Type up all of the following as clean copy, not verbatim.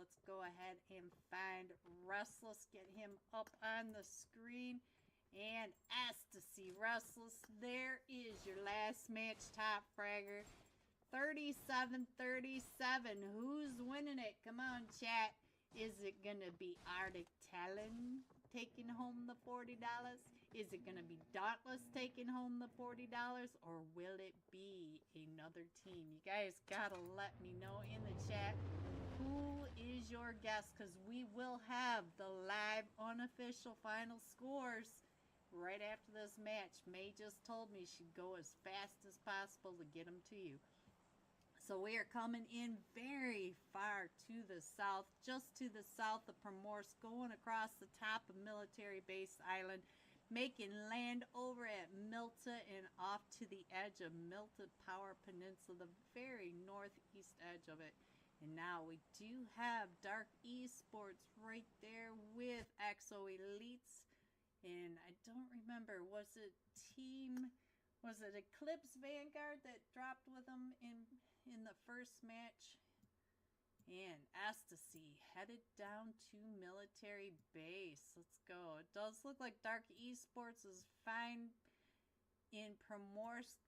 let's go ahead and find Restless. Get him up on the screen. And XTSY Restless, there is your last match top fragger. 37-37. Who's winning it? Come on, chat. Is it going to be Arctic Talon taking home the $40? Is it going to be Dauntless taking home the $40? Or will it be another team? You guys got to let me know in the chat who is your guess, because we will have the live unofficial final scores right after this match. May just told me she'd go as fast as possible to get them to you. So we are coming in very far to the south, just to the south of Primorsk, going across the top of Military Base Island, making land over at Milta and off to the edge of Milta Power Peninsula, the very northeast edge of it. And now we do have Dark Esports right there with Exo Elites. And I don't remember, was it Eclipse Vanguard that dropped with them in the first match? And XTSY headed down to Military Base. Let's go. It does look like Dark Esports is fine in Primorsk.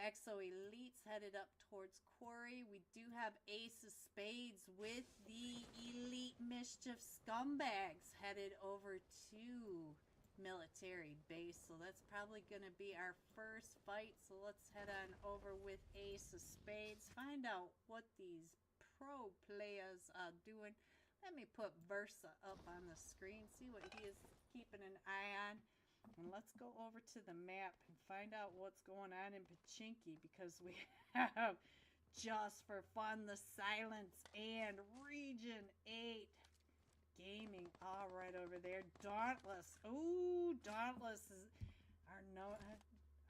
Exo Elites headed up towards Quarry. We do have Ace of Spades with the Elite Mischief Scumbags headed over to Military Base. So that's probably going to be our first fight. So let's head on over with Ace of Spades. Find out what these pro players are doing. Let me put Versa up on the screen. See what he is keeping an eye on. And let's go over to the map and find out what's going on in Pachinki, because we have Just for Fun, The Silence, and Region 8 Gaming all right over there. Dauntless. Ooh, Dauntless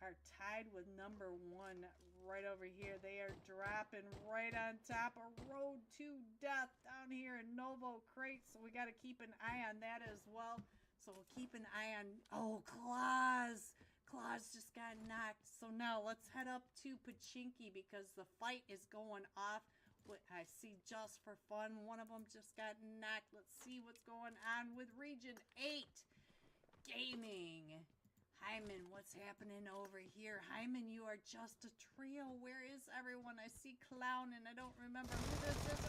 are tied with number 1 right over here. They are dropping right on top of Road to Death down here in Novo Crate. So we got to keep an eye on that as well. So we'll keep an eye on... Oh, Claus! Claus just got knocked. So now let's head up to Pachinki, because the fight is going off. I see Just for Fun. One of them just got knocked. Let's see what's going on with Region 8 Gaming. Hyman, what's happening over here? Hyman, you are just a trio. Where is everyone? I see Clown, and I don't remember who this is.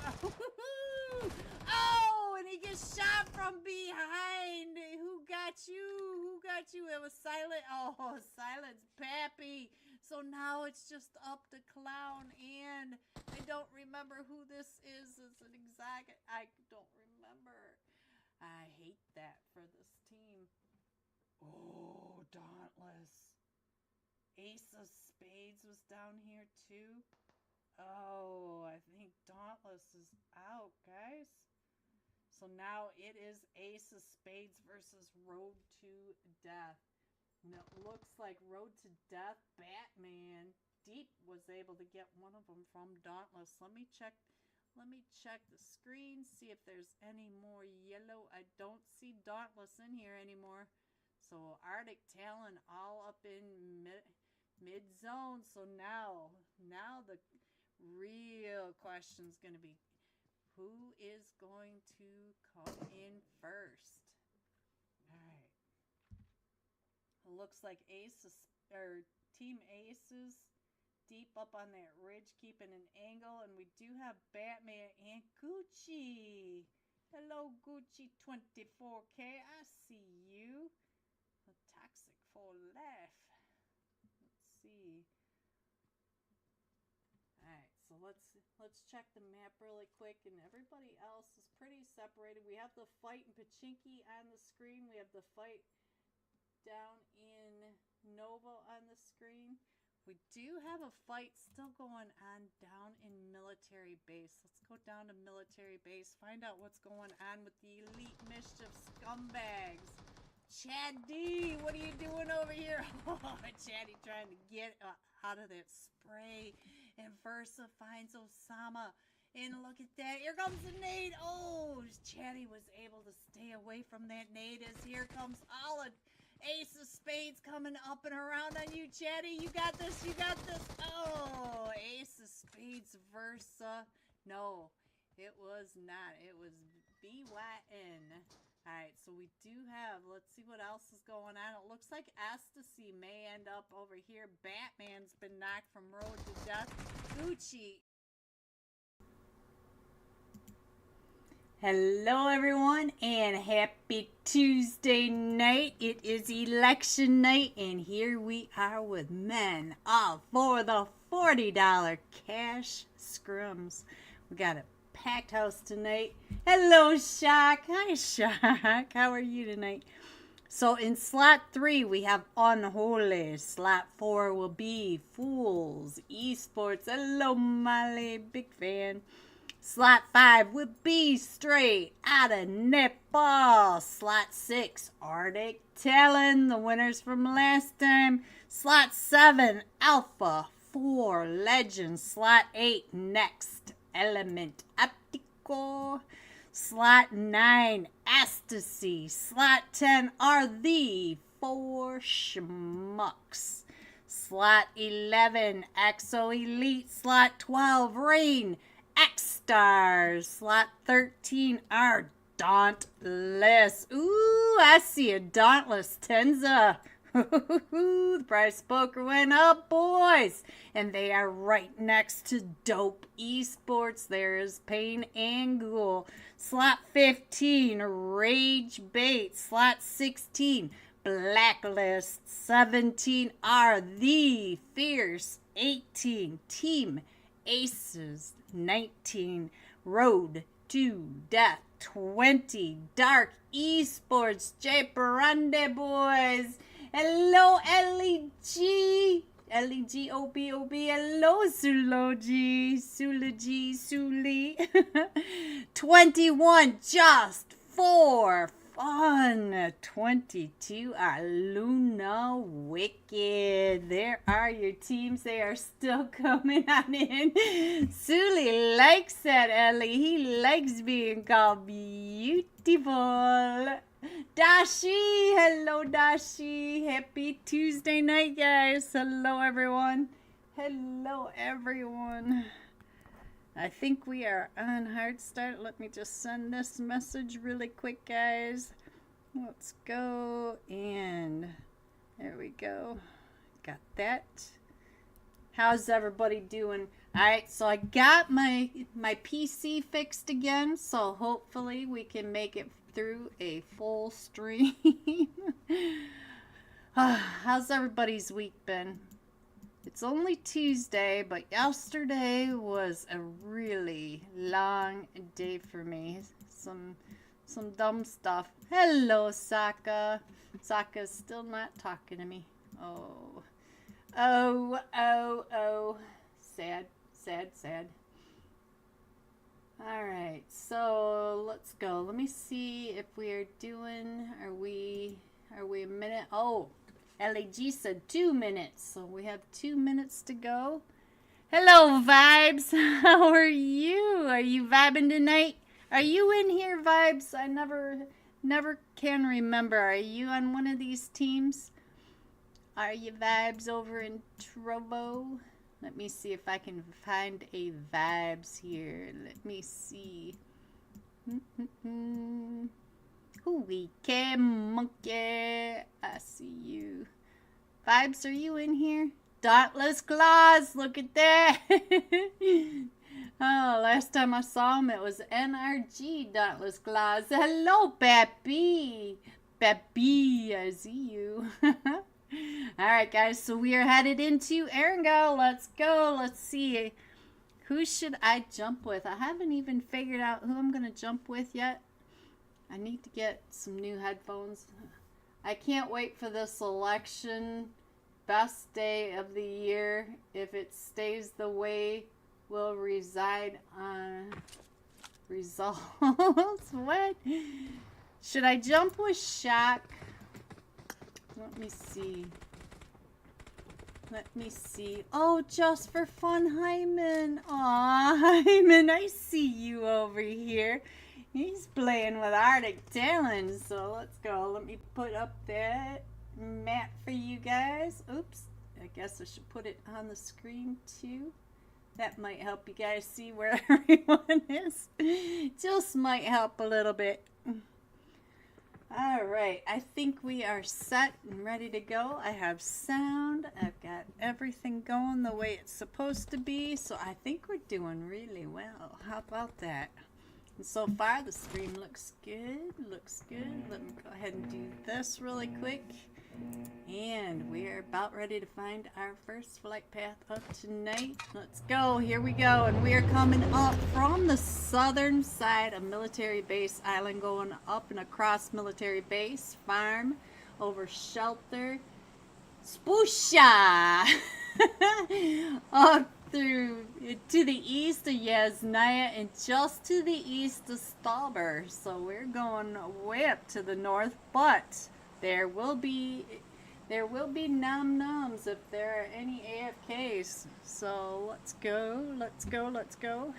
Oh, and he gets shot from behind. Who got you? Who got you? It was Silent. Oh, Silence Pappy. So now it's just up to Clown, and I don't remember who this is. It's an exact... I don't remember. I hate that for this team. Oh, Dauntless. Ace of Spades was down here too. Oh, I think Dauntless is out, guys. So now it is Ace of Spades versus Road to Death. And it looks like Road to Death, Batman, Deep was able to get one of them from Dauntless. Let me check the screen, see if there's any more yellow. I don't see Dauntless in here anymore. So Arctic Talon all up in mid zone. So now the real question is going to be, who is going to come in first? All right. It looks like Team Aces deep up on that ridge, keeping an angle, and we do have Batman and Gucci. Hello, Gucci 24K. I see you. A Toxic for Life. Let's see. Alright, so let's check the map really quick, and everybody else is pretty separated. We have the fight in Pachinki on the screen. We have the fight down in Novo on the screen. We do have a fight still going on down in Military Base. Let's go down to Military Base, find out what's going on with the Elite Mischief Scumbags. Chad D, what are you doing over here? Oh, Chaddy trying to get out of that spray. And Versa finds Osama. And look at that. Here comes the nade. Oh, Chaddy was able to stay away from that nade, as here comes Olive. Ace of Spades coming up and around on you, Chaddy. You got this. You got this. Oh, Ace of Spades Versa. No. It was not. It was BYN. Alright, so we do have, let's see what else is going on. It looks like XTSY may end up over here. Batman's been knocked from road to death. Gucci. Hello everyone and happy Tuesday night. It is election night and here we are with men all for the $40 cash scrims. We got a packed house tonight. Hello Shock. Hi Shock. How are you tonight? So in slot 3 we have Unholy. Slot 4 will be Fools. Esports. Hello Molly. Big fan. Slot 5 would be straight out of Nepal. Slot 6, Arctic Talon, the winners from last time. Slot 7, Alpha 4, Legend. Slot 8, Next Element Optical. Slot 9, XTSY. Slot 10 are the 4 SCHMUCKS. Slot 11, XO Elite. Slot 12, Rain. XSTARS. Slot 13 are Dauntless. Ooh, I see a Dauntless Tenza. The price poker went up, boys. And they are right next to Dope Esports. There is Pain and Ghoul. Slot 15, Rage Bait. Slot 16, Blacklist. 17 are The Fierce. 18, Team Aces. 19, Road to Death. 20, Dark Esports. J Parande, boys. Hello, LEG. LEG, OB. Hello, Suloji. Sulaji, Suli. 21, Just for Fun. 22 are Luna Wicked. There are your teams. They are still coming on in. Suli likes that, Ellie. He likes being called beautiful. Dashi. Hello, Dashi. Happy Tuesday night, guys. Hello, everyone. Hello, everyone. I think we are on hard start. Let me just send this message really quick, guys. Let's go. And there we go. Got that. How's everybody doing? Alright, so I got my PC fixed again. So hopefully we can make it through a full stream. How's everybody's week been? It's only Tuesday, but yesterday was a really long day for me. Some dumb stuff. Hello, Saka. Saka's still not talking to me. Oh. Sad. Alright, so let's go. Let me see if we are doing, are we a minute? Oh. LAG said 2 minutes, so we have 2 minutes to go. Hello, Vibes. How are you? Are you vibing tonight? Are you in here, Vibes? I never can remember. Are you on one of these teams? Are you Vibes over in Trovo? Let me see if I can find a Vibes here. Let me see. We can monkey. I see you. Vibes, are you in here? Dauntless Claws, look at that. Oh, last time I saw him, it was NRG Dauntless Claws. Hello, Pappy. Pappy, I see you. Alright, guys, so we are headed into Erangel. Let's go. Let's see. Who should I jump with? I haven't even figured out who I'm going to jump with yet. I need to get some new headphones. I can't wait for this election. Best day of the year. If it stays the way, we'll reside on results. What? Should I jump with Shock? Let me see. Oh, just for fun, Hyman. Aw, Hyman, I see you over here. He's playing with Arctic Talon, so let's go. Let me put up that map for you guys. Oops, I guess I should put it on the screen too. That might help you guys see where everyone is. Just might help a little bit. All right, I think we are set and ready to go. I have sound. I've got everything going the way it's supposed to be. So I think we're doing really well. How about that? And so far, the stream looks good. Looks good. Let me go ahead and do this really quick. And we're about ready to find our first flight path of tonight. Let's go. Here we go. And we are coming up from the southern side of Military Base Island, going up and across Military Base, farm, over shelter, Spusha, up through to the east of Yasnaya and just to the east of Stalber. So we're going way up to the north, but there will be num-nums if there are any AFKs. So let's go, let's go, let's go.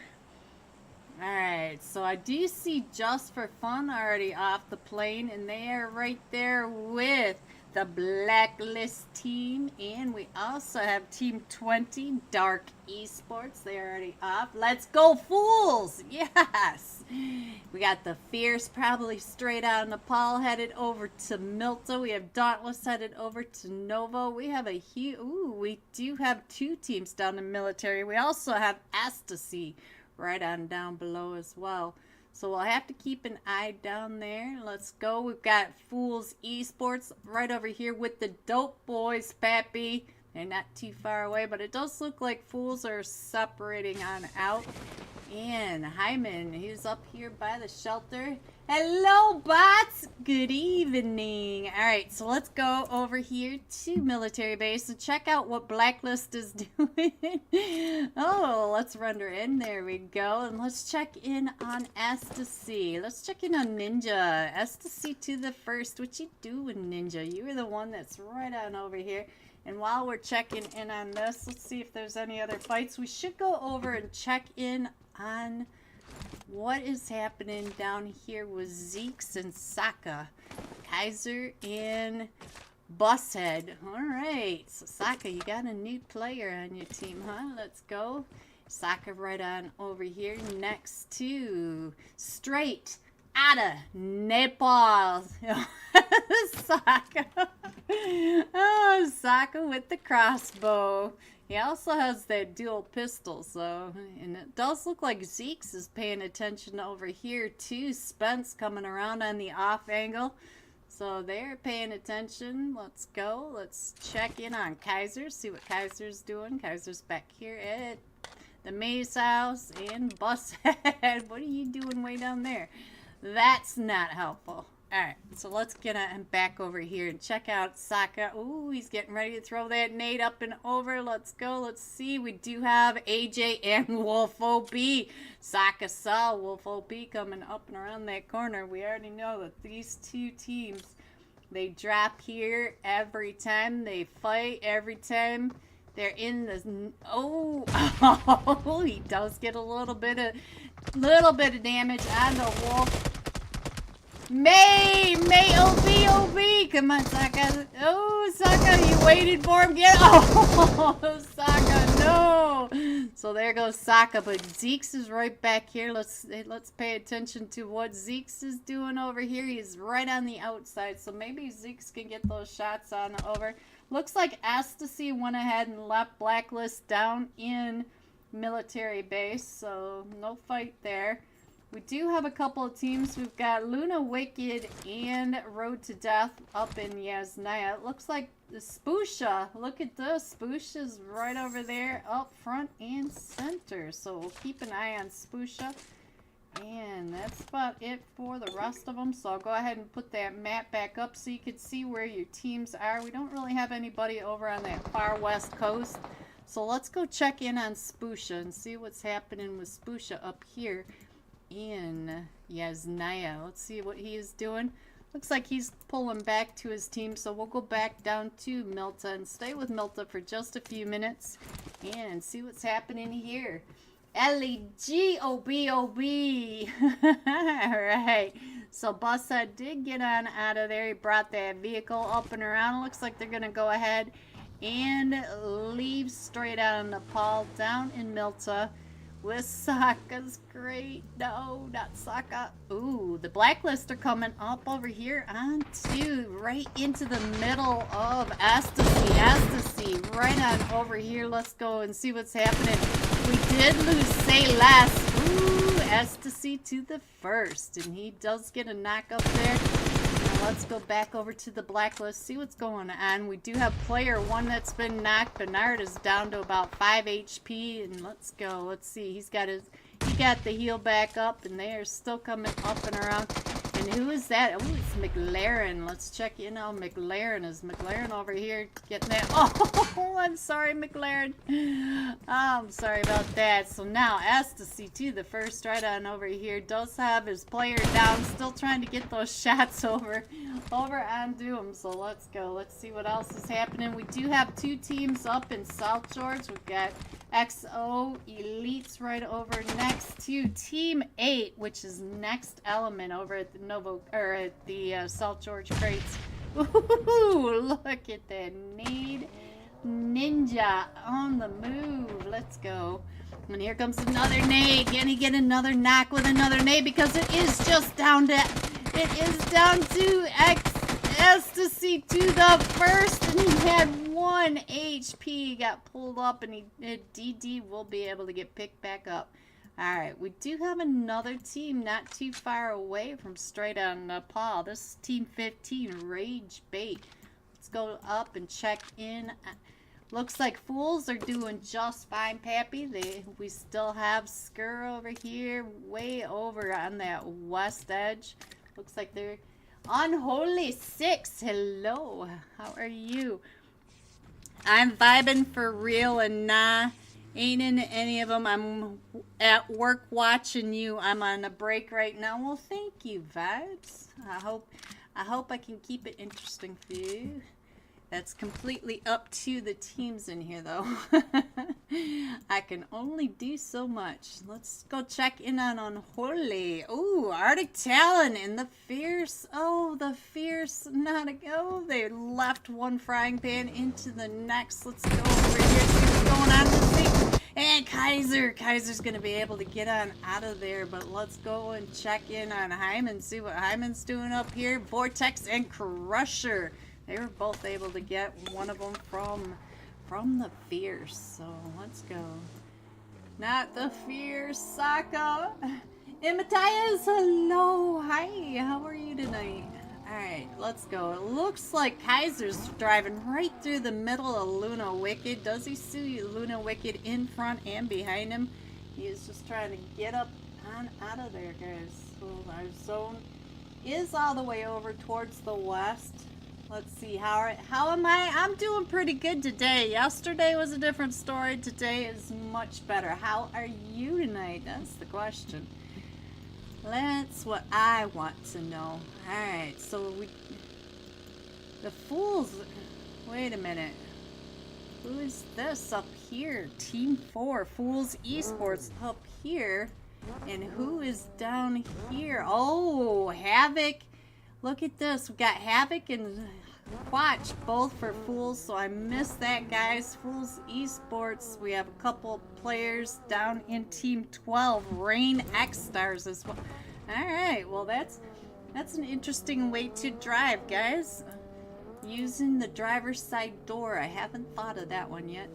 Alright, so I do see Just for Fun already off the plane, and they are right there with the Blacklist team, and we also have Team 20, Dark Esports. They're already off. Let's go, Fools! Yes! We got the Fierce probably straight out of Nepal headed over to Milta. We have Dauntless headed over to Novo. We have a huge... Ooh, we do have 2 teams down in military. We also have XTSY right on down below as well. So we'll have to keep an eye down there. Let's go. We've got Fools Esports right over here with the Dope Boys, Pappy. They're not too far away, but it does look like Fools are separating on out. And Hyman, he's up here by the shelter. Hello, bots. Good evening. All right, so let's go over here to military base and check out what Blacklist is doing. Oh, let's render in. There we go. And let's check in on XTSY. Let's check in on Ninja. XTSY to the first. What you doing, Ninja? You were the one that's right on over here. And while we're checking in on this, let's see if there's any other fights. We should go over and check in on what is happening down here with Zeeks and Saka, Kaiser and Bushead. All right, so Saka, you got a new player on your team, huh? Let's go. Saka right on over here next to straight OUTTA Nepal. Saka. Oh, Saka with the crossbow. He also has that dual pistol, so, and it does look like Zeeks is paying attention over here too. Spence coming around on the off angle, so they're paying attention. Let's go. Let's check in on Kaiser, see what Kaiser's doing. Kaiser's back here at the Maze House and Bushead. What are you doing way down there? That's not helpful. Alright, so let's get him back over here and check out Saka. Ooh, he's getting ready to throw that nade up and over. Let's go. Let's see. We do have AJ and Wolf OB. Saka saw Wolf OB coming up and around that corner. We already know that these two teams, they drop here every time. They fight every time. They're in the... Oh, he does get a little bit of damage on the Wolf. May, OB, come on, Saka. Oh, Saka, you waited for him. Get, oh, Saka, no. So there goes Saka, but Zeeks is right back here. Let's pay attention to what Zeeks is doing over here. He's right on the outside, so maybe Zeeks can get those shots on over. Looks like XTSY went ahead and left Blacklist down in military base, so no fight there. We do have a couple of teams. We've got Luna Wicked and Road to Death up in Yasnaya. It looks like the Spusha. Look at this. Spusha's right over there up front and center. So we'll keep an eye on Spusha. And that's about it for the rest of them. So I'll go ahead and put that map back up so you can see where your teams are. We don't really have anybody over on that far west coast. So let's go check in on Spusha and see what's happening with Spusha up here in Yasnaya. Let's see what he is doing. Looks like he's pulling back to his team, so we'll go back down to Milta and stay with Milta for just a few minutes and see what's happening here. LEG OB. Alright, so Bushead did get on out of there. He brought that vehicle up and around. Looks like they're going to go ahead and leave straight out of Nepal down in Milta with Sokka's great. No, not Sokka. Ooh, the Blacklist are coming up over here onto right into the middle of XTSY. XTSY right on over here. Let's go and see what's happening. We did lose Say Less. Ooh, XTSY to the first, and he does get a knock up there. Now let's go back over to the Blacklist, see what's going on. We do have player one that's been knocked. Bernard is down to about 5 HP, and let's go. Let's see. He got the heal back up, and they are still coming up and around. And who is that? Oh, it's McLaren. Let's check in on McLaren. Is McLaren over here getting that? Oh, I'm sorry, McLaren. Oh, I'm sorry about that. So now XTSY to the first right on over here does have his player down, still trying to get those shots over onto him. So let's go. Let's see what else is happening. We do have two teams up in South George. We've got XO Elites right over next to Team 8, which is Next Element over at the South George crates. Ooh, look at that nade ninja on the move. Let's go. And here comes another nade. Can he get another knock with another nade? Because it is just down to XTSY to the first, and he had 1 HP. Got pulled up, and DD will be able to get picked back up. Alright, we do have another team not too far away from straight out of Nepal. This is Team 15, Rage Bait. Let's go up and check in. Looks like Fools are doing just fine, Pappy. We still have Skur over here, way over on that west edge. Looks like they're Unholy 6. Hello, how are you? I'm vibing for real and nah. Ain't into any of them. I'm at work watching you. I'm on a break right now. Well, thank you, Vibes. I hope I can keep it interesting for you. That's completely up to the teams in here, though. I can only do so much. Let's go check in on Unholy. Ooh, Arctic Talon and the Fierce. Oh, the Fierce. They left one frying pan into the next. Let's go over here, see what's going on with me. And Kaiser's going to be able to get on out of there, but let's go and check in on Hyman, see what Hyman's doing up here. Vortex and Crusher. They were both able to get one of them from the Fierce. So let's go. Not the Fierce, Sokka. And Matthias, hello. Hi, how are you tonight? Alright, let's go. It looks like Kaiser's driving right through the middle of Luna Wicked. Does he see Luna Wicked in front and behind him? He is just trying to get up on out of there, guys. So our zone is all the way over towards the west. Let's see, how am I? I'm doing pretty good today. Yesterday was a different story. Today is much better. How are you tonight? That's the question. That's what I want to know. Alright, so the Fools, wait a minute. Who is this up here? Team 4, Fools Esports up here. And who is down here? Oh, Havoc. Look at this. We got Havoc and Quatch both for Fools, so I missed that, guys. Fools Esports. We have a couple players down in Team 12. Rain XSTARS as well. Alright, well that's an interesting way to drive, guys. Using the driver's side door. I haven't thought of that one yet.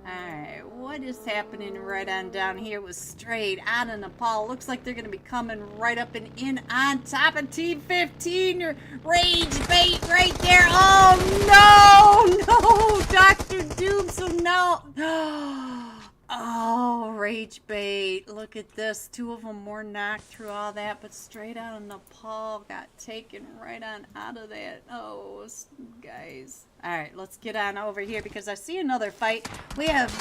Alright, what is happening right on down here with straight out of Nepal? Looks like they're going to be coming right up and in on top of Team 15. Rage Bait right there. Oh, no! Dr. Doom, so no. Oh, Rage Bait. Look at this. Two of them were knocked through all that, but straight out of Nepal got taken right on out of that. Oh, guys. All right, let's get on over here because I see another fight. We have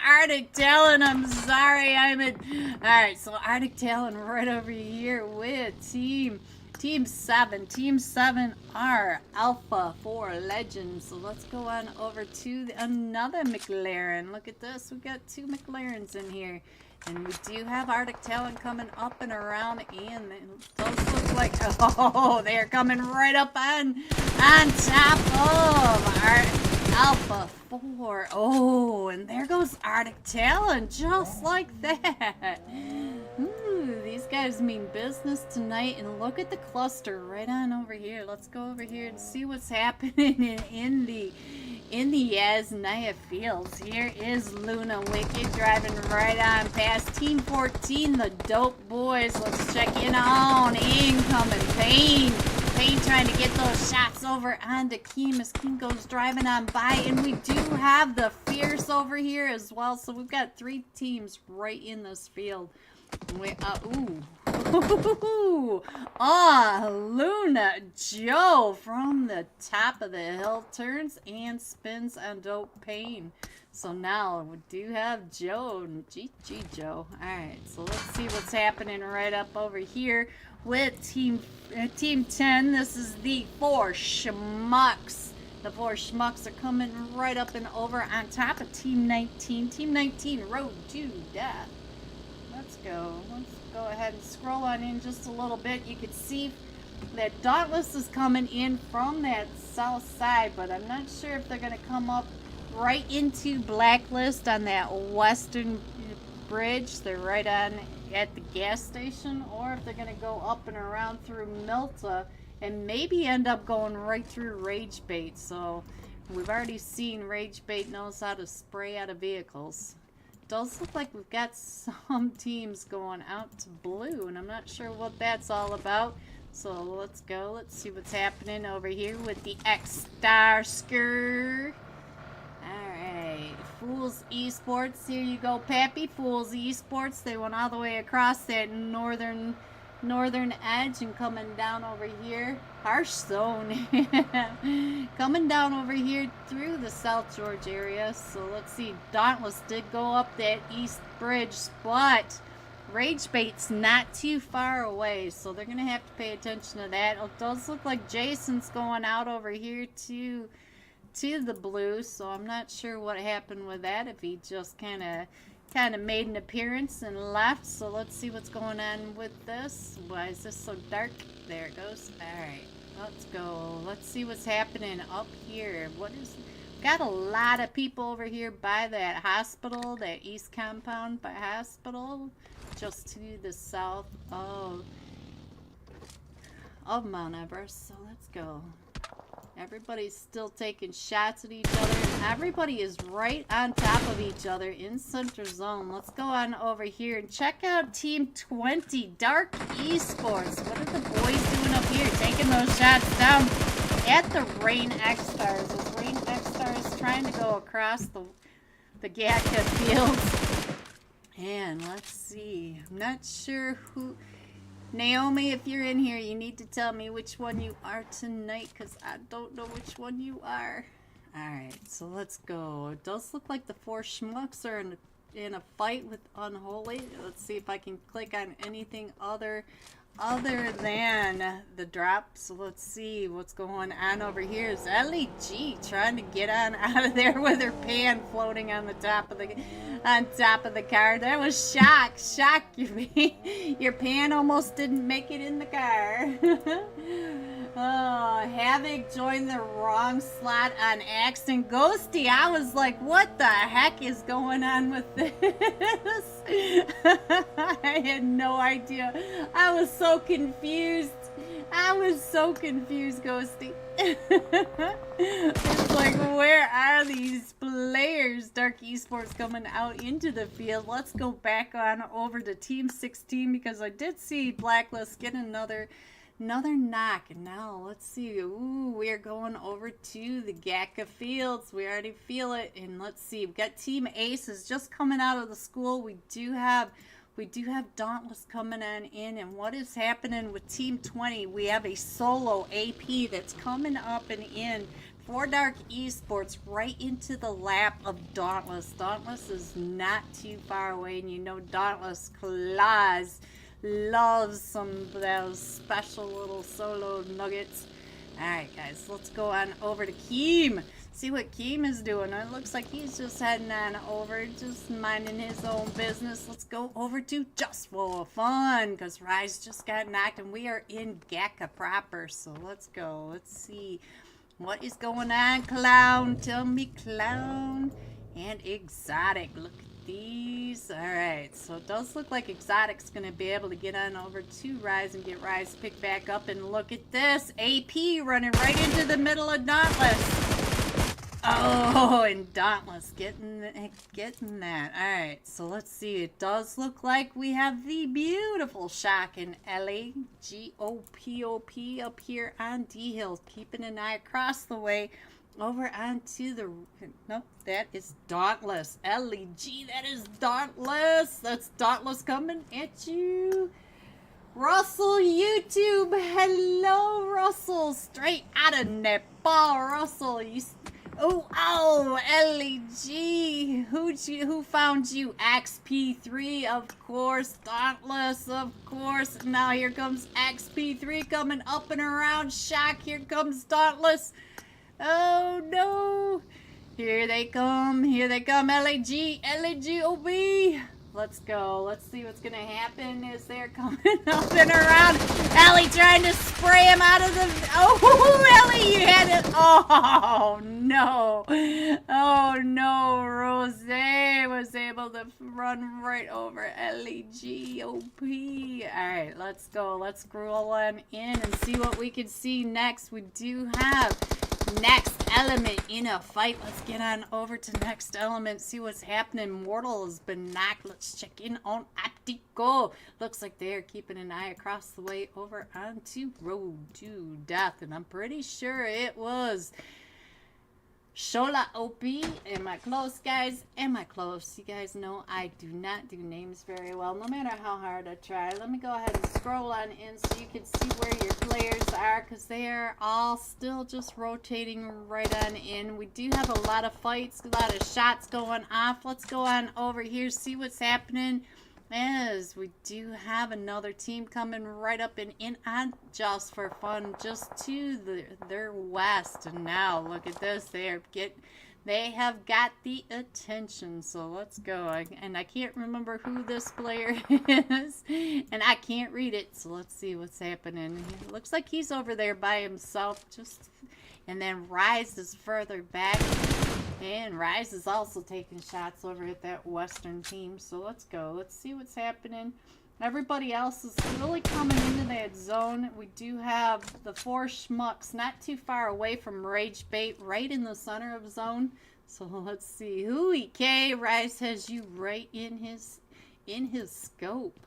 Arctic Talon. I'm sorry, I'm in. All right, so Arctic Talon right over here with Team 7. Team 7 are Alpha 4 Legends. So let's go on over to another McLaren. Look at this. We've got two McLarens in here. And we do have Arctic Talon coming up and around, and it does look like, oh, they're coming right up on top of our Alpha 4. Oh, and there goes Arctic Talon, just like that. Ooh, these guys mean business tonight. And look at the cluster right on over here. Let's go over here and see what's happening in the Yasnaya Fields. Here is Luna Wicked driving right on past Team 14, the Dope Boys. Let's check in on incoming Payne. Payne trying to get those shots over onto Keem as Keem goes driving on by. And we do have the Fierce over here as well. So we've got 3 teams right in this field. Luna Joe from the top of the hill turns and spins on Dope Payne. So now we do have Joe and GG Joe. Alright, so let's see what's happening right up over here with Team 10. This is the 4 SCHMUCKS. The 4 SCHMUCKS are coming right up and over on top of Team 19. Team 19, Road to Death. Let's go ahead and scroll on in just a little bit. You can see that Dauntless is coming in from that south side, but I'm not sure if they're going to come up right into Blacklist on that western bridge. They're right on at the gas station, or if they're going to go up and around through Milta and maybe end up going right through Rage Bait. So we've already seen Rage Bait knows how to spray out of vehicles. Does look like we've got some teams going out to blue, and I'm not sure what that's all about. So let's go. Let's see what's happening over here with the XSTAR. Alright, Fools Esports. Here you go, Pappy. Fools Esports. They went all the way across that northern edge and coming down over here. Harsh Zone. Coming down over here through the South George area. So let's see. Dauntless did go up that east bridge, but Rage Bait's not too far away, so they're going to have to pay attention to that. It does look like Jason's going out over here to the blue, so I'm not sure what happened with that, if he just kind of made an appearance and left. So let's see what's going on with this. Why is this so dark? There it goes. Alright, let's go. Let's see what's happening up here. Got a lot of people over here by that hospital, that east compound by hospital, just to the south of Mount Everest. So let's go. Everybody's still taking shots at each other. Everybody is right on top of each other in center zone. Let's go on over here and check out Team 20, Dark Esports. What are the boys doing up here? Taking those shots down at the Rain XSTARS. As Rain XSTARS trying to go across the Gatka fields. And let's see. I'm not sure who... Naomi, if you're in here, you need to tell me which one you are tonight, because I don't know which one you are. Alright, so let's go. It does look like the 4 SCHMUCKS are in a fight with Unholy. Let's see if I can click on anything other than the drop. So let's see what's going on over here. Is LEG trying to get on out of there with her pan floating on the top of the car. That was shock. Your pan almost didn't make it in the car. Oh, Havoc joined the wrong slot on accident. Ghosty, I was like, what the heck is going on with this? I had no idea. I was so confused. Ghosty. It's like, where are these players? Dark Esports coming out into the field. Let's go back on over to Team 16, because I did see Blacklist get another knock. And now let's see. Ooh, we are going over to the Gatka fields. We already feel it. And let's see. We've got Team Ace is just coming out of the school. We do have Dauntless coming on in. And what is happening with Team 20? We have a solo AP that's coming up and in for Dark Esports right into the lap of Dauntless. Dauntless is not too far away, and you know Dauntless claws loves some of those special little solo nuggets. Alright guys, let's go on over to Keem. See what Keem is doing. It looks like he's just heading on over, just minding his own business. Let's go over to Just for Fun, because Rise just got knocked, and we are in GACA proper. So let's go. Let's see what is going on, Clown. Tell me, Clown. And Exotic. Look at these. All right. So it does look like Exotic's going to be able to get on over to Rise and get Rise picked back up. And look at this. AP running right into the middle of Dauntless. Oh, and Dauntless getting that. All right, so let's see. It does look like we have the beautiful Shock and Ellie GOPOP up here on D Hill, keeping an eye across the way over onto the. Nope, that is Dauntless. LEG, that is Dauntless. That's Dauntless coming at you. Russell YouTube, hello Russell, straight out of Nepal. Russell, you. Oh, LEG. Who found you? XP3, of course. Dauntless, of course. Now here comes XP3 coming up and around. Shock. Here comes Dauntless. Oh, no. Here they come. Here they come. LEG. LEG-OB. Let's go. Let's see what's going to happen as they're coming up and around. Ellie trying to spray him out of the... Oh, Ellie, you had it. Oh, no. Oh, no. Rose was able to run right over LEG-OP. All right, let's go. Let's scroll on in and see what we can see next. We do have... Next Element in a fight. Let's get on over to Next Element, see what's happening. Mortal has been knocked. Let's check in on Optico. Looks like they're keeping an eye across the way over onto Road to Death, and I'm pretty sure it was Shola OP. Am I close, guys? Am I close? You guys know I do not do names very well, no matter how hard I try. Let me go ahead and scroll on in so you can see where your players are, because they are all still just rotating right on in. We do have a lot of fights, a lot of shots going off. Let's go on over here, see what's happening. As we do have another team coming right up and in on Just for Fun, just to their west. And now look at this, they have got the attention. So let's go. And I can't remember who this player is, and I can't read it. So let's see what's happening. It looks like he's over there by himself. And then Rise is further back. And Rise is also taking shots over at that Western team. So let's go. Let's see what's happening. Everybody else is really coming into that zone. We do have the 4 SCHMUCKS not too far away from Rage Bait, right in the center of zone. So let's see. K Rise has you right in his scope.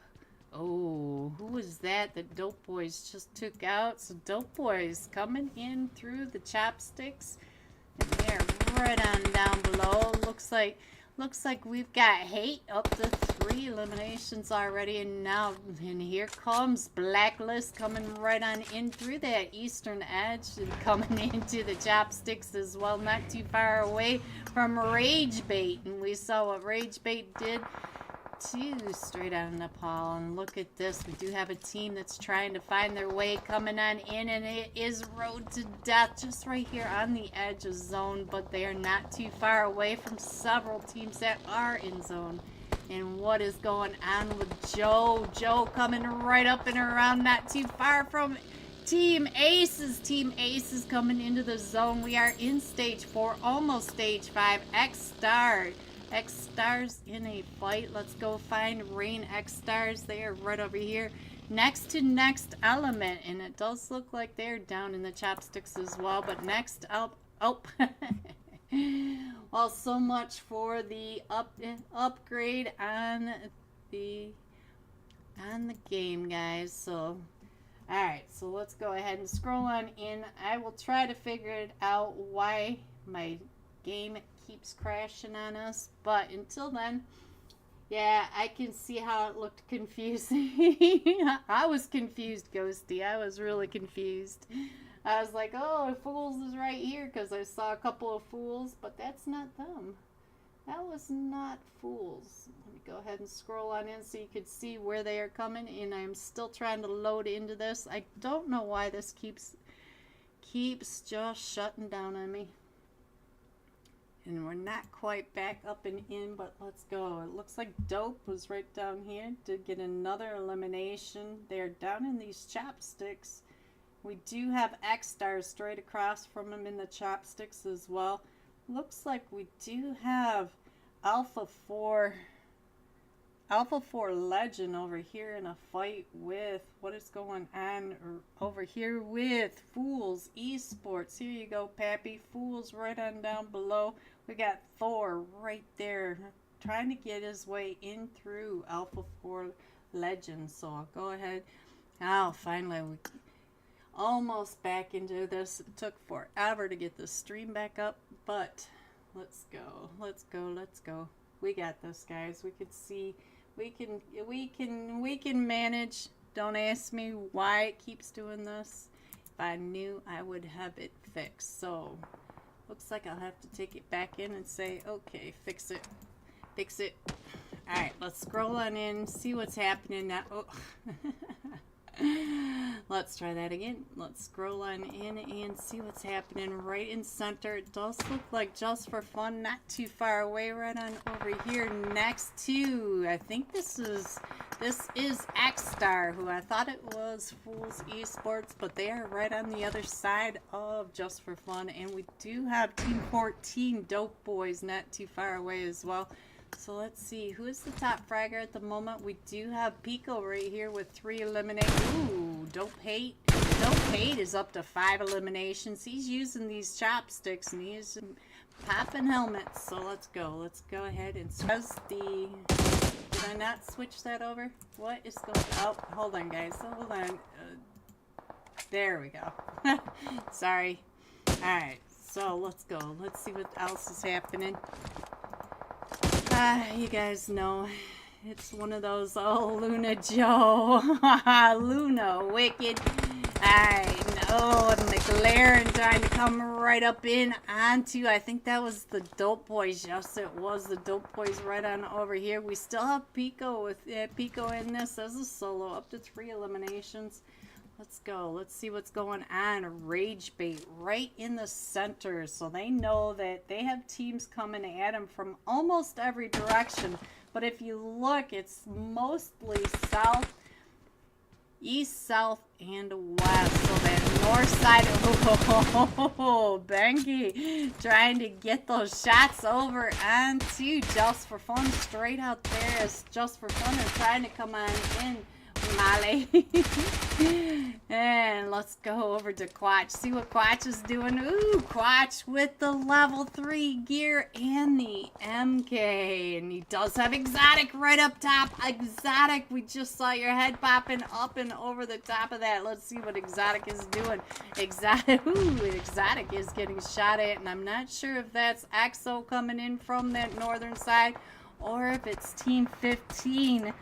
Oh, who was that Dope Boys just took out? So Dope Boys coming in through the chopsticks. And they're right on down below. Looks like we've got Hate up to 3 eliminations already, and here comes Blacklist coming right on in through that eastern edge and coming into the chopsticks as well, not too far away from Rage Bait. And we saw what Rage Bait did to straight out of Nepal. And look at this, we do have a team that's trying to find their way coming on in, and it is Road to Death just right here on the edge of zone, but they are not too far away from several teams that are in zone. And what is going on with Joe coming right up and around, not too far from Team Aces. Team Aces coming into the zone. We are in stage 4, almost stage 5. XSTARS in a fight. Let's go find Rain XSTARS. They are right over here next to Next Element, and it does look like they're down in the chopsticks as well. But next up, well, so much for the upgrade on the game, guys. So alright, so let's go ahead and scroll on in. I will try to figure it out why my game keeps crashing on us, but until then, yeah, I can see how it looked confusing. I was confused, Ghosty. I was really confused. I was like, oh, Fools is right here, because I saw a couple of Fools, but that's not them. That was not Fools. Let me go ahead and scroll on in so you can see where they are coming, and I'm still trying to load into this. I don't know why this keeps just shutting down on me. and we're not quite back up and in, but let's go. It looks like Dope was right down here. Did get another elimination. They're down in these chopsticks. We do have XSTARS straight across from him in the chopsticks as well. Looks like we do have Alpha 4 Legend over here in a fight with, what is going on over here with Fools Esports. Here you go, Pappy. Fools right on down below. We got Thor right there trying to get his way in through Alpha 4 Legend. So I'll go ahead. Oh, finally we almost back into this. It took forever to get the stream back up, but let's go. Let's go. Let's go. We got this, guys. We could see. We can manage. Don't ask me why it keeps doing this. If I knew, I would have it fixed. So, looks like I'll have to take it back in and say, okay, fix it. Fix it. Alright, let's scroll on in, see what's happening now. Oh. Let's try that again. Let's scroll on in and see what's happening right in center. It does look like Just for Fun, not too far away, right on over here next to, I think this is XSTAR, who I thought it was Fools Esports, but they are right on the other side of Just for Fun. And we do have Team 14 Dope Boys not too far away as well. So let's see, who is the top fragger at the moment? We do have Pico right here with 3 eliminations. Ooh, Dope Hate. Dope Hate is up to 5 eliminations. He's using these chopsticks and he's popping helmets. So let's go. Let's go ahead and switch the... Did I not switch that over? What is going... Oh, hold on, guys. Hold on. There we go. Sorry. Alright, so let's go. Let's see what else is happening. You guys know, it's one of those, oh, Luna Joe, Luna Wicked, I know, and McLaren trying to come right up in onto, I think that was the Dope Boys. Yes, it was the Dope Boys right on over here. We still have Pico with Pico in this as a solo, up to 3 eliminations. Let's go. Let's see what's going on. Rage Bait right in the center. So they know that they have teams coming at them from almost every direction. But if you look, it's mostly south, east, south, and west. So that north side, oh, Benki trying to get those shots over onto Just for Fun. Straight out there is Just for Fun and trying to come on in. Molly. And let's go over to Quatch. See what Quatch is doing. Ooh, Quatch with the level 3 gear and the MK. And he does have Exotic right up top. Exotic, we just saw your head popping up and over the top of that. Let's see what Exotic is doing. Exotic, ooh, Exotic is getting shot at. And I'm not sure if that's EXO coming in from that northern side or if it's Team 15.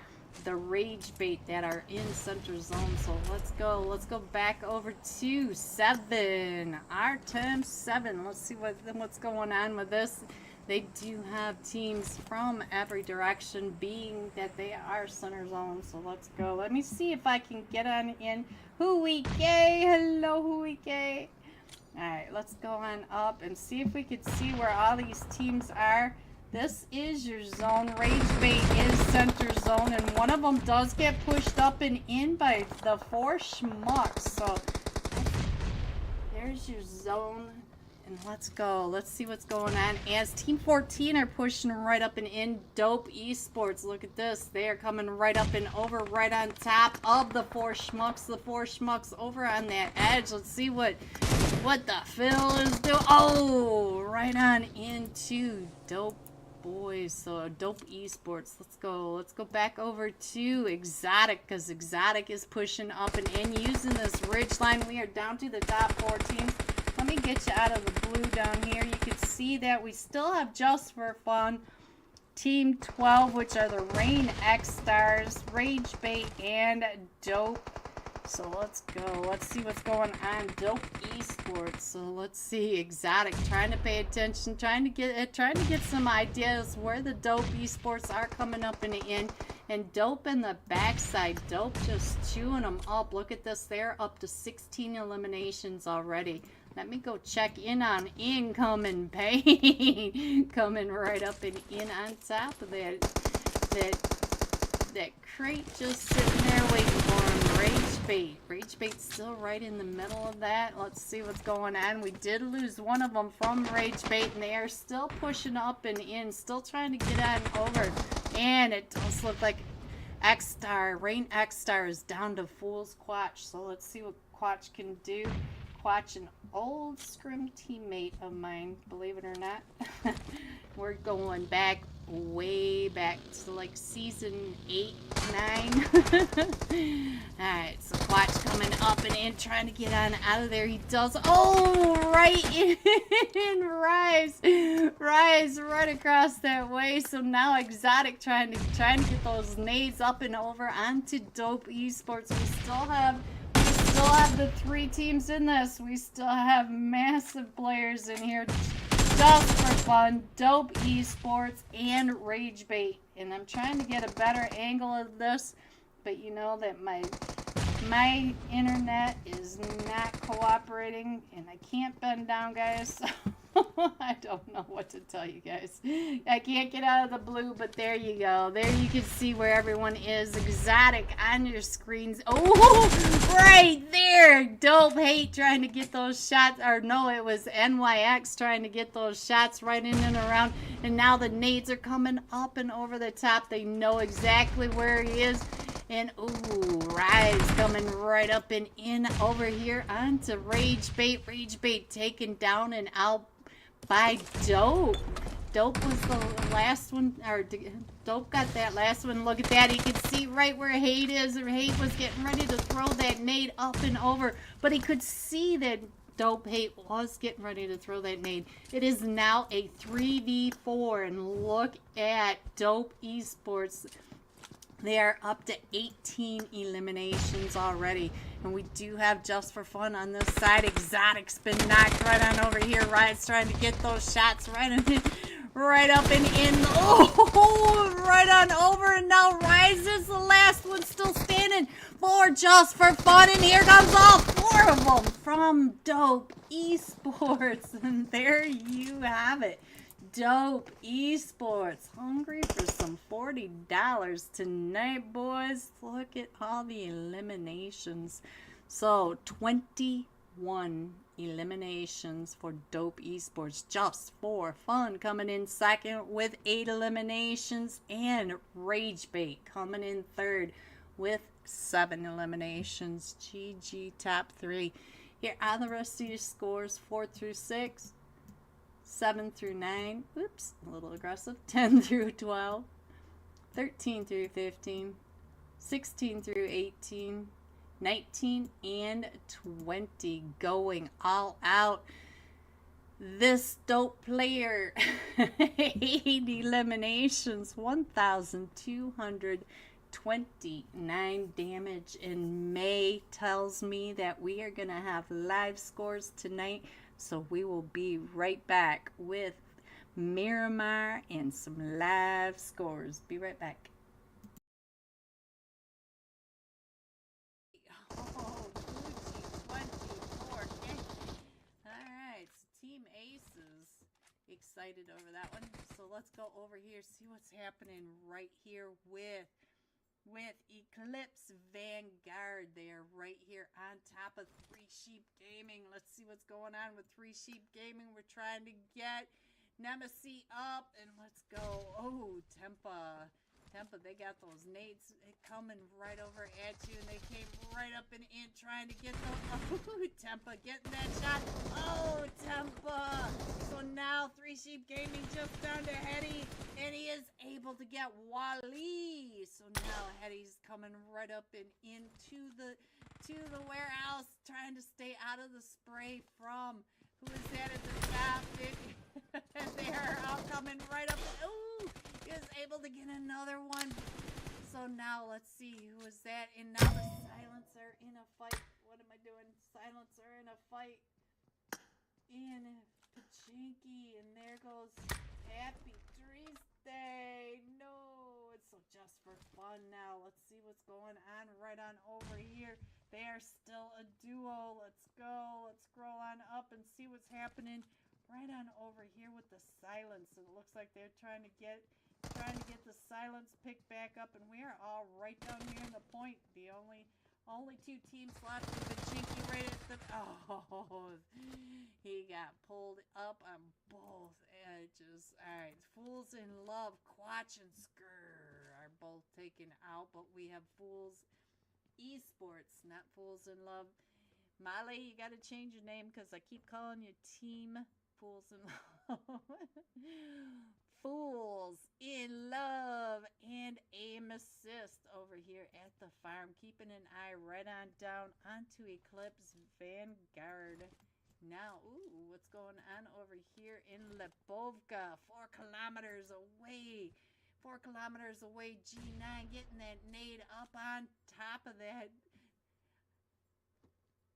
The Rage Bait that are in center zone. So let's go back over to 7, Artem 7. Let's see what's going on with this. They do have teams from every direction, being that they are center zone. So let's go. Let me see if I can get on in. Huike, hello Huike. Alright, let's go on up and see if we could see where all these teams are. This is your zone. Rage Bait is center zone, and one of them does get pushed up and in by the 4 SCHMUCKS. So there's your zone, and let's go. Let's see what's going on. As Team 14 are pushing right up and in. Dope Esports. Look at this. They are coming right up and over, right on top of the 4 SCHMUCKS. The 4 SCHMUCKS over on that edge. Let's see what the Phil is doing. Oh, right on into Dope Boys. So Dope Esports. Let's go back over to Exotic, because Exotic is pushing up and in using this ridge line. We are down to the top 4 teams. Let me get you out of the blue down here. You can see that we still have Just for Fun, Team 12, which are the Rain XSTARS, Rage Bait, and Dope. So let's go. Let's see what's going on. Dope Esports. So let's see. Exotic trying to pay attention, trying to get some ideas where the Dope Esports are coming up and in. And Dope in the backside. Dope just chewing them up. Look at this. They're up to 16 eliminations already. Let me go check in on incoming pain. Coming right up and in on top of that crate, just sitting there waiting for him. Rage bait. Rage bait's still right in the middle of that. Let's see what's going on. We did lose one of them from rage bait, and they are still pushing up and in, still trying to get on over. And it does look like XSTAR, Rain XSTAR is down to Fool's Quatch. So let's see what Quatch can do. Quatch, an old Scrim teammate of mine, believe it or not. We're going back, way back to like season 8, 9. Alright, so Quatch coming up and in, trying to get on out of there. He does, oh, right in, Rise right across that way. So now Exotic trying to get those nades up and over onto Dope Esports. We still have the 3 teams in this. We still have massive players in here just for fun. Dope Esports and Rage Bait. And I'm trying to get a better angle of this, but you know that my internet is not cooperating and I can't bend down, guys. I don't know what to tell you guys. I can't get out of the blue, but there you go. There you can see where everyone is. Exotic on your screens. Oh, right there. Dope Hate trying to get those shots. Or no, it was NYX trying to get those shots right in and around. And now the nades are coming up and over the top. They know exactly where he is. And, ooh, Rise coming right up and in over here onto Rage Bait. Rage Bait taken down and out by Dope. Dope was the last one, or Dope got that last one. Look at that. You can see right where Hate is. Hate was getting ready to throw that nade up and over, but he could see that Dope Hate was getting ready to throw that nade. It is now a 3v4, and look at Dope Esports. They are up to 18 eliminations already. And we do have Just for Fun on this side. Exotic's been knocked right on over here. Riot's trying to get those shots right up and in. Oh, right on over. And now Rise is the last one still standing for Just for Fun. And here comes all 4 of them from Dope Esports. And there you have it. Dope Esports, hungry for some $40 tonight, boys. Look at all the eliminations. So 21 eliminations for Dope Esports, Just for Fun coming in second with 8 eliminations, and Rage Bait coming in third with 7 eliminations. GG top 3. Here are the rest of your scores: 4 through 6. 7 through 9, oops, a little aggressive, 10 through 12, 13 through 15, 16 through 18, 19, and 20, going all out. This Dope player, 8 eliminations, 1,229 damage, and May tells me that we are going to have live scores tonight. So we will be right back with Miramar and some live scores. Be right back. Oh, 24. Alright, so Team Aces excited over that one. So let's go over here, see what's happening right here with Eclipse Vanguard. They are right here on top of 3 Sheep Gaming. Let's see what's going on with 3 Sheep Gaming. We're trying to get Nemesis up, and let's go. Oh, Tempa, they got those nades coming right over at you, and they came right up and in trying to get those. Oh, Tempa getting that shot. Oh, Tempa. So now 3 Sheep Gaming just down to Hetty, and he is able to get Wally. So now Hetty's coming right up and into the warehouse, trying to stay out of the spray from who is that at the top. They are all coming right up. Ooh, he is able to get another one. So now let's see who is that. And now the Silencer in a fight. What am I doing? Silencer in a fight. And Pachinki, and there goes Happy Tuesday. No, it's so Just for Fun now. Let's see what's going on right on over here. They are still a duo. Let's go. Let's scroll on up and see what's happening right on over here with the silence. It looks like they're trying to get the silence picked back up, and we are all right down here in the point. The only two teams left with the Chinky right at the... Oh, he got pulled up on both edges. All right, Fools in Love, Quatch and Skrr are both taken out, but we have Fools Esports, not Fools in Love. Molly, you got to change your name because I keep calling you Team Fools in Love. Fools in Love and Aim Assist over here at the farm, keeping an eye right on down onto Eclipse Vanguard. Now, ooh, what's going on over here in Lebovka? 4 kilometers away. 4 kilometers away, G9 getting that nade up on top of that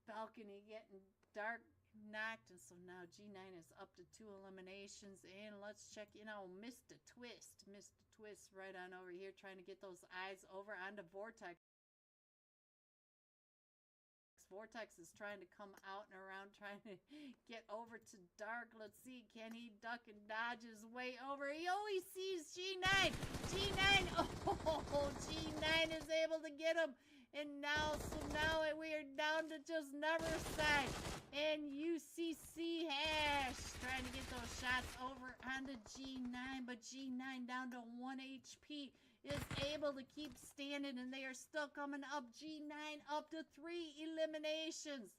balcony, getting dark knocked, and so now G9 is up to 2 eliminations. And let's check in on Mr. Twist right on over here, trying to get those eyes over onto Vortex. Vortex is trying to come out and around, trying to get over to Dark. Let's see, can he duck and dodge his way over? He always sees G9. G9, oh, G9 is able to get him. And now we are down to just Never Side. And UCC Hash trying to get those shots over onto G9, but G9 down to 1 HP is able to keep standing, and they are still coming up. G9 up to 3 eliminations.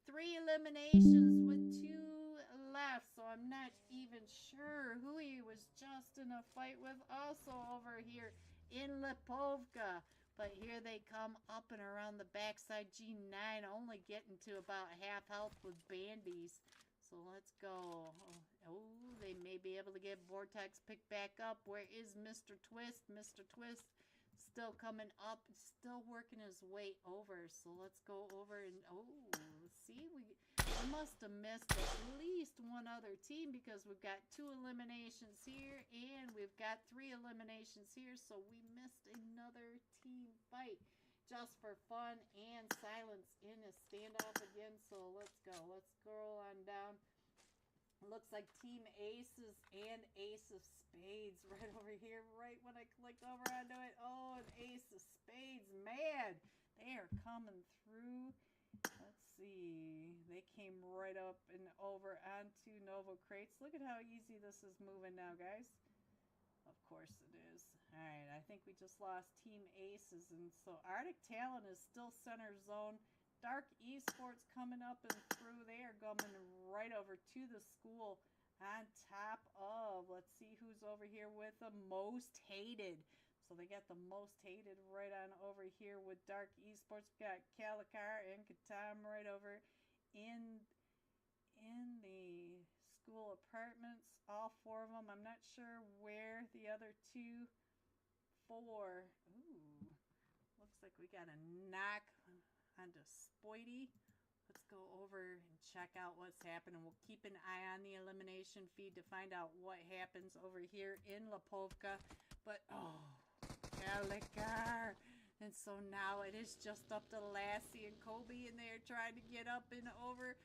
3 eliminations with 2 left, so I'm not even sure who he was just in a fight with also over here in Lipovka. But here they come up and around the backside. G9 only getting to about half health with Bandies. So let's go. Oh, they may be able to get Vortex picked back up. Where is Mr. Twist? Mr. Twist still coming up, still working his way over. So let's go over and, oh, see, we must have missed at least one other team because we've got 2 eliminations here and we've got 3 eliminations here. So we missed another team fight just for fun and silence in a standoff again. So let's go. Let's scroll on down. Looks like Team Aces and Ace of Spades right over here, right when I clicked over onto it. Oh, an Ace of Spades, man, they are coming through. Let's see, they came right up and over onto Novo Crates. Look at how easy this is moving now, guys. Of course it is. All right, I think we just lost Team Aces, and so Arctic Talon is still center zone. Dark Esports coming up and through. They are coming right over to the school on top of, let's see who's over here with the Most Hated. So they got the Most Hated right on over here with Dark Esports. We got Calicar and Katam right over in the school apartments. All 4 of them. I'm not sure where the other 4. Ooh, looks like we got a knock onto Spoity. Let's go over and check out what's happening. We'll keep an eye on the elimination feed to find out what happens over here in Lipovka. But oh, Calicar. And so now it is just up to Lassie and Kobe, and they're trying to get up and over.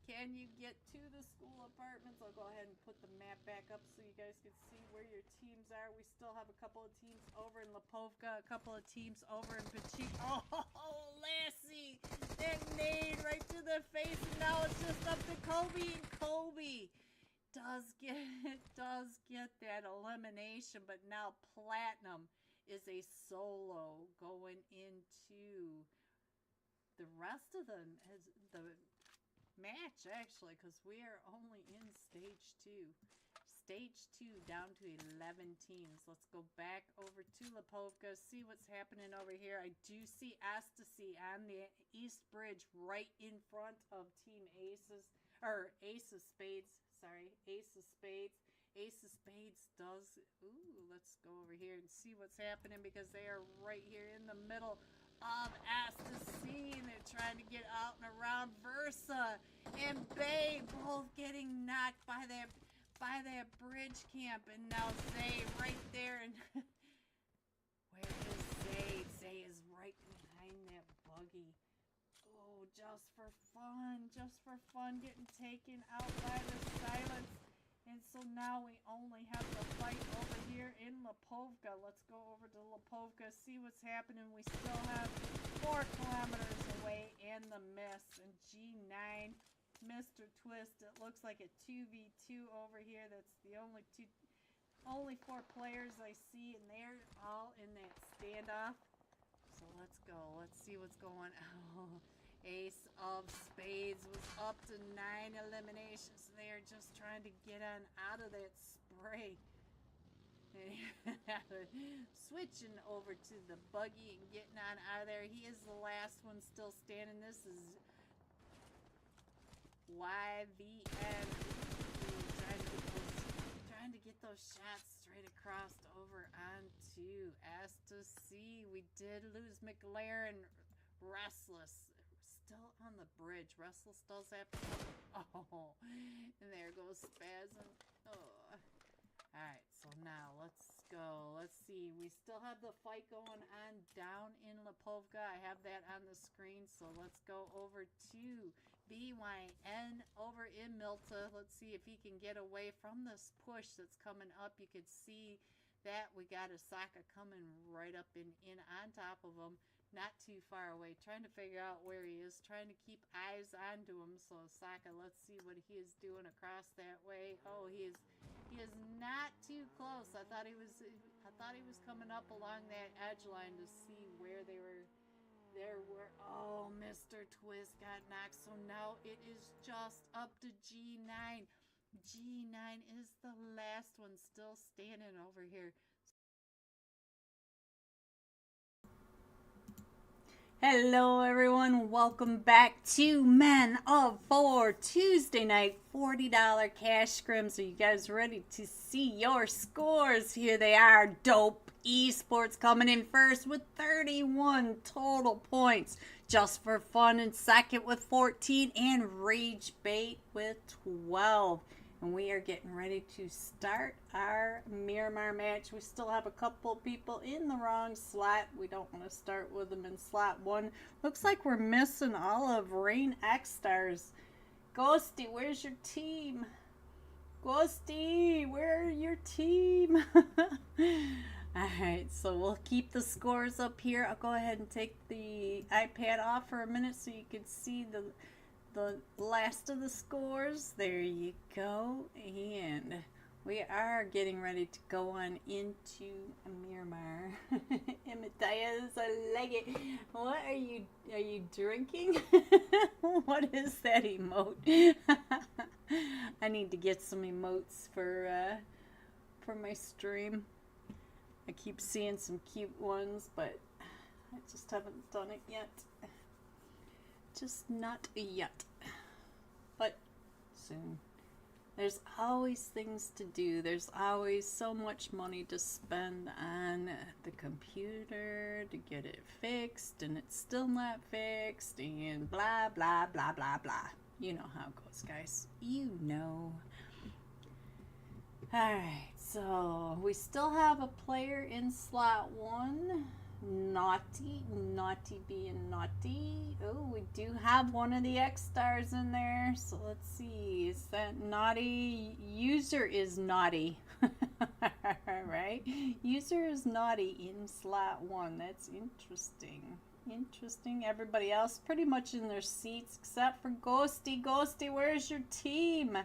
Can you get to the school apartments? I'll go ahead and put the map back up so you guys can see where your teams are. We still have a couple of teams over in Lipovka, a couple of teams over in Pachik. Oh, Lassie! That nade right to the face, and now it's just up to Kobe, and Kobe does get that elimination, but now Platinum is a solo going into the rest of the match, actually, because we are only in stage 2. Stage 2 down to 11 teams. Let's go back over to Lipovka, see what's happening over here. I do see XTSY on the East Bridge right in front of Team Aces, or Ace of Spades, sorry, Ace of Spades. Ace of Spades does, ooh, let's go over here and see what's happening because they are right here in the middle of XTSY, and they're trying to get out and around. Versa and Bay both getting knocked by that bridge camp, and now Zay right there. And where is Zay? Zay is right behind that buggy. just for fun, getting taken out by the silence. And so now we only have the fight over here in Lipovka. Let's go over to Lipovka, see what's happening. We still have 4 kilometers away and the miss. And G9, Mr. Twist, it looks like a 2v2 over here. That's the only 4 players I see, and they're all in that standoff. So let's go. Let's see what's going on. Ace of Spades was up to 9 eliminations. They're just trying to get on out of that spray. Switching over to the buggy and getting on out of there. He is the last one still standing. This is YVN. Trying to get those shots straight across over onto XTSY. We did lose McLaren. Restless. Still on the bridge. Restless does have to come. Oh, and there goes Spasm. Oh. Alright, so now let's go. Let's see. We still have the fight going on down in Lipovka. I have that on the screen. So let's go over to BYN over in Milta. Let's see if he can get away from this push that's coming up. You could see that we got Osaka coming right up in on top of him. Not too far away, trying to figure out where he is, trying to keep eyes onto him. So Osaka, let's see what he is doing across that way. Oh, he is not too close. I thought he was coming up along that edge line to see where they were. Oh, Mr. Twist got knocked. So now it is just up to G9. G9 is the last one still standing over here. Hello everyone, welcome back to Men of 4 Tuesday night $40 cash scrims. Are you guys ready to see your scores? Here they are. Dope Esports coming in first with 31 total points. Just for Fun in second with 14 and Rage Bait with 12. And we are getting ready to start our Miramar match. We still have a couple people in the wrong slot. We don't want to start with them in slot 1. Looks like we're missing all of Rain XSTARS. Ghosty, where's your team? Ghosty, where are your team? Alright, so we'll keep the scores up here. I'll go ahead and take the iPad off for a minute so you can see the last of the scores. There you go. And we are getting ready to go on into Miramar. Imitias, I like it. What are you drinking? What is that emote? I need to get some emotes for my stream. I keep seeing some cute ones, but I just haven't done it yet. Just not yet, but soon. There's always things to do. There's always so much money to spend on the computer to get it fixed, and it's still not fixed, and blah, blah, blah, blah, blah. You know how it goes, guys. You know. Alright, so we still have a player in slot 1. Naughty being naughty. Oh, we do have one of the XSTARS in there. So let's see. Is that naughty? User is naughty. Right? User is naughty in slot 1. That's interesting. Interesting. Everybody else pretty much in their seats except for Ghosty. Ghosty, where's your team?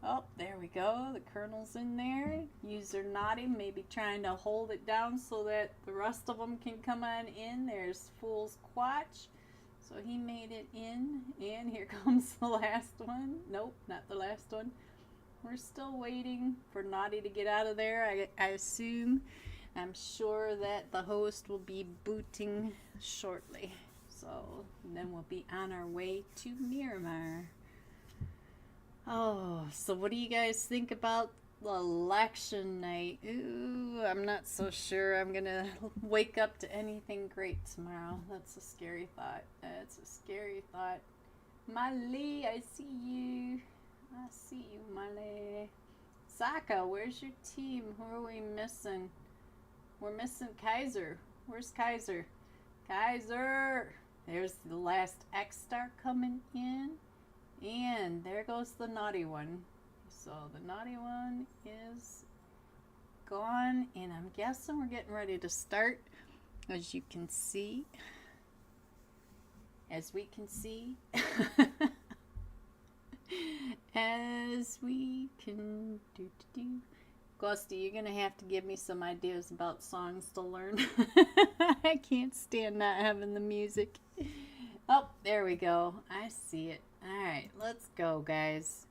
Oh, there we go. The Colonel's in there. User naughty, maybe trying to hold it down so that the rest of them can come on in. There's Fool's Quatch. So he made it in. And here comes the last one. Nope, not the last one. We're still waiting for Naughty to get out of there, I assume. I'm sure that the host will be booting shortly. So then we'll be on our way to Miramar. Oh, so what do you guys think about election night? Ooh, I'm not so sure I'm gonna wake up to anything great tomorrow. That's a scary thought. That's a scary thought. Mali, I see you. I see you, Mali. Saka, where's your team? Who are we missing? We're missing Kaiser. Where's Kaiser? Kaiser! There's the last XSTAR coming in. And there goes the naughty one. So the naughty one is gone. And I'm guessing we're getting ready to start. As you can see. As we can see. As we can do. Ghosty, you're going to have to give me some ideas about songs to learn. I can't stand not having the music. Oh, there we go. I see it. Alright, let's go, guys.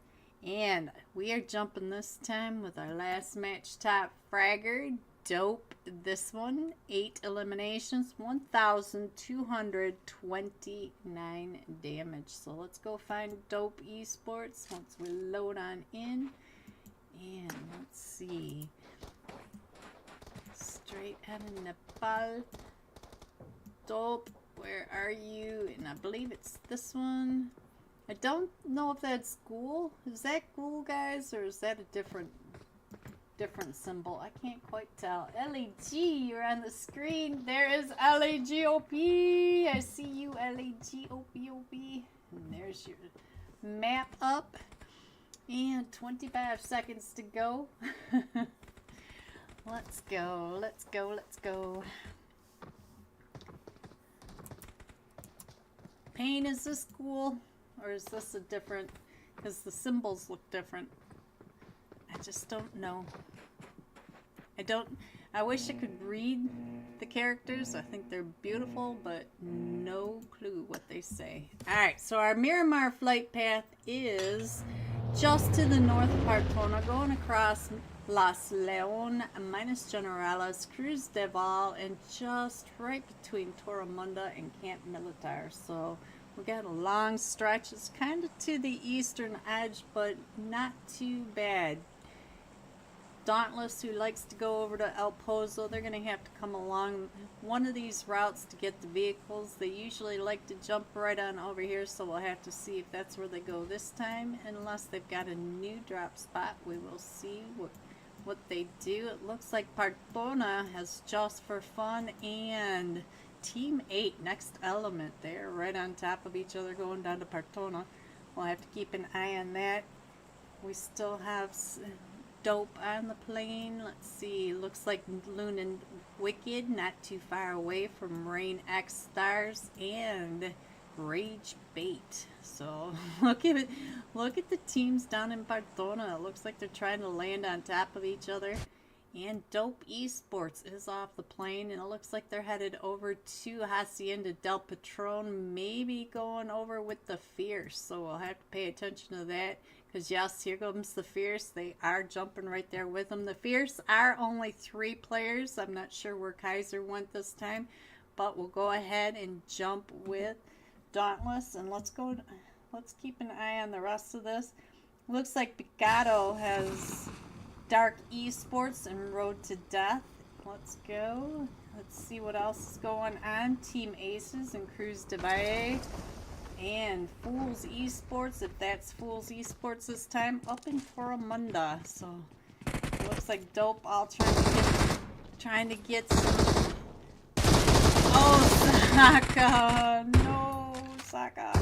And we are jumping this time with our last match top fragger. Dope. This one, 8 eliminations, 1,229 damage. So let's go find Dope Esports once we load on in. And let's see. Straight out of Nepal. Dope, where are you? And I believe it's this one. I don't know if that's school. Is that cool, guys? Or is that a different symbol? I can't quite tell. LAG, you're on the screen. There is LAGOP. I see you, LAGOPOP. And there's your map up. And 25 seconds to go. Let's go, let's go, let's go. Pain, is this cool? Or is this a different, because the symbols look different. I just don't know. I wish I could read the characters. I think they're beautiful, but no clue what they say. Alright, so our Miramar flight path is just to the north of Partona, going across Las Leon, Minas Generalas, Cruz de Val, and just right between Torremunda and Camp Militar. So we got a long stretch. It's kind of to the eastern edge, but not too bad. Dauntless, who likes to go over to El Pozo, they're going to have to come along one of these routes to get the vehicles. They usually like to jump right on over here, so we'll have to see if that's where they go this time. Unless they've got a new drop spot, we will see what they do. It looks like Partona has Just for Fun and Team 8, Next Element. They're right on top of each other going down to Partona. We'll have to keep an eye on that. We still have Dope on the plane. Let's see. Looks like Loon and Wicked, not too far away from Rain XSTARS and Rage Bait. So look at it. Look at the teams down in Partona. It looks like they're trying to land on top of each other. And Dope Esports is off the plane, and it looks like they're headed over to Hacienda del Patron, maybe going over with the Fierce. So we'll have to pay attention to that. Because yes, here comes the Fierce. They are jumping right there with them. The Fierce are only 3 players. I'm not sure where Kaiser went this time. But we'll go ahead and jump with Dauntless. And let's keep an eye on the rest of this. Looks like Picado has Dark Esports and Road to Death. Let's go. Let's see what else is going on. Team Aces and Cruz de Valle. And Fools Esports, if that's Fools Esports this time, up in Torremunda. So it looks like Dope all trying to get some. Oh, Saka! No, Saka.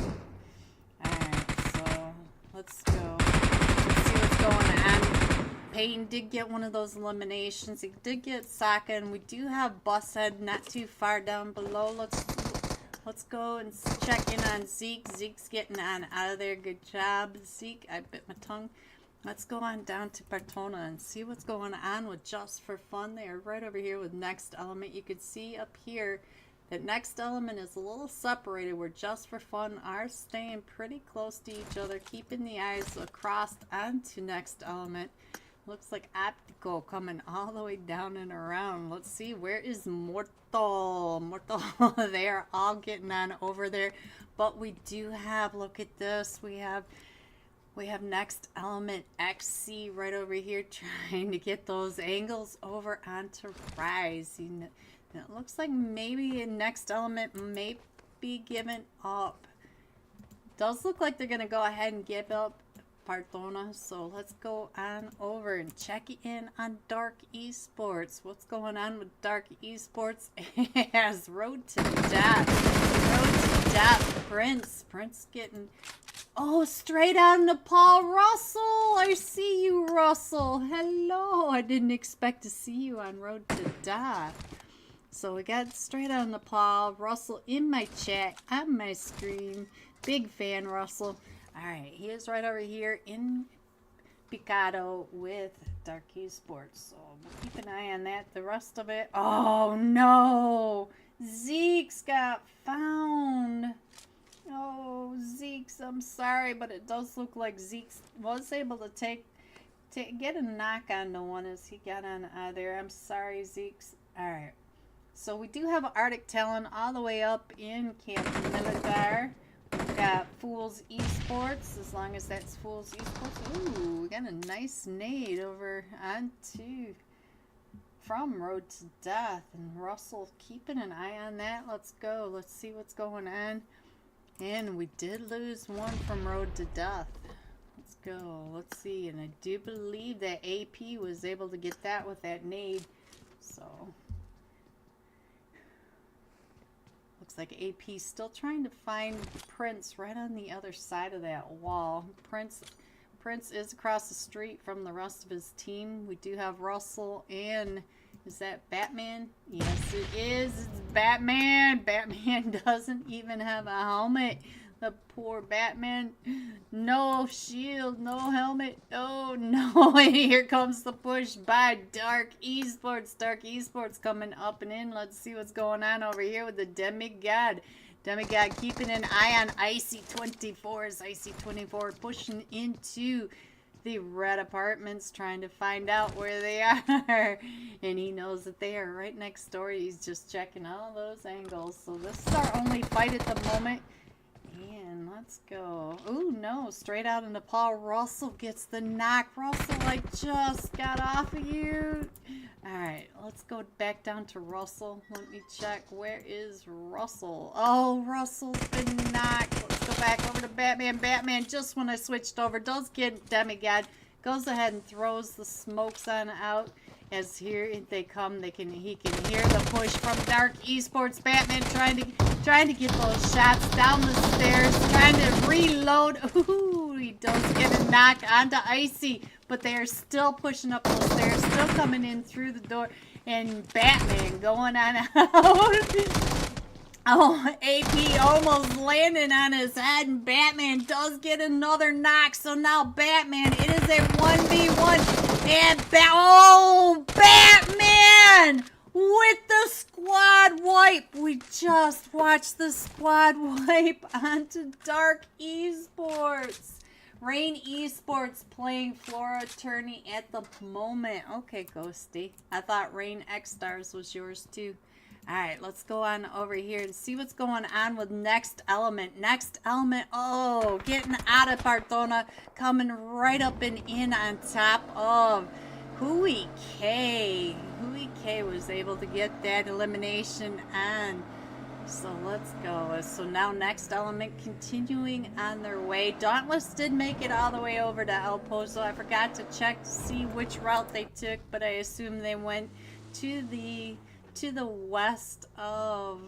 Alright, so let's go. Let's see what's going on. Payton did get one of those eliminations. He did get Saka, and we do have Bushead not too far down below. Let's go and check in on Zeke. Zeke's getting on out of there. Good job, Zeke. I bit my tongue. Let's go on down to Partona and see what's going on with Just for Fun. They are right over here with Next Element. You could see up here that Next Element is a little separated, where Just for Fun are staying pretty close to each other, keeping the eyes across onto Next Element. Looks like Optico coming all the way down and around. Let's see, where is Mortal? They are all getting on over there. But we do have, look at this, we have Next Element XC right over here trying to get those angles over onto Rise. And it looks like maybe Next Element may be giving up. Does look like they're going to go ahead and give up Partona. So let's go on over and check in on Dark Esports. What's going on with Dark Esports? As Road to Death. Road to death. Prince getting... Oh, straight out of Nepal. Russell, I see you, Russell. Hello. I didn't expect to see you on Road to Death. So we got straight out of Nepal. Russell in my chat, on my screen. Big fan, Russell. All right, he is right over here in Picado with Dark Esports. So we'll keep an eye on that. The rest of it... Oh, no. Zeke's got found. Oh, Zeke's, I'm sorry, but it does look like Zeke's was able to get a knock on the one as he got on out of there. I'm sorry, Zeke's. All right. So we do have Arctic Talon all the way up in Camp Militar. We've got Fools Esports, as long as that's Fools Esports. Ooh, we got a nice nade over onto from Road to Death. And Russell keeping an eye on that. Let's go. Let's see what's going on. And we did lose one from Road to Death. Let's go. Let's see. And I do believe that AP was able to get that with that nade. So... looks like AP's still trying to find Prince right on the other side of that wall. Prince is across the street from the rest of his team. We do have Russell and is that Batman? Yes, it is. It's Batman. Batman doesn't even have a helmet. The poor Batman. No shield, no helmet. Oh no. And here comes the push by Dark Esports. Dark Esports coming up and in. Let's see what's going on over here with the Demigod. Demigod keeping an eye on Icy24's Icy24 pushing into the red apartments, trying to find out where they are. And he knows that they are right next door. He's just checking all those angles. So this is our only fight at the moment. And let's go. Oh no, straight out of Nepal. Russell gets the knock. Russell, I just got off of you. Alright, let's go back down to Russell. Let me check. Where is Russell? Oh, Russell's been knocked. Let's go back over to Batman. Batman, just when I switched over, does get Demigod. Goes ahead and throws the smokes on out. As here they come, he can hear the push from Dark Esports. Batman trying to get those shots down the stairs, trying to reload. Ooh, he does get a knock onto Icy, but they are still pushing up those stairs, still coming in through the door, and Batman going on out. Oh, AP almost landing on his head, and Batman does get another knock. So now Batman, it is a 1v1, and Batman with the squad wipe. We just watched the squad wipe onto Dark Esports. Rain Esports playing Flora Attorney at the moment. Okay, Ghosty. I thought Rain XSTARS was yours too. Alright, let's go on over here and see what's going on with Next Element. Next Element, oh, getting out of Partona, coming right up and in on top of Hui K. Hui K was able to get that elimination on. So let's go. So now Next Element continuing on their way. Dauntless did make it all the way over to El Pozo. I forgot to check to see which route they took, but I assume they went to the west of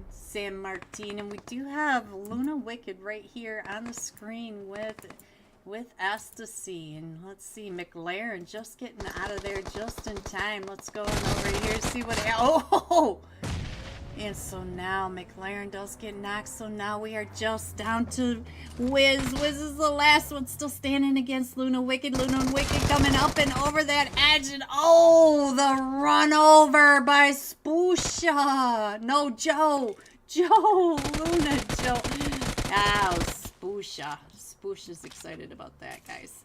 San Martin, and we do have Luna Wicked right here on the screen with XTSY. And let's see, McLaren just getting out of there just in time. Let's go on over here, see what and so now McLaren does get knocked. So now we are just down to Wiz. Wiz is the last one still standing against Luna Wicked. Luna Wicked coming up and over that edge. And oh, the run over by Spoosha. No, Joe. Luna, Joe. Oh, Spoosha. Spoosha's excited about that, guys.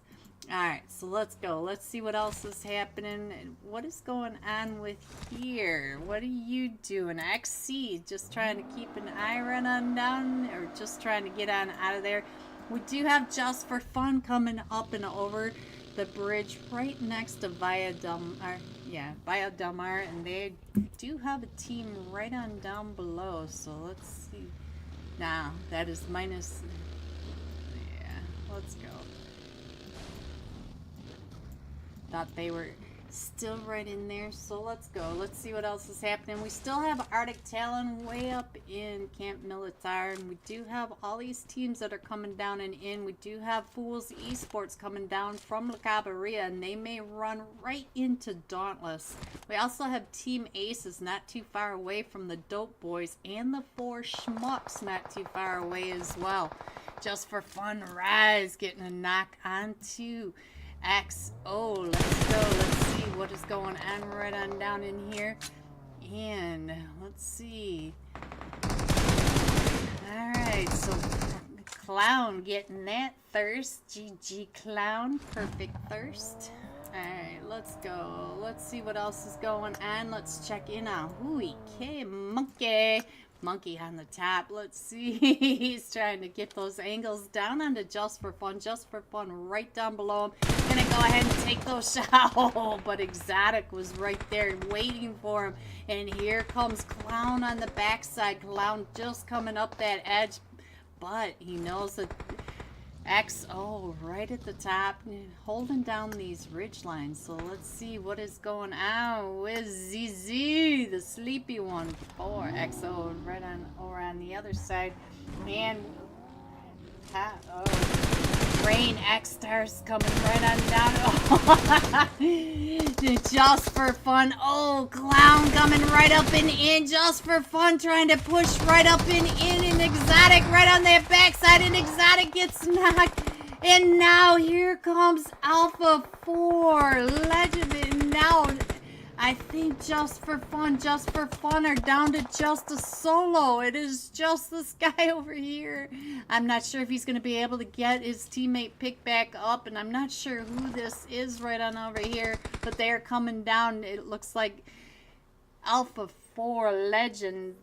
Alright, so let's go. Let's see what else is happening. And what is going on with here? What are you doing? XC, just trying to keep an eye right on down, or just trying to get on out of there. We do have Just for Fun coming up and over the bridge right next to Via Del Mar, and they do have a team right on down below. So let's see. Now, that is minus... yeah, let's go. Thought they were Still right in there, so let's go. Let's see what else is happening. We still have Arctic Talon way up in Camp Militar, and we do have all these teams that are coming down and in. We do have Fools Esports coming down from La Cabarilla, and they may run right into Dauntless. We also have Team Aces not too far away from the Dope Boys, and the 4 SCHMUCKS not too far away as well. Just for fun, Rise getting a knock onto XO. Let's go. Let's see what is going on right on down in here. And let's see. Alright, so Clown getting that thirst. GG Clown. Perfect thirst. Alright, let's go. Let's see what else is going on. Let's check in on Hui K Monkey. Monkey on the top. Let's see. He's trying to get those angles down onto Just for Fun right down below him. Gonna go ahead and take those shots. Oh, but Exotic was right there waiting for him. And here comes Clown on the backside. Clown just coming up that edge, but he knows that XO right at the top, holding down these ridge lines. So let's see what is going on with ZZ, the sleepy one, for XO right on over on the other side. And Rain XSTARS coming right on down. Oh, Just for Fun. Oh, Clown coming right up and in. Just for Fun trying to push right up and in. And Exotic right on that backside. And Exotic gets knocked. And now here comes Alpha 4 Legend. And now I think Just for Fun are down to just a solo. It is just this guy over here. I'm not sure if he's going to be able to get his teammate picked back up, and I'm not sure who this is right on over here, but they are coming down. It looks like Alpha 4 Legend,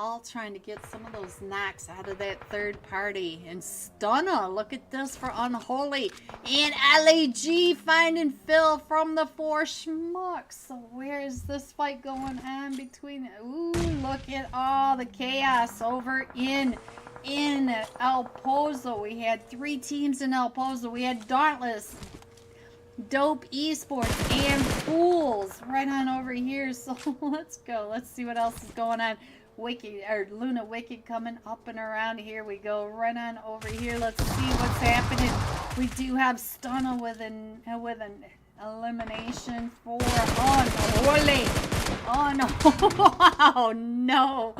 all trying to get some of those knocks out of that third party. And Stunner, look at this for Unholy. And LAG finding Phil from the 4 SCHMUCKS. So where is this fight going on between? Ooh, look at all the chaos over in El Pozo. We had 3 teams in El Pozo. We had Dauntless, Dope Esports, and Fools right on over here. So let's go. Let's see what else is going on. Wicked, or Luna Wicked coming up and around. Here we go, right on over here. Let's see what's happening. We do have Stunner with an elimination for Unholy. Oh no! Oh no!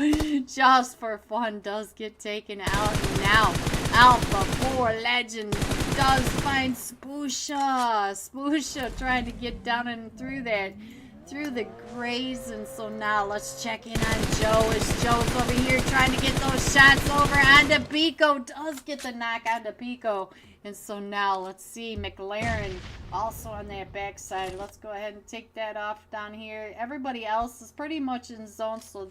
Just for Fun does get taken out now. Alpha 4 Legend does find Spoosha. Spoosha trying to get down and through that. Through the grays. And so now let's check in on Joe, as Joe's over here trying to get those shots over onto Pico. Does get the knock onto Pico. And so now let's see, McLaren also on that backside. Let's go ahead and take that off down here. Everybody else is pretty much in zone, so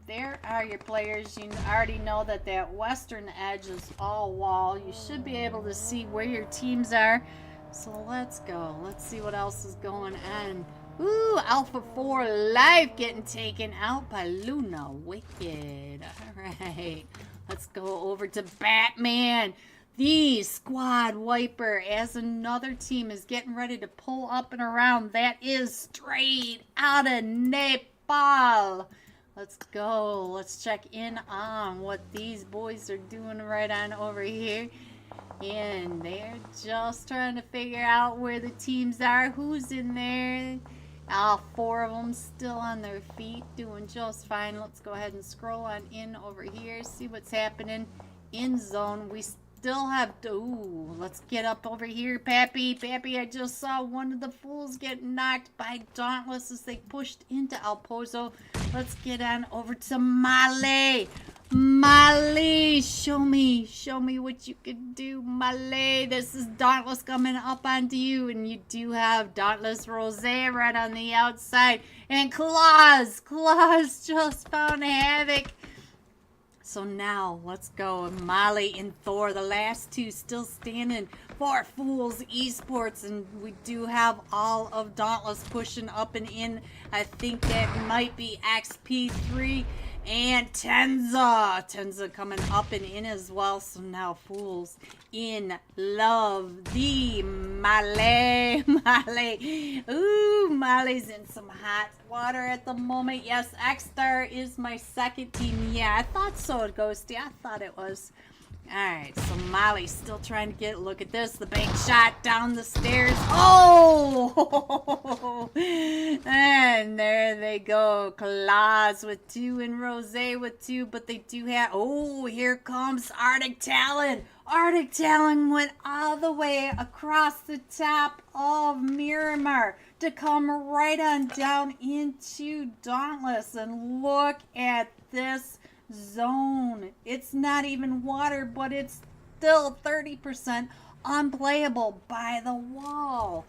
there are your players. You already know that that western edge is all wall. You should be able to see where your teams are. So let's go. Let's see what else is going on. Ooh, Alpha 4 Live getting taken out by Luna Wicked. Alright, let's go over to Batman, the Squad Wiper, as another team is getting ready to pull up and around. That is straight out of Nepal. Let's go. Let's check in on what these boys are doing right on over here. And they're just trying to figure out where the teams are, who's in there. All 4 of them still on their feet, doing just fine. Let's go ahead and scroll on in over here, see what's happening in zone. We still have, ooh, let's get up over here, Pappy. Pappy, I just saw one of the Fools get knocked by Dauntless as they pushed into El Pozo. Let's get on over to Male. Male, show me what you can do, Male. This is Dauntless coming up onto you, and you do have Dauntless Rose right on the outside, and Claus just found Havoc. So now let's go. Molly and Thor, the last 2 still standing for Fools Esports, and we do have all of Dauntless pushing up and in. I think that might be XP3 And Tenza coming up and in as well. So now Fools in Love. The Male. Ooh, Male's in some hot water at the moment. Yes, XSTAR is my second team. Yeah, I thought so, Ghosty. I thought it was. Alright, so Molly's still trying to get, look at this, the bank shot down the stairs. Oh! And there they go. Claws with 2 and Rose with 2, but they do have, oh, here comes Arctic Talon. Arctic Talon went all the way across the top of Miramar to come right on down into Dauntless. And look at this zone. It's not even water, but it's still 30% unplayable by the wall.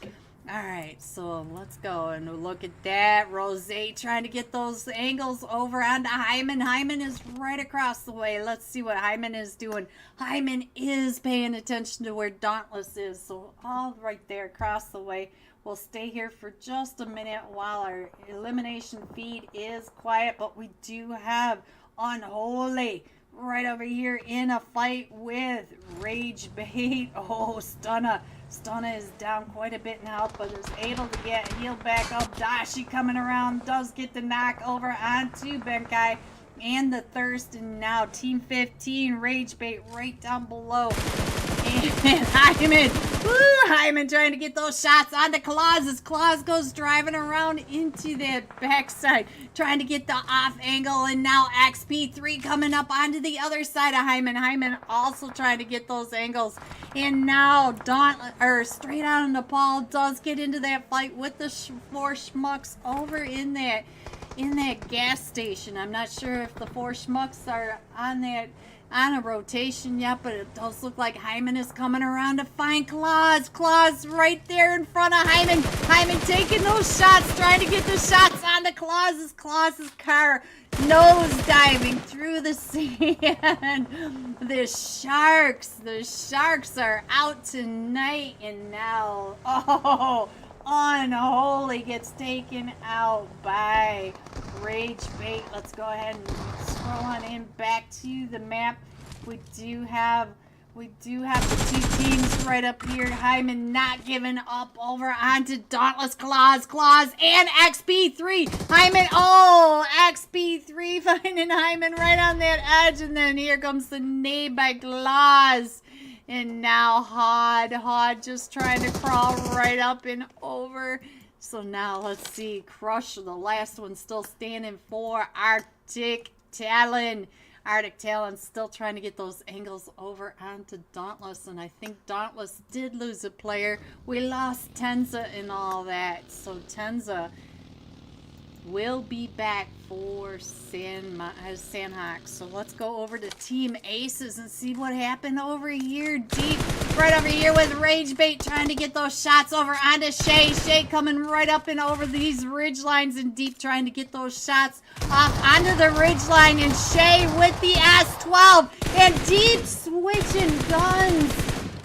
Alright, so let's go and look at that. Rose trying to get those angles over onto Hyman. Hyman is right across the way. Let's see what Hyman is doing. Hyman is paying attention to where Dauntless is, so all right there across the way. We'll stay here for just a minute while our elimination feed is quiet, but we do have Unholy right over here in a fight with Rage Bait. Oh, Stunna is down quite a bit now, but is able to get healed back up. Dashi coming around, does get the knock over onto Benkai and the Thirst, and now Team 15 Rage Bait right down below. And Hyman, Hyman trying to get those shots onto Claus as Claus goes driving around into that backside, trying to get the off angle, and now XP3 coming up onto the other side of Hyman. Hyman also trying to get those angles, and now straight out of Nepal does get into that fight with the 4 SCHMUCKS over in that gas station. I'm not sure if the 4 SCHMUCKS are on a rotation yet, but it does look like Hyman is coming around to find Claus. Claus right there in front of Hyman. Hyman taking those shots, trying to get the shots onto Claus's car. Nose diving through the sand. The Sharks are out tonight, and now, Unholy gets taken out by Rage Bait. Let's go ahead and scroll on in back to the map. We do have the 2 teams right up here. Hyman not giving up over onto Dauntless. Claus, and XP3. Hyman, XP3 finding Hyman right on that edge, and then here comes the nade by Claus. And now Hod just trying to crawl right up and over. So now let's see. Crush, the last one still standing for Arctic Talon. Arctic Talon still trying to get those angles over onto Dauntless. And I think Dauntless did lose a player. We lost Tenza and all that. So Tenza will be back for Sandhawks. So let's go over to Team Aces and see what happened over here. Deep, right over here with Rage Bait trying to get those shots over onto Shay. Shay coming right up and over these ridge lines, and Deep trying to get those shots off onto the ridge line, and Shay with the S12, and Deep switching guns.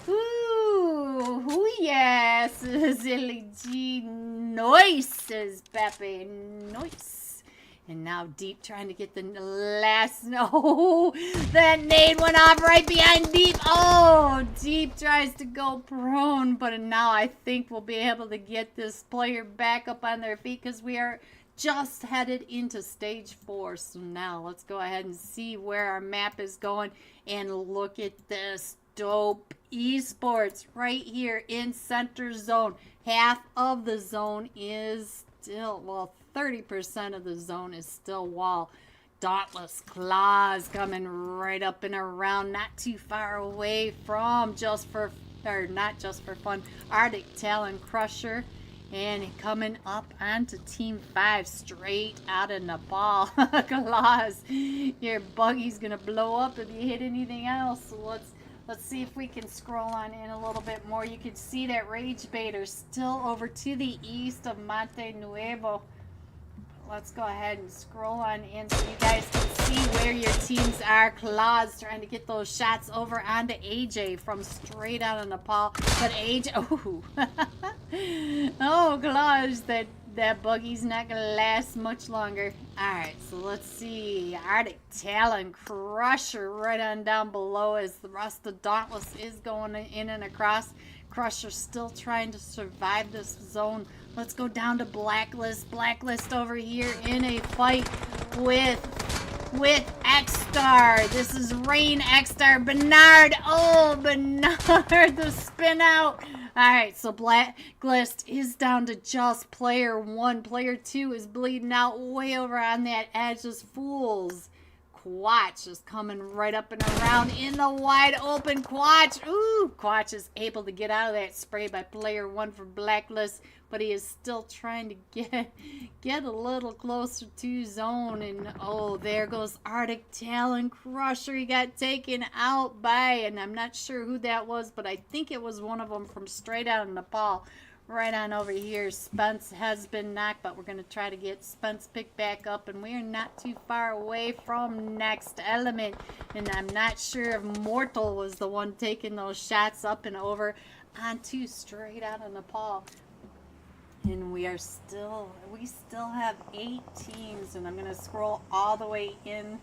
Ooh, yes, Zilly G, noise, says Pepe, noise. And now Deep trying to get the last, no, that nade went off right behind Deep. Oh, Deep tries to go prone, but now I think we'll be able to get this player back up on their feet, because we are just headed into stage 4. So now let's go ahead and see where our map is going, and look at this dope esports right here in center zone. Half of the zone is still, well, 30% of the zone is still wall. Dauntless Claws coming right up and around, not too far away from not just for fun, Arctic Talon Crusher. And coming up onto Team 5, straight out of Nepal. Claws, your buggy's gonna blow up if you hit anything else. So let's see if we can scroll on in a little bit more. You can see that Rage Baiter still over to the east of Monte Nuevo. Let's go ahead and scroll on in so you guys can see where your teams are. Claws trying to get those shots over onto AJ from straight out of Nepal. But AJ, oh, Claws, that that buggy's not gonna last much longer. Alright, so let's see. Arctic Talon Crusher right on down below as the rest of Dauntless is going in and across. Crusher still trying to survive this zone. Let's go down to Blacklist. Blacklist over here in a fight with XSTAR. This is Rain XSTAR. Bernard. Oh, Bernard, the spin out. Alright, so Blacklist is down to just player 1. Player 2 is bleeding out way over on that edge. This Fools. Quatch is coming right up and around in the wide open. Quatch. Ooh, Quatch is able to get out of that spray by player 1 for Blacklist, but he is still trying to get a little closer to zone. And oh, there goes Arctic Talon Crusher. He got taken out by, and I'm not sure who that was, but I think it was one of them from straight out of Nepal. Right on over here, Spence has been knocked, but we're going to try to get Spence picked back up, and we are not too far away from next element. And I'm not sure if Mortal was the one taking those shots up and over onto straight out of Nepal. And we still have 8 teams, and I'm going to scroll all the way in,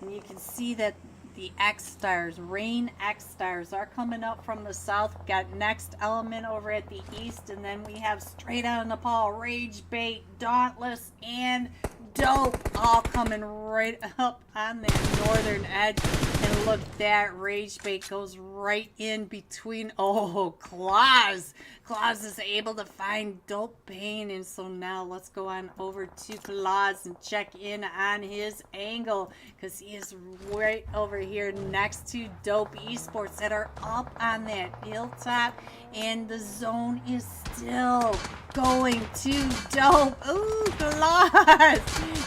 and you can see that the XSTARS, Rain XSTARS, are coming up from the south. Got next element over at the east, and then we have straight out of Nepal, Rage Bait, Dauntless, and Dope, all coming right up on the northern edge. And look, that Rage Bait goes right in between. Oh, Claus. Claus is able to find Dope Bane, and so now let's go on over to Claus and check in on his angle, because he is right over here next to Dope Esports that are up on that hilltop, and the zone is still going to Dope. Ooh, Claus.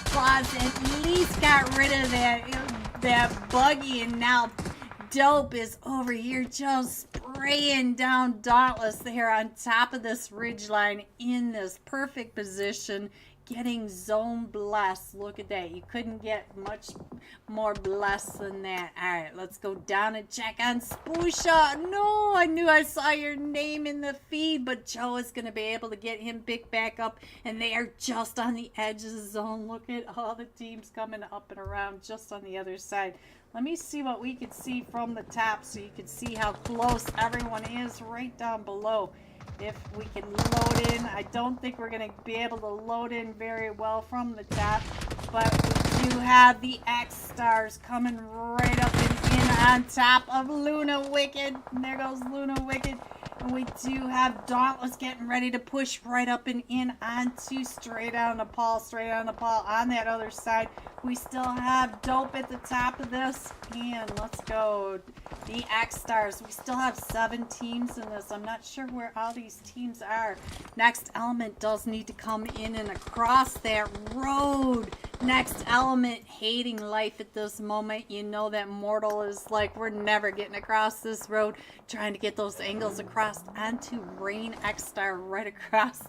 Claus at least got rid of that buggy, and now Dope is over here just spraying down Dauntless there on top of this ridgeline in this perfect position, getting zone blessed. Look at that. You couldn't get much more blessed than that. Alright, let's go down and check on Spoosha. No, I knew I saw your name in the feed, but Joe is going to be able to get him picked back up, and they are just on the edge of the zone. Look at all the teams coming up and around just on the other side. Let me see what we can see from the top so you can see how close everyone is right down below. If we can load in, I don't think we're going to be able to load in very well from the top, but we do have the XSTARS coming right up and in on top of Luna Wicked. And there goes Luna Wicked. And we do have Dauntless getting ready to push right up and in onto straight out of Nepal on that other side. We still have Dope at the top of this, and let's go. The XSTARS, we still have 7 teams in this. I'm not sure where all these teams are. Next element does need to come in and across that road. Next element hating life at this moment. You know that Mortal is like, we're never getting across this road. Trying to get those angles across onto Rain XSTAR right across,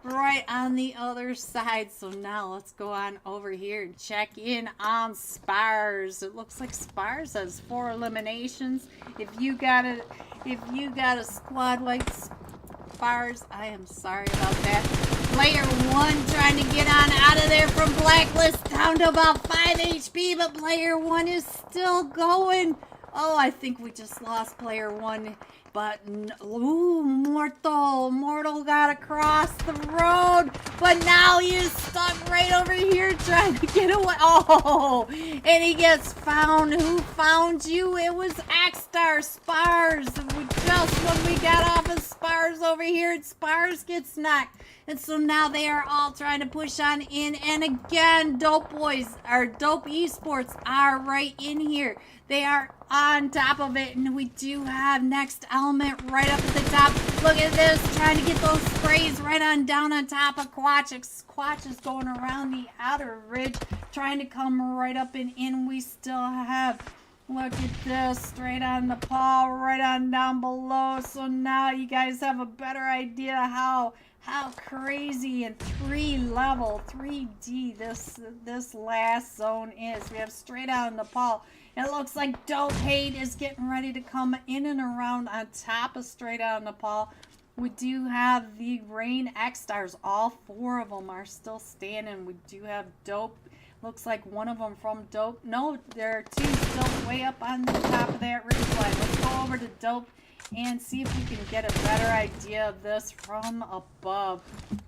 right on the other side. So now let's go on over here and check in on SPARS. It looks like SPARS has 4 eliminations. If you got a squad like SPARS, I am sorry about that. Player 1 trying to get on out of there from Blacklist, down to about 5 HP, but player 1 is still going. Oh, I think we just lost player 1. But, ooh, Mortal got across the road, but now he is stuck right over here trying to get away. Oh, and he gets found. Who found you? It was XSTAR, SPARS. Just when we got off of SPARS over here, SPARS gets knocked. And so now they are all trying to push on in. And again, Dope Esports are right in here. They are on top of it, and we do have next element right up at the top. Look at this, trying to get those sprays right on down on top of Quatch. Quatch is going around the outer ridge, trying to come right up and in. We still have, look at this, straight on Nepal, right on down below. So now you guys have a better idea how crazy and 3-level 3D this last zone is. We have straight out of Nepal. It looks like Dope Hate is getting ready to come in and around on top of straight out of Nepal. We do have the Rain XSTARS. All 4 of them are still standing. We do have Dope. Looks like one of them from Dope. No, there are 2 still way up on the top of that ridge line. Let's go over to Dope and see if we can get a better idea of this from above.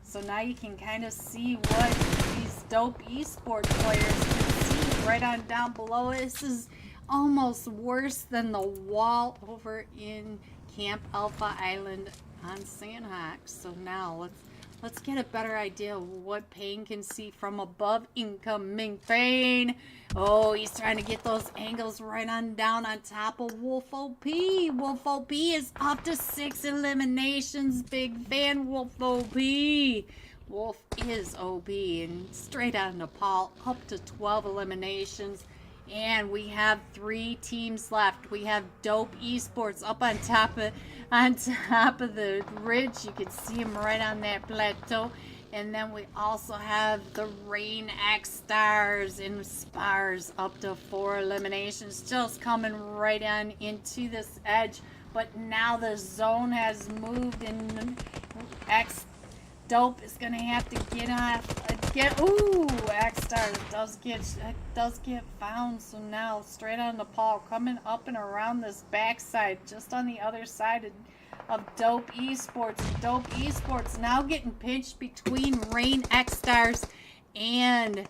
So now you can kind of see what these Dope esports players can see right on down below. This is almost worse than the wall over in Camp Alpha Island on SONX. So now let's get a better idea of what Payne can see from above. Incoming Payne. Oh, he's trying to get those angles right on down on top of Wolf OP. Wolf OP is up to 6 eliminations. Big fan, Wolf OP. Wolf is OP and straight on Nepal, up to 12 eliminations. And we have 3 teams left. We have Dope Esports up on top of the ridge. You can see him right on that plateau. And then we also have the Rain XSTARS and SPARS up to 4 eliminations. Just coming right on into this edge. But now the zone has moved and Dope is gonna have to get off. Ooh, XSTAR does get found. So now straight on Nepal, coming up and around this backside, just on the other side of Dope Esports. Dope Esports now getting pinched between Rain XSTARS and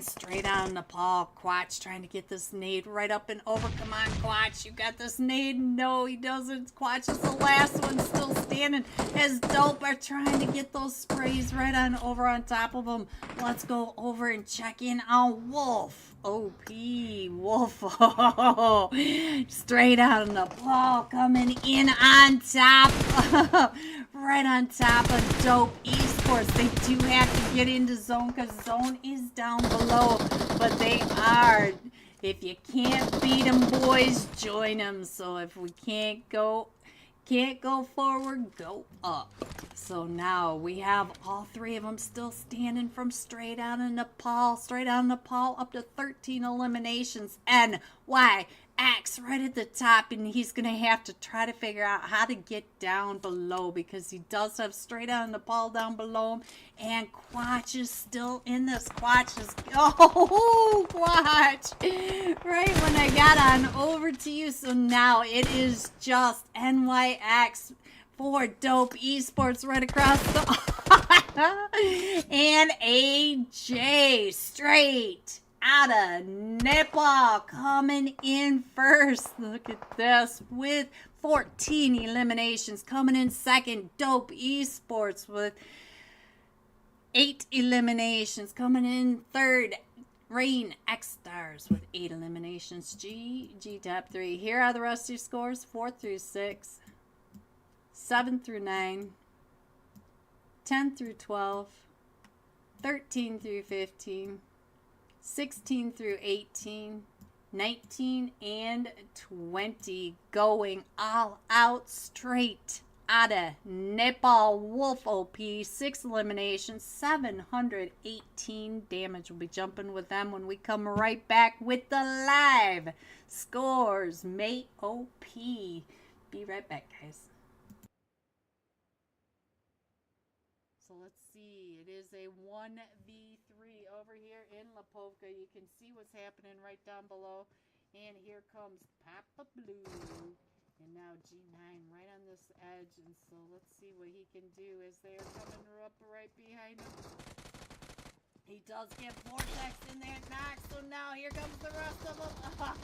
straight on Nepal. Quatch trying to get this nade right up and over. Come on, Quatch, you got this nade. No, he doesn't. Quatch is the last one still standing as Dope are trying to get those sprays right on over on top of them. Let's go over and check in on Wolf. OP Wolf. Oh, straight out of Nepal coming in on top. Right on top of Dope Esports. They do have to get into zone because zone is down below. But they are. If you can't beat them, boys, join them. So if we can't go forward, go up. So now we have all 3 of them still standing from straight out of Nepal. Straight out of Nepal up to 13 eliminations. NYX right at the top, and he's going to have to try to figure out how to get down below because he does have straight out of Nepal down below him. And Quatch is still in this. Quatch is, oh, Quatch, right when I got on over to you. So now it is just NYX for Dope Esports right across the and AJ straight out of Nepal coming in first. Look at this with 14 eliminations. Coming in second, Dope Esports with 8 eliminations. Coming in third, Rain XSTARS with 8 eliminations. G top 3. Here are the rest of your scores: 4 through 6, 7 through 9, 10 through 12, 13 through 15, 16 through 18, 19, and 20. Going all out straight out of Nepal. Wolf OP, 6 eliminations, 718 damage. We'll be jumping with them when we come right back with the live scores. May OP. Be right back, guys. So let's see. It is a 1v3 over here in Lipovka. You can see what's happening right down below. And here comes Papa Blue. And now G9 right on this edge. And so let's see what he can do as they are coming up right behind him. He does get Vortex in there, Knox. So now here comes the rest of them.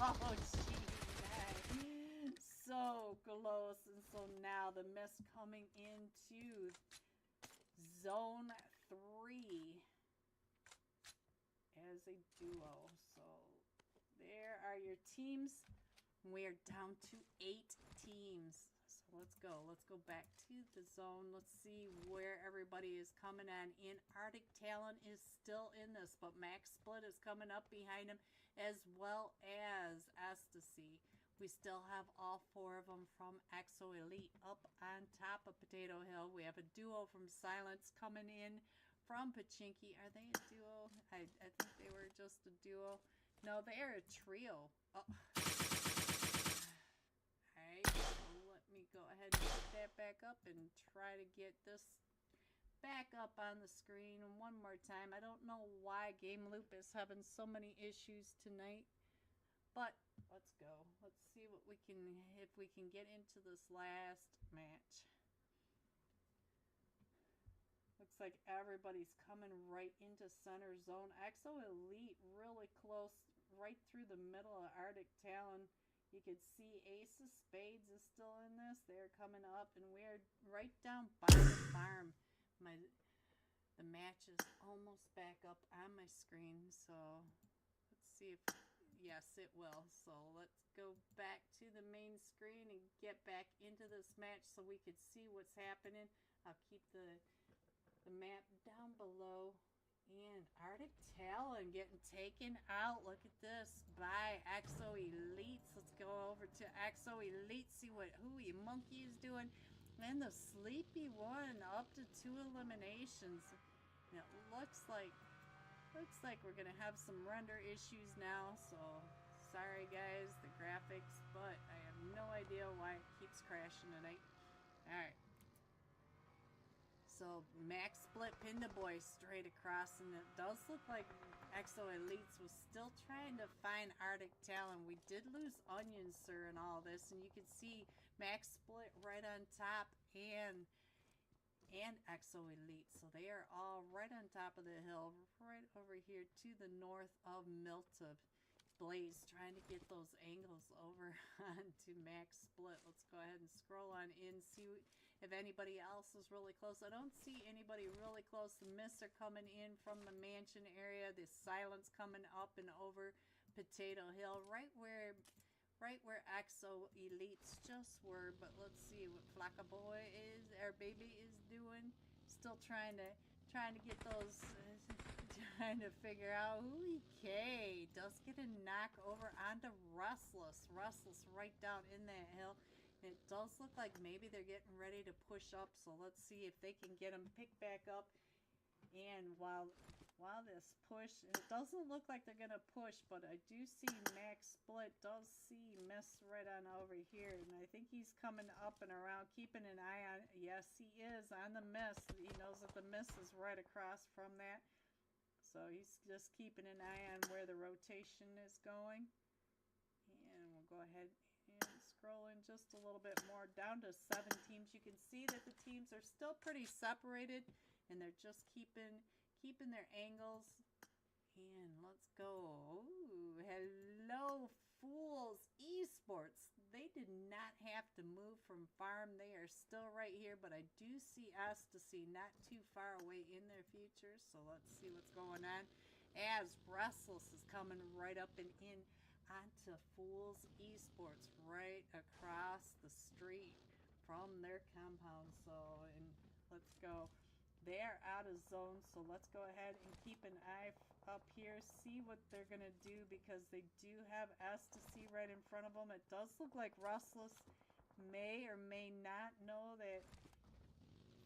Oh, G9. So close. And so now the mist coming into Zone 3 as a duo. So there are your teams. We are down to 8 teams. So let's go. Let's go back to the zone. Let's see where everybody is coming on in. Arctic Talon is still in this, but Max Split is coming up behind him, as well as XTSY. We still have all 4 of them from Exo Elite up on top of Potato Hill. We have a duo from Silence coming in from Pachinki. Are they a duo? I think they were just a duo. No, they are a trio. Oh. Alright, so let me go ahead and put that back up and try to get this back up on the screen one more time. I don't know why Game Loop is having so many issues tonight, but let's go. Let's see what we can, if we can get into this last match. Looks like everybody's coming right into center zone. XO Elite really close, right through the middle of Arctic Talon. You could see Ace of Spades is still in this. They're coming up, and we're right down by the farm. The match is almost back up on my screen, so let's see if, yes, it will. So let's go back to the main screen and get back into this match so we could see what's happening. I'll keep the map down below. And Arctic Talon getting taken out. Look at this by XO Elites. Let's go over to XO Elite, see what Hooey Monkey is doing. And the Sleepy One up to 2 eliminations. And it looks like we're gonna have some render issues now. So sorry guys, the graphics, but I have no idea why it keeps crashing tonight. All right. So Max Split pinned the boy straight across, and it does look like XO Elites was still trying to find Arctic Talon. We did lose Onion Sir and all this, and you can see Max Split right on top and XO Elite. So they are all right on top of the hill, right over here to the north of Milta. Blaze trying to get those angles over onto Max Split. Let's go ahead and scroll on in, see if anybody else is really close. I don't see anybody really close. The Mists are coming in from the mansion area. The Silence coming up and over Potato Hill, right where XO Elites just were. But let's see what Flacca Boy is, our baby is doing. Still trying to get those. Trying to figure out who K does get a knock over onto Restless. Restless right down in that hill. It does look like maybe they're getting ready to push up, so let's see if they can get them picked back up. And while this push, it doesn't look like they're gonna push, but I do see Max Split does see Miss right on over here, and I think he's coming up and around, keeping an eye on. Yes, he is on the Miss. He knows that the Miss is right across from that. So he's just keeping an eye on where the rotation is going. And we'll go ahead and scroll in just a little bit more down to 7 teams. You can see that the teams are still pretty separated, and they're just keeping their angles. And let's go. Ooh, hello, Fools Esports. They did not have to move from farm. They are still right here, but I do see XTSY not too far away in their future. So let's see what's going on. As Restless is coming right up and in onto Fools Esports, right across the street from their compound. So, and let's go. They're out of zone, so let's go ahead and keep an eye up here, see what they're going to do, because they do have XTSY right in front of them. It does look like Restless may or may not know that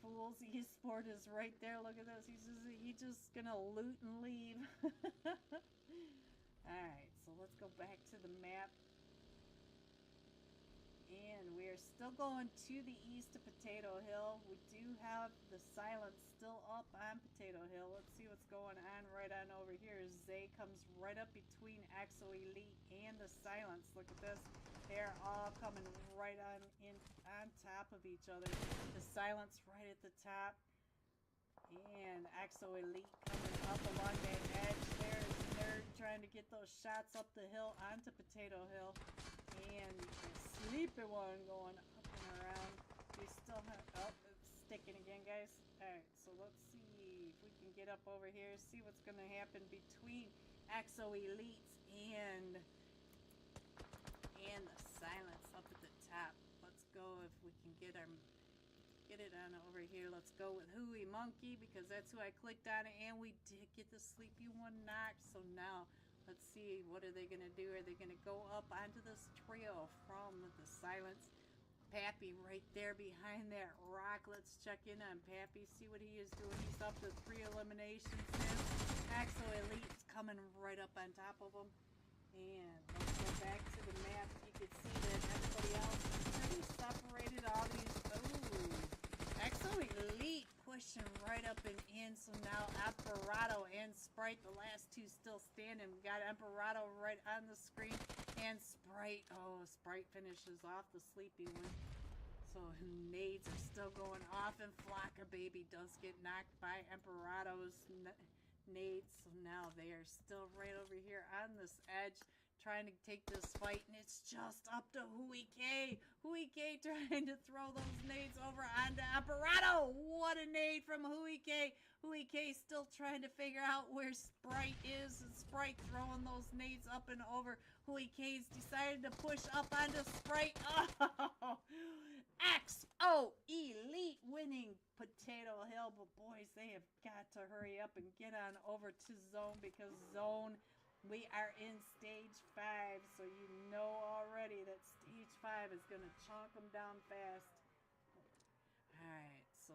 Fools Esport is right there. Look at this. He's just going to loot and leave. Alright, so let's go back to the map. And we're still going to the east of Potato Hill. We do have the Silence still up on Potato Hill. Let's see what's going on right on over here. Zay comes right up between XO Elite and the Silence. Look at this. They're all coming right on top of each other. The Silence right at the top. And XO Elite coming up along that edge. There's Nerd trying to get those shots up the hill onto Potato Hill. And Sleepy One going up and around. We still have, oh, it's sticking again, guys. Alright, so let's see if we can get up over here, see what's going to happen between XO Elites and the Silence up at the top. Let's go if we can get it on over here. Let's go with Hooey Monkey, because that's who I clicked on, and we did get the Sleepy One knocked. So now let's see, what are they going to do? Are they going to go up onto this trio from the Silence? Pappy right there behind that rock. Let's check in on Pappy, see what he is doing. He's up to 3 eliminations now. XO Elite's coming right up on top of him. And let's go back to the map. You can see that everybody else is pretty separated off right up and in. So now Emperado and Sprite, the last two still standing. We got Emperado right on the screen. And Sprite, oh, Sprite finishes off the sleepy one. So nades are still going off, and Flocka Baby does get knocked by Emperado's nades. So now they are still right over here on this edge, trying to take this fight, and it's just up to Hui K. Hui K trying to throw those nades over onto Emperado. What a nade from Hui K. Hui K still trying to figure out where Sprite is, and Sprite throwing those nades up and over. Hui K's decided to push up onto Sprite. Oh, XO Elite winning Potato Hill, but boys, they have got to hurry up and get on over to Zone, because Zone, we are in stage 5, so you know already that stage 5 is going to chunk them down fast. Alright, so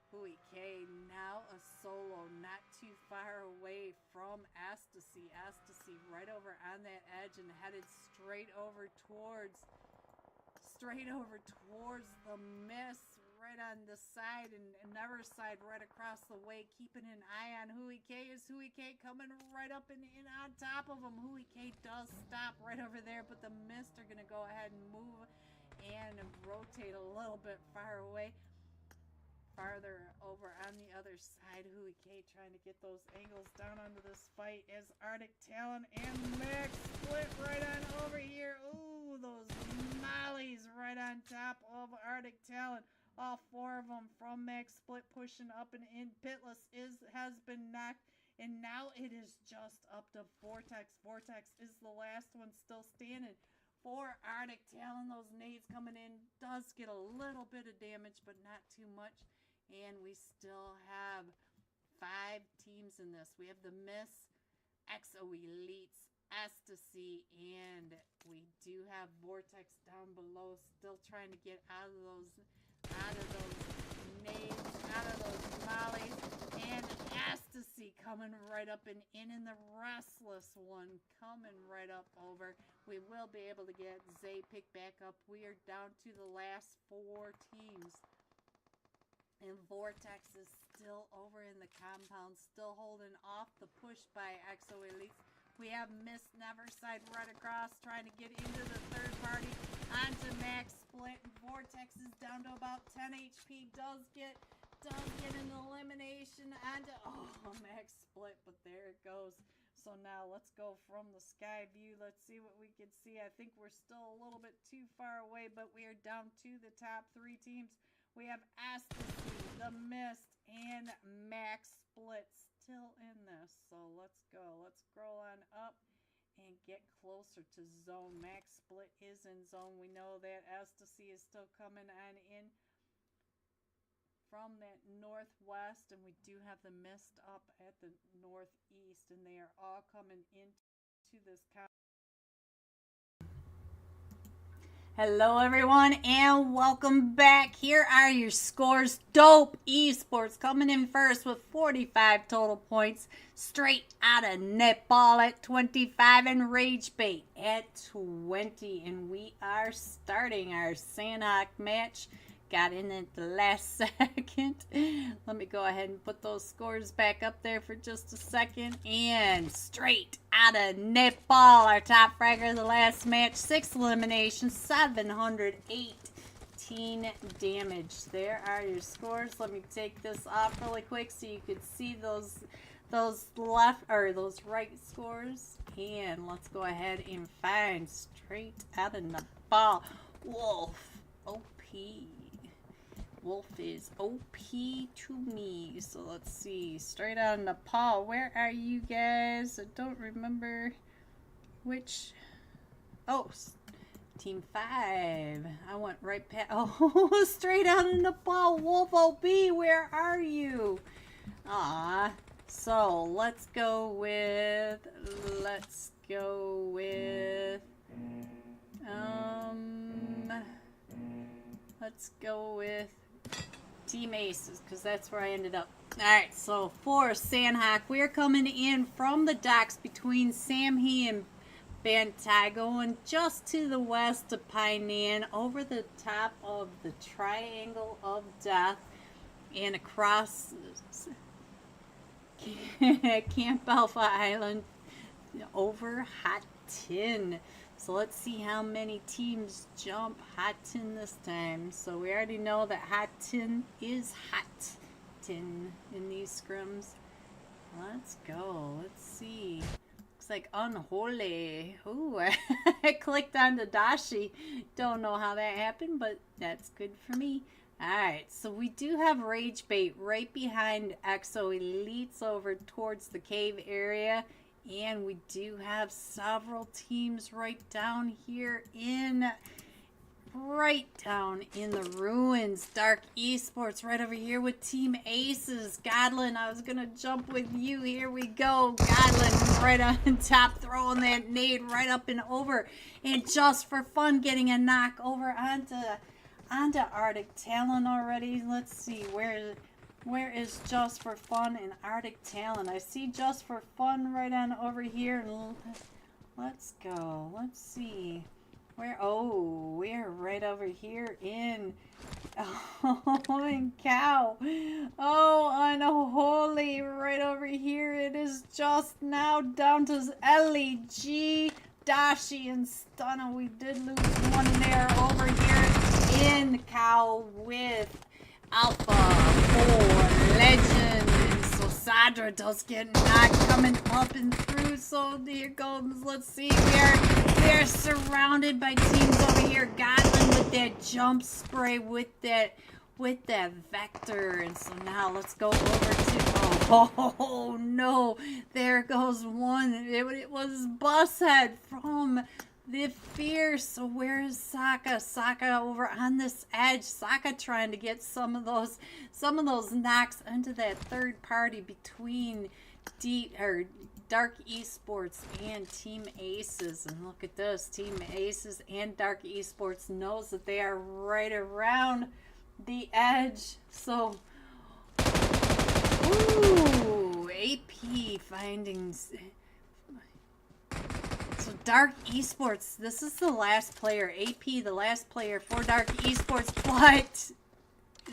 Hui K now a solo, not too far away from XTSY. XTSY right over on that edge and headed straight over towards the miss, right on the side, and another side right across the way, keeping an eye on Hui K. Is Hui K coming right up and in on top of him? Hui K does stop right over there, but the mist are going to go ahead and move and rotate a little bit farther over on the other side. Hui K trying to get those angles down onto this fight as Arctic Talon and Max Split right on over here. Ooh, those mollies right on top of Arctic Talon. All 4 of them from Max Split pushing up and in. Pitless has been knocked, and now it is just up to Vortex. Vortex is the last one still standing for Arctic Talon. Those nades coming in does get a little bit of damage, but not too much. And we still have 5 teams in this. We have the Miss, XO Elites, XTSY, and we do have Vortex down below, still trying to get out of those nades, out of those mollies. And XTSY coming right up and in the Restless one coming right up over. We will be able to get Zay picked back up. We are down to the last 4 teams. And Vortex is still over in the compound, still holding off the push by XO Elites. We have Miss Neverside right across, trying to get into the third party onto Max Split. Vortex is down to about 10 HP. Does get an elimination onto Max Split, but there it goes. So now let's go from the sky view. Let's see what we can see. I think we're still a little bit too far away, but we are down to the top 3 teams. We have XTSY, the Mist, and Max Split still in this. So let's go. Let's scroll on up and get closer to Zone. Max Split is in Zone. We know that XTSY is still coming on in from that northwest, and we do have the Mist up at the northeast, and they are all coming into this count. Hello everyone and welcome back. Here are your scores. Dope Esports coming in first with 45 total points, straight out of Nepal at 25, and Rage Bait at 20. And we are starting our SONX match. Got in at the last second. Let me go ahead and put those scores back up there for just a second. And straight out of Nepal, our top fragger of the last match. 6 eliminations, 718 damage. There are your scores. Let me take this off really quick so you can see those left or those right scores. And let's go ahead and find straight out of Nepal. Wolf, OP. Wolf is OP to me. So let's see. Straight out of Nepal. Where are you guys? I don't remember which. Oh, Team 5. I went right past. Oh, straight out of Nepal. Wolf OP. Where are you? Ah. So let's go with. Let's go with Team Aces, because that's where I ended up. Alright, so for SONX, we're coming in from the docks between Samhee and Bantai, going just to the west of Painan, over the top of the Triangle of Death. And across Camp Alpha Island over Hot Tin. So let's see how many teams jump Hot Tin this time. So we already know that Hot Tin is Hot Tin in these scrims. Let's go. Let's see. Looks like Unholy. Ooh, I clicked on the Dashi. Don't know how that happened, but that's good for me. Alright, so we do have Rage Bait right behind Exo Elites over towards the cave area. And we do have several teams right down here right down in the ruins. Dark Esports right over here with Team Aces. Godlin, I was gonna jump with you. Here we go. Godlin right on top, throwing that nade right up and over. And just for fun, getting a knock over onto Arctic Talon already. Let's see, where is Just for Fun and Arctic Talon? I see Just for Fun right on over here. Let's go. Let's see. Oh, we're right over here in cow. Oh, Unholy right over here. It is just now down to Ellie, G, Dashi, and Stunna. We did lose one there over here in cow with Alpha 4 Legend. And so Sadra does get knocked coming up and through. So here goes. Let's see. We are surrounded by teams over here. Godlin with that jump spray with that vector. And so now let's go over to oh no. There goes one. It was Bushead from the Fierce. So where is Sokka? Sokka over on this edge. Sokka trying to get some of those knocks into that third party between Dark Esports and Team Aces. And look at this. Team Aces and Dark Esports knows that they are right around the edge. So ooh, AP findings. So Dark Esports, this is the last player. AP, the last player for Dark Esports, but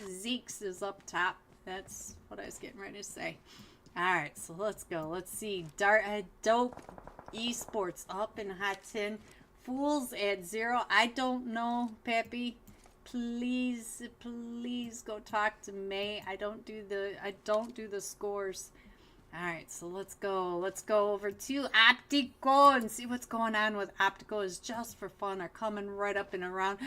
Zeeks is up top. That's what I was getting ready to say. Alright, so let's go. Let's see. Dope Esports up in Hot Tin. Fools at 0. I don't know, Peppy. Please go talk to May. I don't do the scores. Alright, so let's go. Let's go over to Optico and see what's going on with Optico. Is Just for Fun are coming right up and around.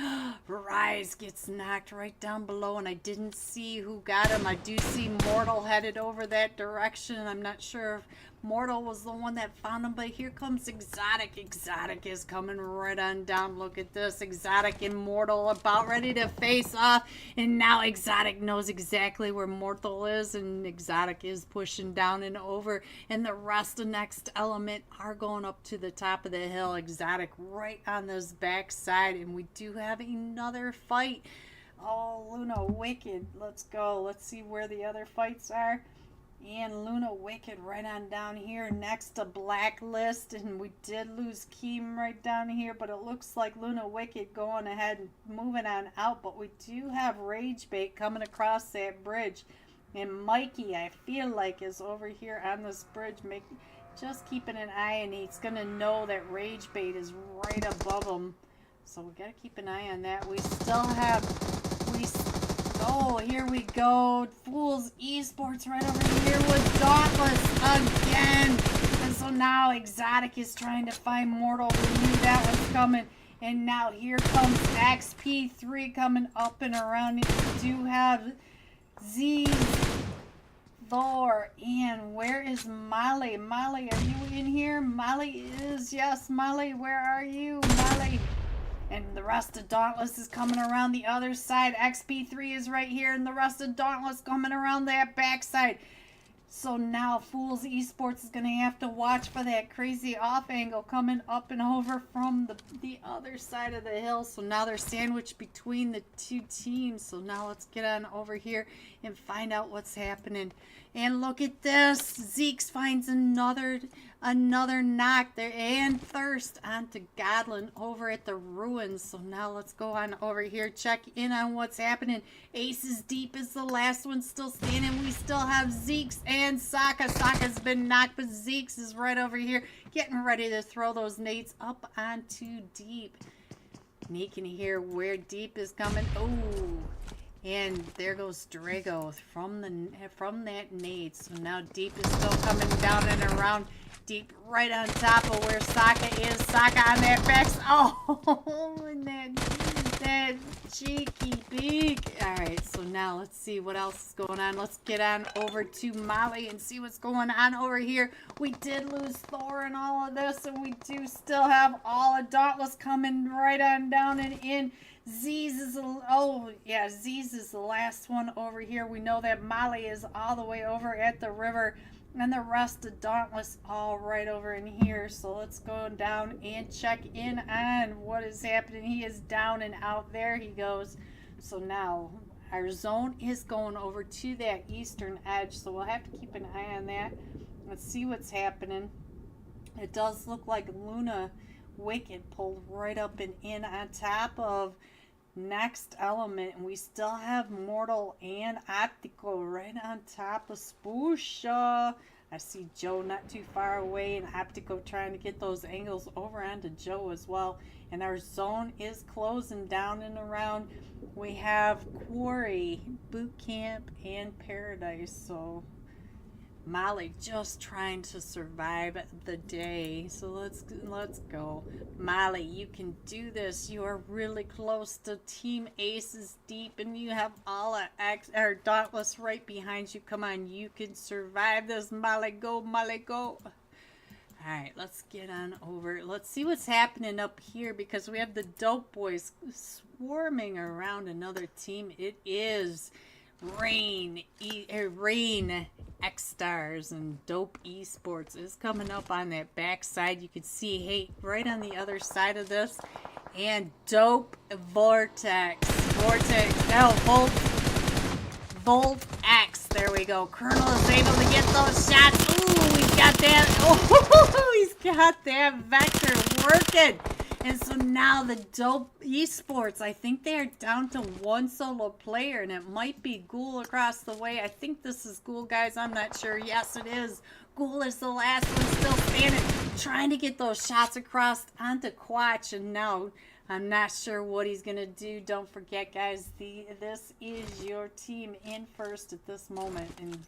Rise gets knocked right down below, and I didn't see who got him. I do see Mortal headed over that direction. I'm not sure if Mortal was the one that found him, but here comes Exotic. Exotic is coming right on down. Look at this. Exotic and Mortal about ready to face off, and now Exotic knows exactly where Mortal is, and Exotic is pushing down and over, and the rest of Next Element are going up to the top of the hill. Exotic right on this back side, and we do have another fight. Oh, Luna Wicked. Let's go. Let's see where the other fights are. And Luna Wicked right on down here next to Blacklist. And we did lose Keem right down here, but it looks like Luna Wicked going ahead and moving on out. But we do have Rage Bait coming across that bridge. And Mikey, I feel like, is over here on this bridge, just keeping an eye, and he's going to know that Rage Bait is right above him. So we got to keep an eye on that. We still have... Oh, here we go. Fools Esports right over here with Dauntless again. And so now Exotic is trying to find Mortal. We knew that was coming. And now here comes XP3 coming up and around. We do have Z, Thor, and where is Molly? Molly, are you in here? Molly is, yes, Molly, where are you? Molly. And the rest of Dauntless is coming around the other side. XP3 is right here, and the rest of Dauntless coming around that backside. So now Fools Esports is going to have to watch for that crazy off angle coming up and over from the other side of the hill. So now they're sandwiched between the two teams. So now let's get on over here and find out what's happening. And look at this. Zeeks finds another another knock there, and Thirst onto Godlin over at the ruins. So now let's go on over here, check in on what's happening. Aces Deep is the last one still standing. We still have Zeeks and Sokka. Sokka's been knocked, but Zeeks is right over here getting ready to throw those nades up onto Deep. And he can hear where Deep is coming. Oh, and there goes Drago from that nade. So now Deep is still coming down and around. Deep right on top of where Sokka is. Sokka on that back. Oh, and that cheeky beak. All right, so now let's see what else is going on. Let's get on over to Molly and see what's going on over here. We did lose Thor in all of this, and we do still have all of Dauntless coming right on down and in. Z's is Z's is the last one over here. We know that Molly is all the way over at the river, and the rest of Dauntless all right over in here. So let's go down and check in on what is happening. He is down and out. There he goes. So now our zone is going over to that eastern edge, so we'll have to keep an eye on that. Let's see what's happening. It does look like Luna Wicked pulled right up and in on top of Next Element, and we still have Mortal and Optical right on top of Spoosha. I see Joe not too far away, and Optical trying to get those angles over onto Joe as well. And our zone is closing down and around. We have Quarry, Boot Camp, and Paradise. So Molly just trying to survive the day. So let's go. Molly, you can do this. You are really close to Team Aces Deep, and you have all of Dauntless right behind you. Come on, you can survive this. Molly, go, Molly, go. Alright, let's get on over. Let's see what's happening up here, because we have the Dope Boys swarming around another team. It is Rain XSTARS, and Dope Esports is coming up on that backside. You can see, hey, right on the other side of this, and Dope Volt X. There we go. Colonel is able to get those shots. Ooh, he's got that. Oh, he's got that vector working. And so now the Dope Esports, I think they are down to one solo player, and it might be Ghoul across the way. I think this is Ghoul, guys. I'm not sure. Yes, it is. Ghoul is the last one still standing, trying to get those shots across onto Quatch, and now I'm not sure what he's going to do. Don't forget, guys, this is your team in first at this moment, and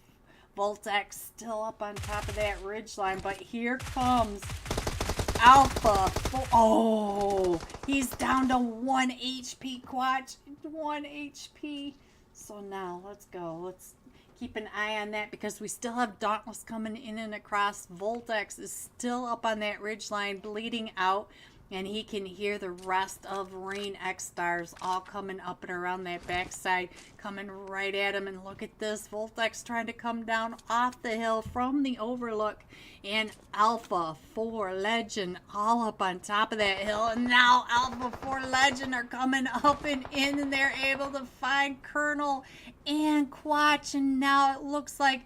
Voltex still up on top of that ridgeline, but here comes Alpha. Oh, he's down to 1 HP, Quatch. 1 HP. So now let's go. Let's keep an eye on that, because we still have Dauntless coming in and across. Voltex is still up on that ridgeline, bleeding out, and he can hear the rest of Rain XSTARS all coming up and around that backside, coming right at him. And look at this, Voltex trying to come down off the hill from the overlook, and Alpha 4 Legend all up on top of that hill. And now Alpha 4 Legend are coming up and in, and they're able to find Colonel and Quatch, and now it looks like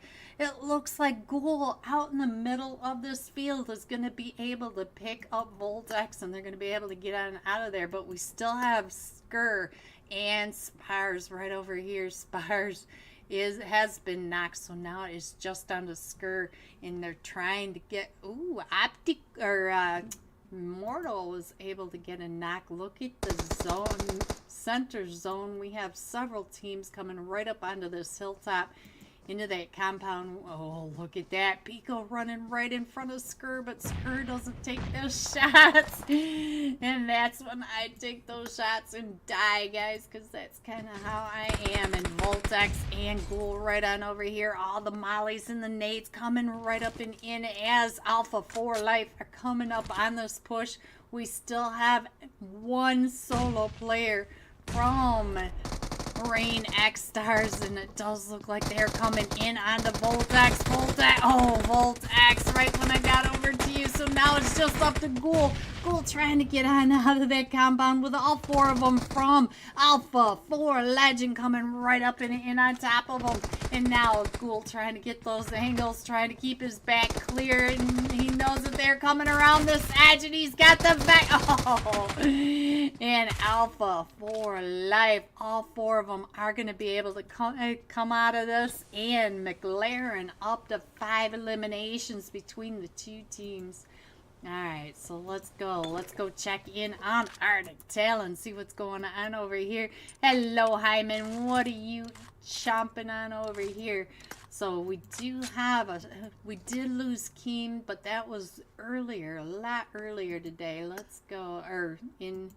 Ghoul out in the middle of this field is going to be able to pick up Voltex, and they're going to be able to get on out of there. But we still have Skur and Spars right over here. Spars has been knocked, so now it's just down to Skur, and they're trying to get Mortal was able to get a knock. Look at the zone, center zone. We have several teams coming right up onto this hilltop, into that compound. Oh, look at that. Pico running right in front of Skur, but Skur doesn't take those shots. And that's when I take those shots and die, guys, because that's kind of how I am. And Voltex and Ghoul right on over here. All the mollies and the nades coming right up and in as Alpha 4 Life are coming up on this push. We still have one solo player from Rain XSTARS, and it does look like they're coming in onto Voltex. Oh, Voltex, right when I got over to you. So now it's just up to Ghoul. Ghoul trying to get on out of that compound with all four of them from Alpha 4 Legend coming right up and in on top of them. And now Ghoul trying to get those angles, trying to keep his back clear. And he knows that they're coming around this edge, and he's got the back. Oh, and Alpha for life. All four of them are going to be able to come out of this. And McLaren up to 5 eliminations between the two teams. Alright, so let's go. Let's go check in on Arctic Talon, see what's going on over here. Hello, Hyman. What are you chomping on over here? So we do have we did lose Keem, but that was earlier, a lot earlier today. Let's go, or in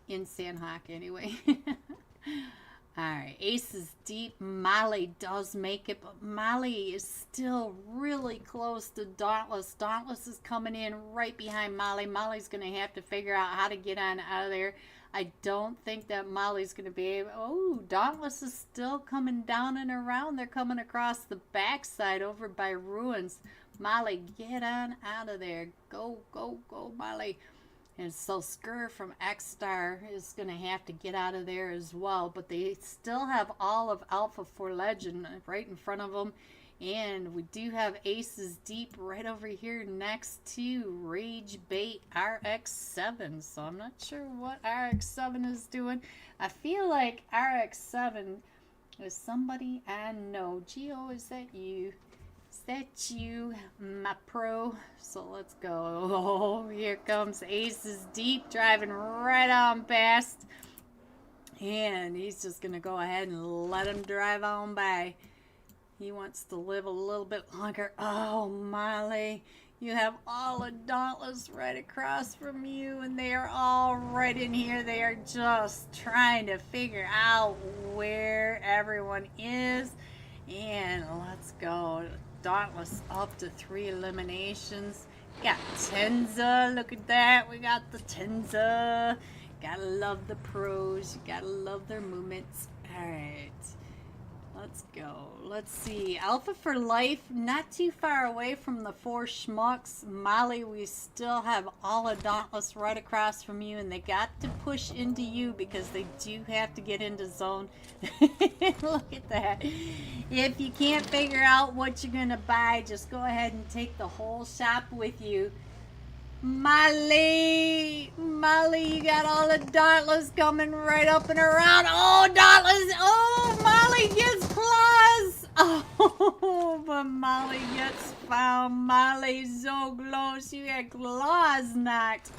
Sandhawk anyway. Alright, Ace is deep. Molly does make it, but Molly is still really close to Dauntless. Dauntless is coming in right behind Molly. Molly's going to have to figure out how to get on out of there. I don't think that Molly's going to be able... Oh, Dauntless is still coming down and around. They're coming across the backside over by Ruins. Molly, get on out of there. Go, go, go, Molly. And so Skur from XSTAR is going to have to get out of there as well. But they still have all of Alpha for Legend right in front of them. And we do have Aces Deep right over here next to Rage Bait RX7. So I'm not sure what RX7 is doing. I feel like RX7 is somebody I know. Gio, is that you? Is that you, my pro? So let's go. Oh, here comes Aces Deep driving right on past. And he's just going to go ahead and let him drive on by. He wants to live a little bit longer. Oh, Molly, you have all of Dauntless right across from you, and they are all right in here. They are just trying to figure out where everyone is. And let's go. Dauntless up to 3 eliminations. Got Tenza. Look at that. We got the Tenza. Gotta love the pros. You gotta love their movements. Alright. Let's go. Let's see. Alpha for Life, not too far away from the 4 SCHMUCKS. Molly, we still have all of Dauntless right across from you, and they got to push into you because they do have to get into zone. Look at that. If you can't figure out what you're going to buy, just go ahead and take the whole shop with you. Molly, you got all the Dauntless coming right up and around. Oh, Dauntless. Oh, Molly gets claws. Oh, but Molly gets found. Molly's so close. You got claws knocked.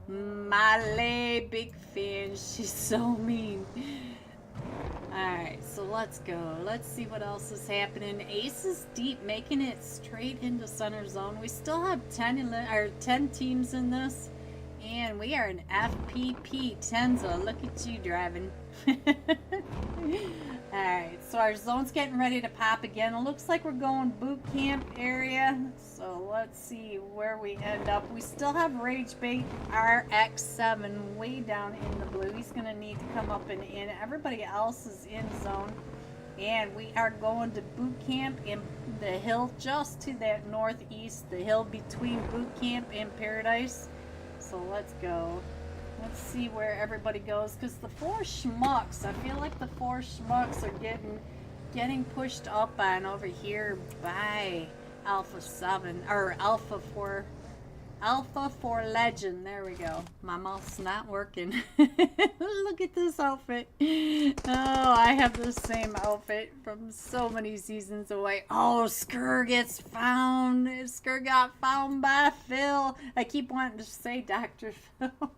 Molly, big fan. She's so mean. Alright, so let's go. Let's see what else is happening. Ace is Deep, making it straight into center zone. We still have 10 teams in this. And we are an FPP Tenza. Look at you driving. Alright, so our zone's getting ready to pop again. It looks like we're going boot camp area. So let's see where we end up. We still have Rage Bait RX7 way down in the blue. He's going to need to come up and in. Everybody else is in zone. And we are going to boot camp in the hill just to that northeast. The hill between boot camp and Paradise. So let's go. Let's see where everybody goes, because the 4 SCHMUCKS, I feel like the 4 SCHMUCKS are getting pushed up on over here by Alpha 7 or Alpha for Legend. There we go. My mouth's not working. Look at this outfit. Oh, I have the same outfit from so many seasons away. Oh, Skur gets found. Skur got found by Phil. I keep wanting to say Dr. Phil.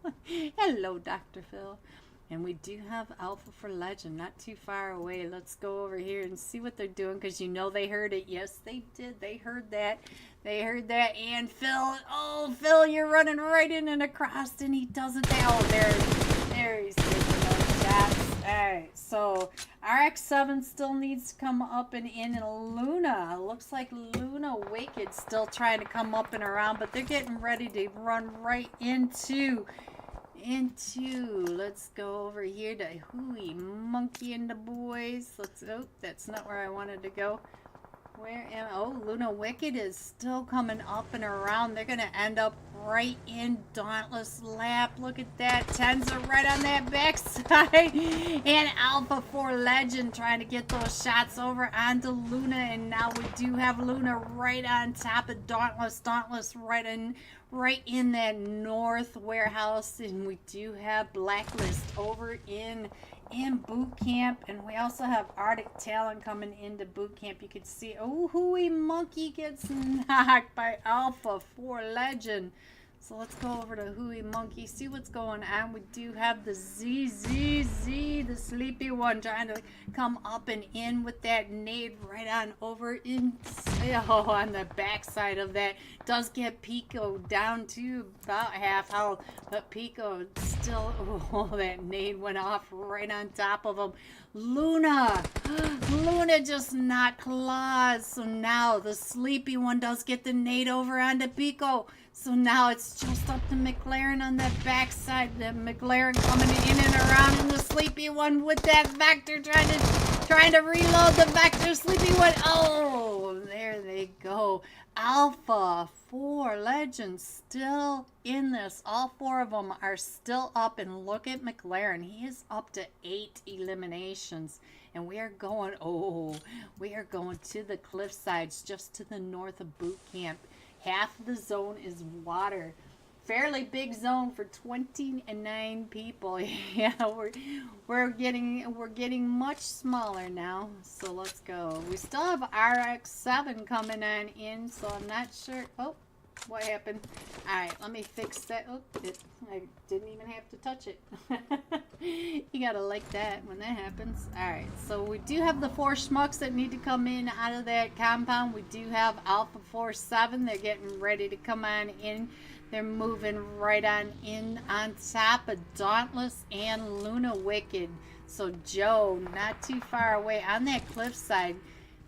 Hello, Dr. Phil. And we do have Alpha for Legend not too far away. Let's go over here and see what they're doing, because you know they heard it. Yes, they did. They heard that. They heard that. And Phil, oh, Phil, you're running right in and across, and he doesn't. Oh, there he's taking those shots. All right, so RX7 still needs to come up and in. And Luna, looks like Luna Wicked still trying to come up and around, but they're getting ready to run right into, let's go over here to Hooey Monkey and the boys. Oh, that's not where I wanted to go. Where am oh, Luna Wicked is still coming up and around. They're going to end up right in Dauntless lap. Look at that. Tenza right on that backside. And Alpha 4 Legend trying to get those shots over onto Luna. And now we do have Luna right on top of Dauntless. Dauntless right in that north warehouse. And we do have Blacklist over in boot camp, and we also have Arctic Talon coming into boot camp. You can see, oh, Hooey Monkey gets knocked by Alpha 4 Legend. So let's go over to Hooey Monkey, see what's going on. We do have the ZZZ, the sleepy one, trying to come up and in with that nade right on over in, oh, on the backside of that. Does get Pico down to about half health, but Pico still, oh, that nade went off right on top of him. Luna just knocked Claws. So now the sleepy one does get the nade over onto Pico. So now it's just up to McLaren on that backside. The McLaren coming in and around, and the sleepy one with that Vector trying to reload the Vector. Sleepy one. Oh, there they go. Alpha 4 Legends still in this. All 4 of them are still up, and look at McLaren. He is up to 8 eliminations. And we are going to the cliff sides just to the north of boot camp. Half of the zone is water. Fairly big zone for 29 people. Yeah, we're getting much smaller now. So let's go. We still have RX7 coming on in, so I'm not sure. Oh, what happened? All right, let me fix that. Oh, I didn't even have to touch it. You gotta like that when that happens. All right, so we do have the 4 schmucks that need to come in out of that compound. We do have Alpha 47. They're getting ready to come on in. They're moving right on in on top of Dauntless and Luna Wicked. So Joe, not too far away on that cliffside.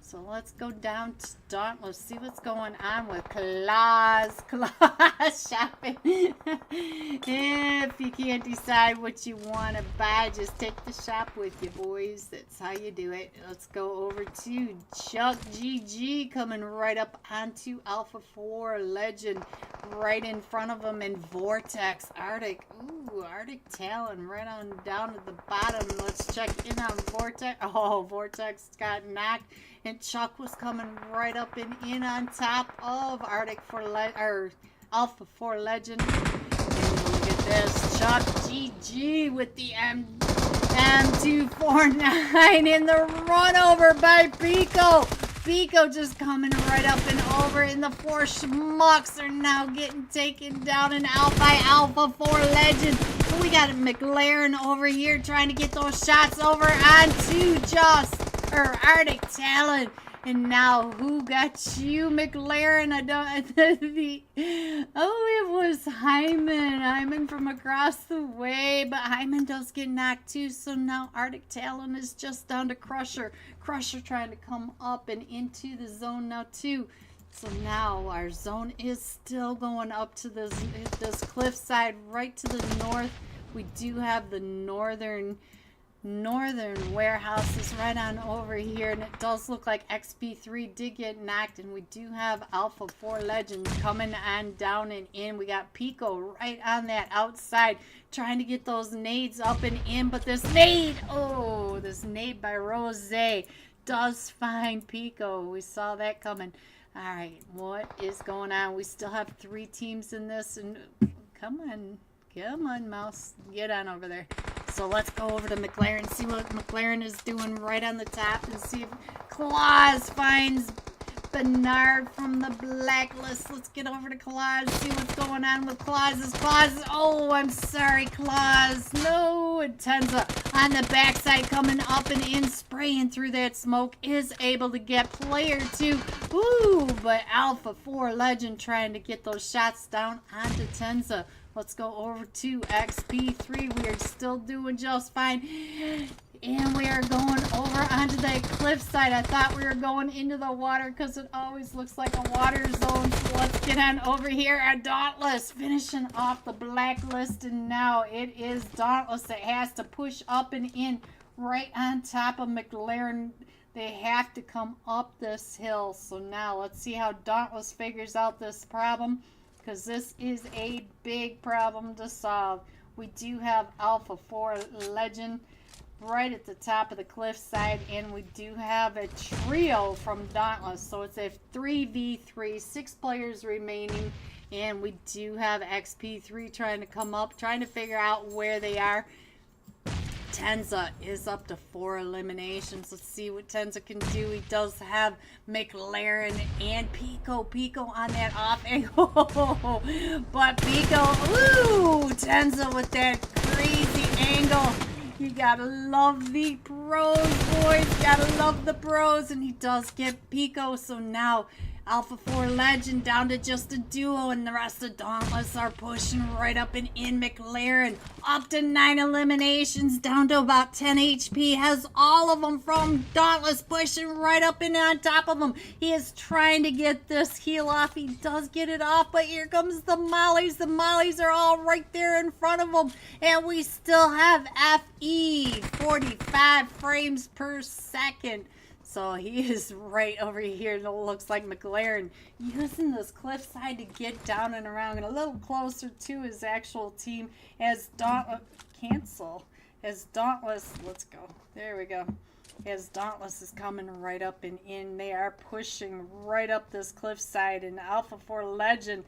So let's go down to Dauntless, see what's going on with Claws shopping. If you can't decide what you want to buy, just take the shop with you, boys. That's how you do it. Let's go over to Chuck GG coming right up onto Alpha 4 Legend right in front of him, and Vortex Arctic. Ooh, Arctic Talon right on down at the bottom. Let's check in on Vortex. Oh, Vortex got knocked. And Chuck was coming right up and in on top of Arctic or Alpha 4 Legend. And look at this, Chuck GG with the M249 in the run over by Pico. Pico just coming right up and over, and the 4 schmucks are now getting taken down and out by Alpha 4 Legend. We got a McLaren over here trying to get those shots over onto Arctic Talon. And now who got you, McLaren? It was Hyman. Hyman from across the way, but Hyman does get knocked too. So now Arctic Talon is just down to Crusher. Crusher trying to come up and into the zone now too. So now our zone is still going up to this cliffside right to the north. We do have the northern warehouse is right on over here, and it does look like XP3 did get knocked, and we do have Alpha 4 Legends coming on down and in. We got Pico right on that outside trying to get those nades up and in, but this nade by Rose does find Pico. We saw that coming. All right, what is going on? We still have 3 teams in this, and come on mouse, get on over there. So let's go over to McLaren, see what McLaren is doing right on the top, and see if Claus finds Bernard from the Blacklist. Let's get over to Claus, see what's going on with Claus. Oh, I'm sorry, Claus. No, and Tenza on the backside coming up and in, spraying through that smoke, is able to get player 2. Ooh, but Alpha 4 Legend trying to get those shots down onto Tenza. Let's go over to XP3. We are still doing just fine. And we are going over onto that cliffside. I thought we were going into the water because it always looks like a water zone. So let's get on over here at Dauntless, finishing off the Blacklist. And now it is Dauntless that has to push up and in right on top of McLaren. They have to come up this hill. So now let's see how Dauntless figures out this problem, because this is a big problem to solve. We do have Alpha 4 Legend right at the top of the cliffside, and we do have a trio from Dauntless. So it's a 3v3, 6 players remaining, and we do have XP3 trying to come up, trying to figure out where they are. Tenza is up to 4 eliminations. Let's see what Tenza can do. He does have McLaren and Pico. Pico on that off angle. But Pico, ooh, Tenza with that crazy angle. You gotta love the pros, boys. Gotta love the pros. And he does get Pico. So now Alpha 4 Legend down to just a duo, and the rest of Dauntless are pushing right up and in. McLaren up to 9 eliminations, down to about 10 HP, has all of them from Dauntless pushing right up and on top of him. He is trying to get this heal off. He does get it off, but here comes the mollies. The mollies are all right there in front of him, and we still have FE 45 frames per second. So he is right over here. It looks like McLaren using this cliffside to get down and around and a little closer to his actual team as Dauntless, let's go. There we go. As Dauntless is coming right up and in. They are pushing right up this cliffside, and Alpha 4 Legend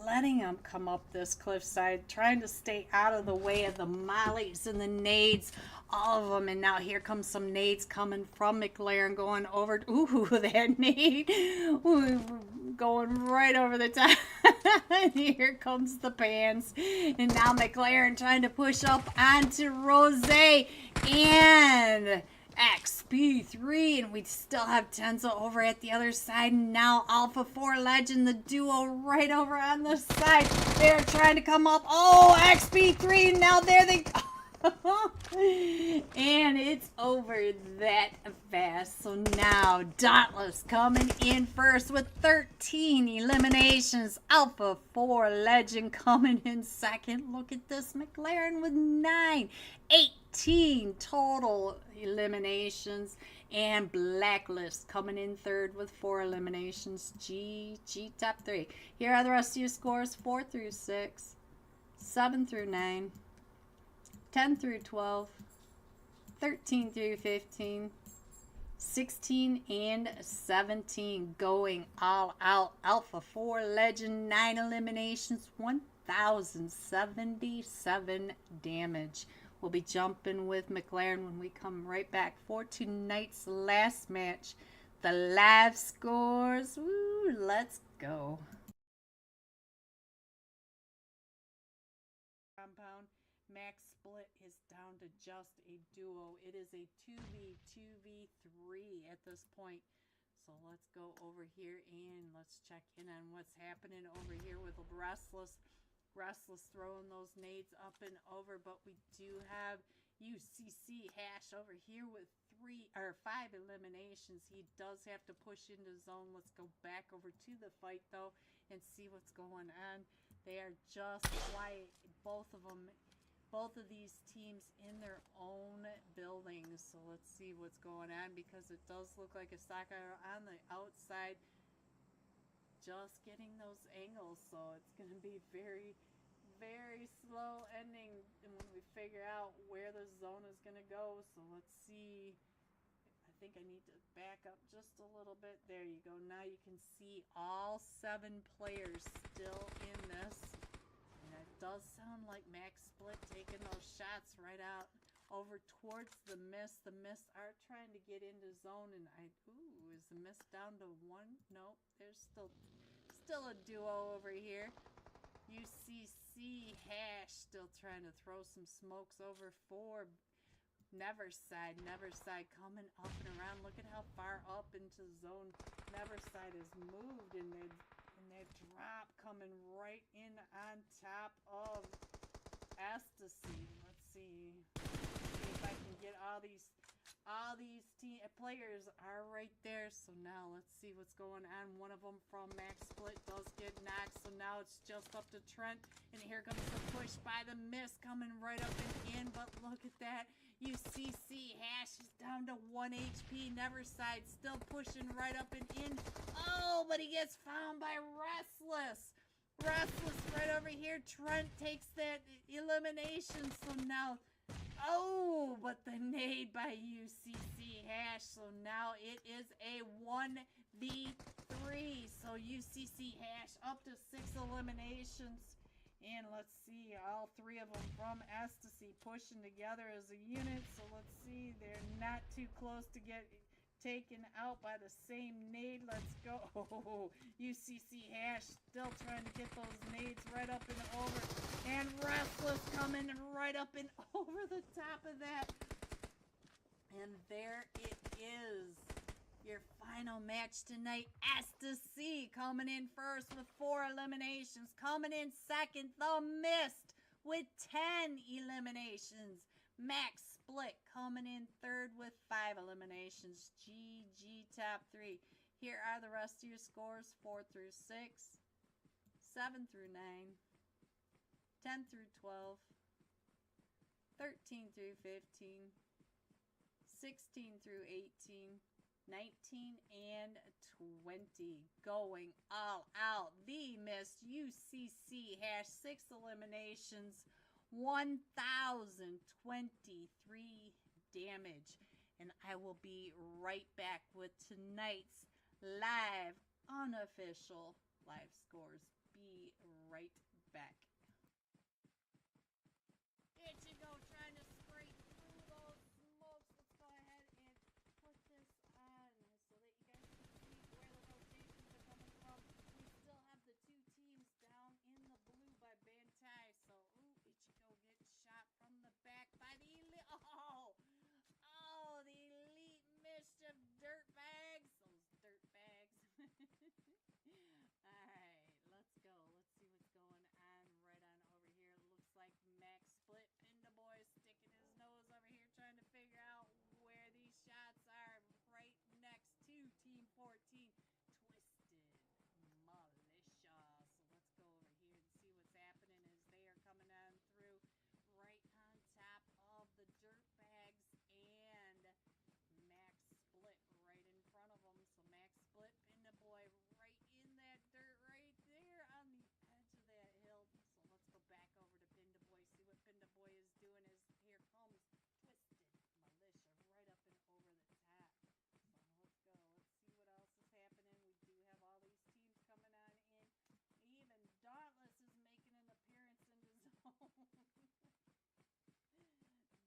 letting him come up this cliffside, trying to stay out of the way of the mollies and the nades, all of them. And now here comes some nades coming from McLaren going over. Ooh, that nade. Ooh, going right over the top. Here comes the pans. And now McLaren trying to push up onto Rose and XP3, and we still have Tenza over at the other side. And now Alpha 4 Legend, the duo right over on the side. They're trying to come up. Oh, XP3, now there they go. And it's over that fast. So now Dauntless coming in first with 13 eliminations. Alpha 4 Legend coming in second. Look at this, McLaren with 9. 18 total eliminations, and Blacklist coming in third with 4 eliminations. G top 3. Here are the rest of your scores: 4 through 6, 7 through 9, 10 through 12, 13 through 15, 16 and 17. Going all out. Alpha 4 Legend, 9 eliminations, 1,077 damage. We'll be jumping with McLaren when we come right back for tonight's last match. The live scores. Woo, let's go. Compound. Max split is down to just a duo. It is a 2v3 at this point. So let's go over here and let's check in on what's happening over here with Restless throwing those nades up and over, but we do have UCC Hash over here with 5 eliminations. He does have to push into zone. Let's go back over to the fight though and see what's going on. They are just quiet, both of these teams in their own buildings. So let's see what's going on, because it does look like Osaka on the outside just getting those angles. So it's going to be very, very slow ending and when we figure out where the zone is going to go. So let's see. I think I need to back up just a little bit. There you go. Now you can see all 7 players still in this. And it does sound like Max Split taking those shots right out over towards the Mist. The Mist are trying to get into zone, and is the Mist down to 1? Nope, there's still a duo over here. UCC Hash still trying to throw some smokes over for Neverside. Neverside coming up and around. Look at how far up into zone Neverside has moved, and that drop coming right in on top of XTSY. Let's see if I can get all these players are right there. So now let's see what's going on. One of them from Max Split does get knocked, so now it's just up to Trent, and here comes the push by the Mist coming right up and in. But look at that, UCC Hash is down to 1 HP. Neverside still pushing right up and in. Oh, but he gets found by Restless. Restless right over here. Trent takes that elimination. So now, oh, but the nade by UCC Hash. So now it is a 1v3. So UCC Hash up to 6 eliminations. And let's see, all 3 of them from XTSY pushing together as a unit. So let's see, they're not too close to get taken out by the same nade. Let's go. Oh, UCC Hash still trying to get those nades right up and over. And Restless coming right up and over the top of that. And there it is. Your final match tonight, XTSY coming in first with 4 eliminations. Coming in second, The Mist with 10 eliminations. Max Split coming in third with 5 eliminations. GG top 3. Here are the rest of your scores: 4 through 6, 7 through 9, 10 through 12, 13 through 15, 16 through 18, 19 and 20. Going all out. The Mist UCC Hash 6 eliminations, 1,023 damage. And I will be right back with tonight's live, unofficial live scores. Be right back. Here you go, trying to scrape through those smokes. Let's go ahead and put this on so that you guys can see where the rotations are coming from. We still have the 2 teams down in the blue by Bantai. So, ooh, Ichigo gets shot from the back by the elite. Oh, the elite mischief dirtbags. Those dirtbags. Alright, let's go. Let's see what's going on right on over here. Looks like Max Split Pinda Boy sticking his nose over here trying to figure out where these shots are. Right next to Team 14, Twisted Militia. So let's go over here and see what's happening as they are coming on through right on top of the dirtbags, and Max Split right in front of them. So Max Split Pinda Boy right in that dirt right there on the edge of that hill. So let's go back over to Pinda Boy, see what Pinda Boy is doing as here comes Twisted Militia right up and over the top. So let's go. Let's see what else is happening. We do have all these teams coming on in. Even Dauntless is making an appearance in the zone.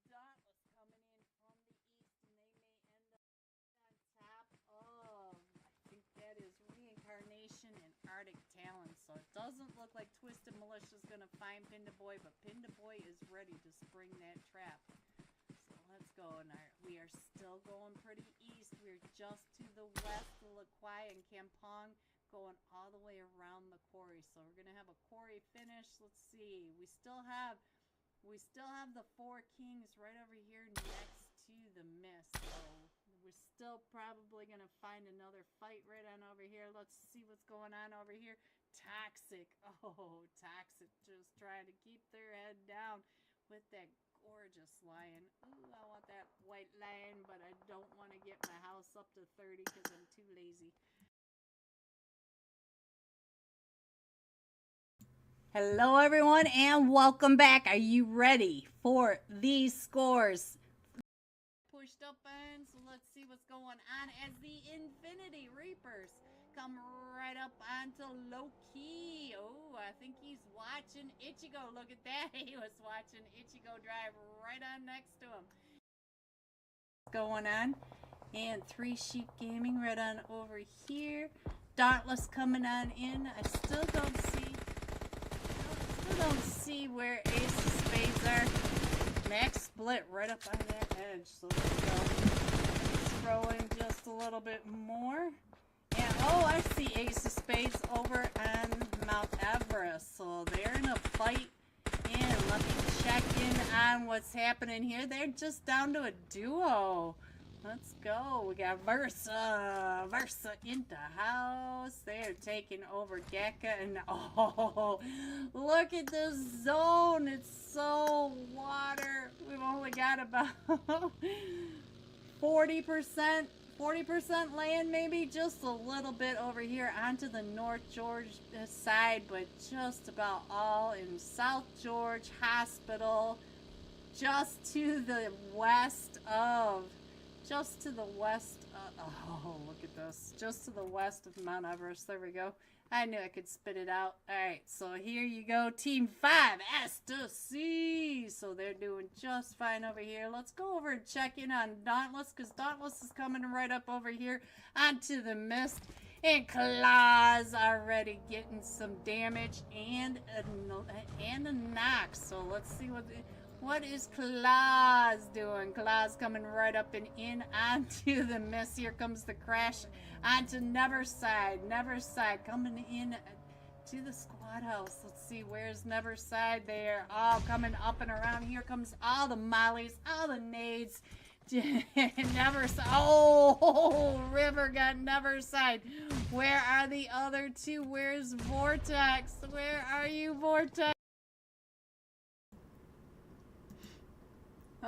Dauntless coming in from the east, and they may end up on top of, I think that is Reincarnation and Arctic Talon. So it doesn't look like Twisted Militia is going to find Pinda Boy, but Pinda Boy is ready to spring that trap. So let's go. And we are still going pretty east. We're just to the west of Lakwai and Kampong, going all the way around the quarry. So we're going to have a quarry finish. Let's see. We still have the 4 kings right over here next to the Mist. So we're still probably going to find another fight right on over here. Let's see what's going on over here. Toxic. Oh, Toxic just trying to keep their head down with that gorgeous lion. Ooh, I want that white lion, but I don't want to get my house up to 30 because I'm too lazy. Hello everyone and welcome back. Are you ready for these scores? Pushed up in, so let's see what's going on as the Infinity Reapers come right up onto Low-Key. Oh, I think he's watching Ichigo. Look at that. He was watching Ichigo drive right on next to him. What's going on? And 3 Sheep Gaming right on over here. Dauntless coming on in. I still don't see where Ace of Spades are. Max Split right up on that edge. So let's go. Throw in just a little bit more. And oh, I see Ace of Spades over on Mount Everest. So they're in a fight. And let me check in on what's happening here. They're just down to a duo. Let's go. We got Versa in the house. They're taking over Gekka. And oh, look at this zone. It's so water. We've only only got about 40% land, maybe just a little bit over here onto the North George side, but just about all in South George Hospital, just to the west of, oh, look at this, just to the west of Mount Everest. There we go. I knew I could spit it out. All right, so here you go, Team 5, ECSTASY. So they're doing just fine over here. Let's go over and check in on Dauntless, because Dauntless is coming right up over here onto the mist. And Claws already getting some damage and a knock. So let's see what is Claws doing. Claws coming right up and in onto the mist. Here comes the crash onto Neverside. Neverside coming in to the squad house. Let's see, where's Neverside? They're all coming up and around. Here comes all the mollies, all the nades. Neverside. Oh, River got Neverside. Where are the other two? Where's Vortex? Where are you, Vortex?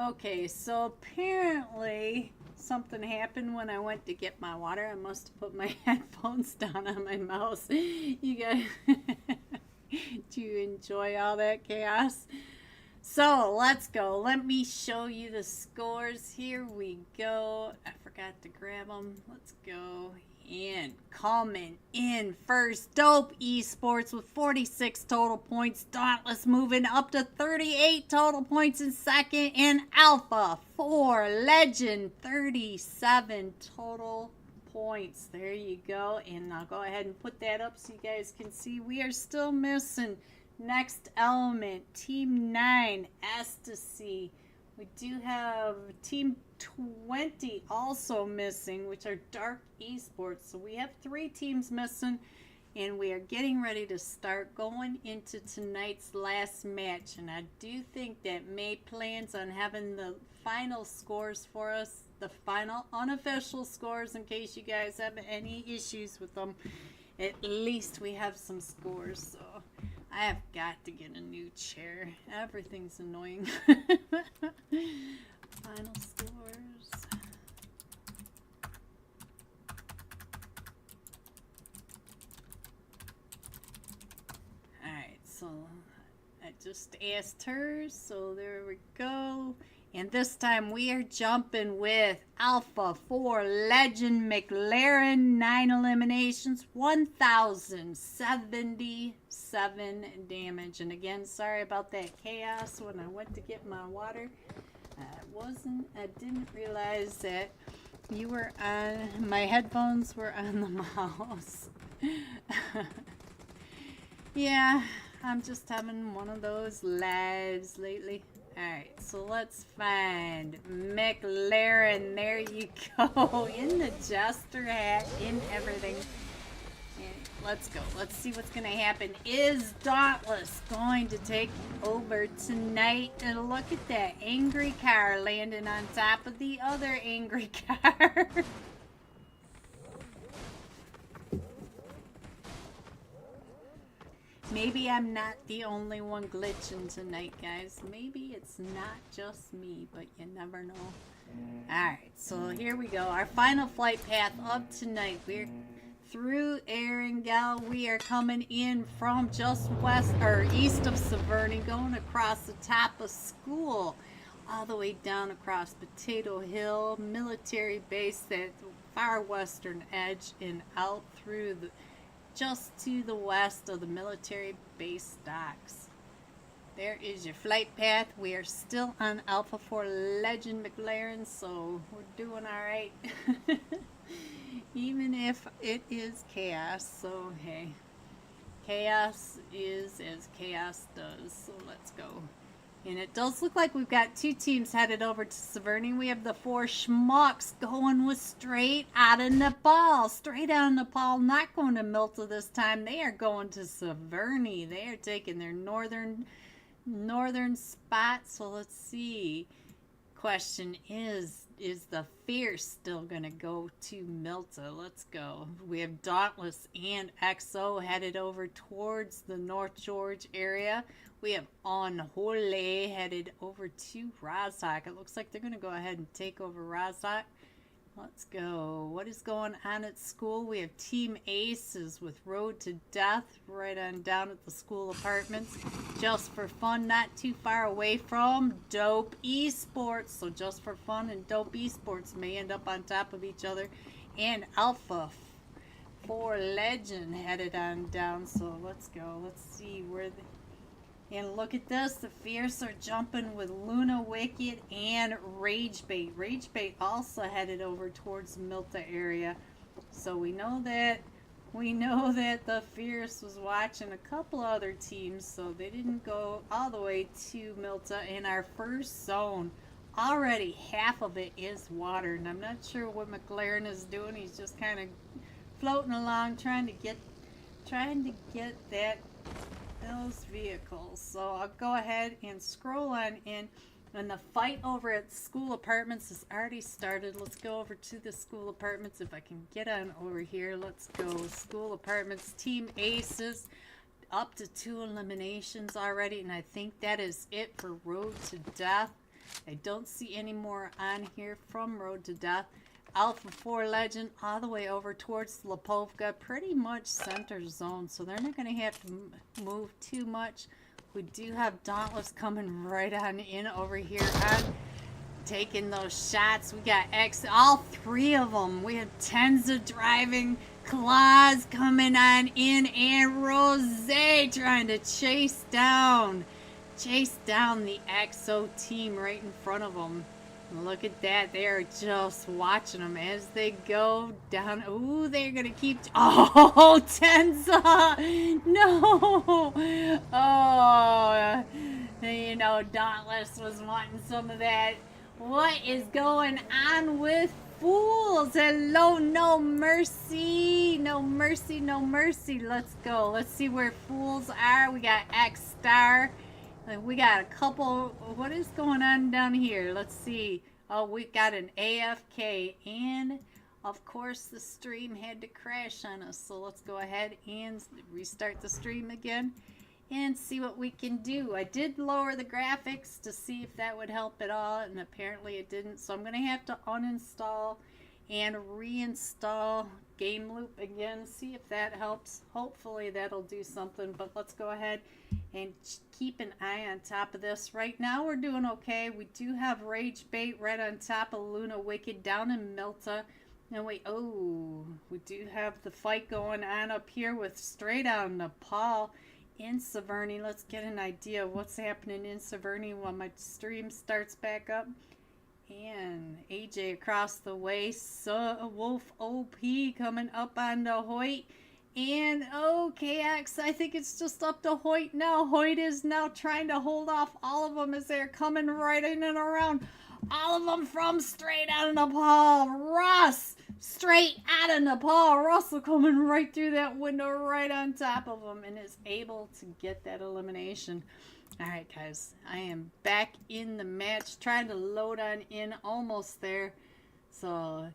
Okay, so apparently something happened when I went to get my water. I must have put my headphones down on my mouse. You guys, do you enjoy all that chaos? So let's go. Let me show you the scores. Here we go. I forgot to grab them. Let's go. And coming in first, Dope Esports with 46 total points. Dauntless moving up to 38 total points in second. And Alpha 4 Legend 37 total points. There you go. And I'll go ahead and put that up so you guys can see. We are still missing Next Element, Team 9, ECSTASY. We do have Team 20 also missing, which are Dark Esports. So we have 3 teams missing, and we are getting ready to start going into tonight's last match. And I do think that May plans on having the final scores for us, the final unofficial scores, in case you guys have any issues with them. At least we have some scores, so I have got to get a new chair. Everything's annoying. Final scores. Alright, so I just asked her, so there we go. And this time we are jumping with Alpha 4 Legend McLaren, 9 eliminations, 1,077 damage. And again, sorry about that chaos when I went to get my water. I didn't realize that you were on, my headphones were on the mouse. Yeah, I'm just having one of those lives lately. Alright, so let's find McLaren. There you go. In the jester hat, in everything. And let's go. Let's see what's going to happen. Is Dauntless going to take over tonight? And look at that angry car landing on top of the other angry car. Maybe I'm not the only one glitching tonight, guys. Maybe it's not just me, but you never know. Alright, so here we go. Our final flight path of tonight. We're through Erangel. We are coming in from just west or east of Severny, going across the top of school, all the way down across Potato Hill, military base, that far western edge, and out through the just to the west of the military base docks. There is your flight path. We are still on Alpha 4 Legend McLaren, so we're doing alright. Even if it is chaos, so hey. Chaos is as chaos does, so let's go. And it does look like we've got 2 teams headed over to Severny. We have the 4 SCHMUCKS going with straight out of Nepal. Straight out of Nepal, not going to Milta this time. They are going to Severny. They are taking their northern spot. So let's see. question is the Fierce still gonna go to Milta? Let's go. We have Dauntless and XO headed over towards the North George area. We have UNHOLY headed over to Rozhok. It looks like they're gonna go ahead and take over Rozhok. Let's go. What is going on at school? We have Team Aces with Road to Death right on down at the school apartments. Just for fun, not too far away from Dope Esports. So just for fun and Dope Esports may end up on top of each other. And Alpha 4 Legend headed on down. So let's go. Let's see where the... And look at this, the Fierce are jumping with Luna Wicked and Ragebait. Ragebait also headed over towards the Milta area. So we know that the Fierce was watching a couple other teams, so they didn't go all the way to Milta. In our first zone, already half of it is water, and I'm not sure what McLaren is doing. He's just kind of floating along, trying to get those vehicles. So I'll go ahead and scroll on in, and the fight over at school apartments has already started. Let's go over to the school apartments if I can get on over here. Let's go. School apartments, Team Aces up to 2 eliminations already, and I think that is it for Road to Death. I don't see any more on here from Road to Death. Alpha 4 Legend all the way over towards Lipovka, pretty much center zone, so they're not going to have to move too much. We do have Dauntless coming right on in over here on taking those shots. We got all 3 of them. We have Tenza driving, Claus coming on in, and Rose trying to chase down the XO team right in front of them. Look at that. They are just watching them as they go down. Ooh, they're going to keep... Oh, Tenza! No! Oh, you know, Dauntless was wanting some of that. What is going on with Fools? Hello, no mercy. No mercy, no mercy. Let's go. Let's see where Fools are. We got XSTAR. We got a couple. What is going on down here? Let's see. Oh, we got an AFK, and of course the stream had to crash on us. So let's go ahead and restart the stream again and see what we can do. I did lower the graphics to see if that would help at all, and apparently it didn't. So I'm going to have to uninstall and reinstall Game Loop again, see if that helps. Hopefully that'll do something, but let's go ahead and keep an eye on top of this. Right now we're doing okay. We do have Ragebait right on top of Luna Wicked down in Milta. And we do have the fight going on up here with straight out Nepal in Severny. Let's get an idea of what's happening in Severny while my stream starts back up. And AJ across the way, so Wolf OP coming up on the Hoyt. And KX, I think it's just up to Hoyt now. Hoyt is now trying to hold off all of them as they're coming right in and around. All of them from straight out of Nepal. Russ, straight out of Nepal. Russell coming right through that window right on top of them and is able to get that elimination. Alright guys, I am back in the match, trying to load on in, almost there. So,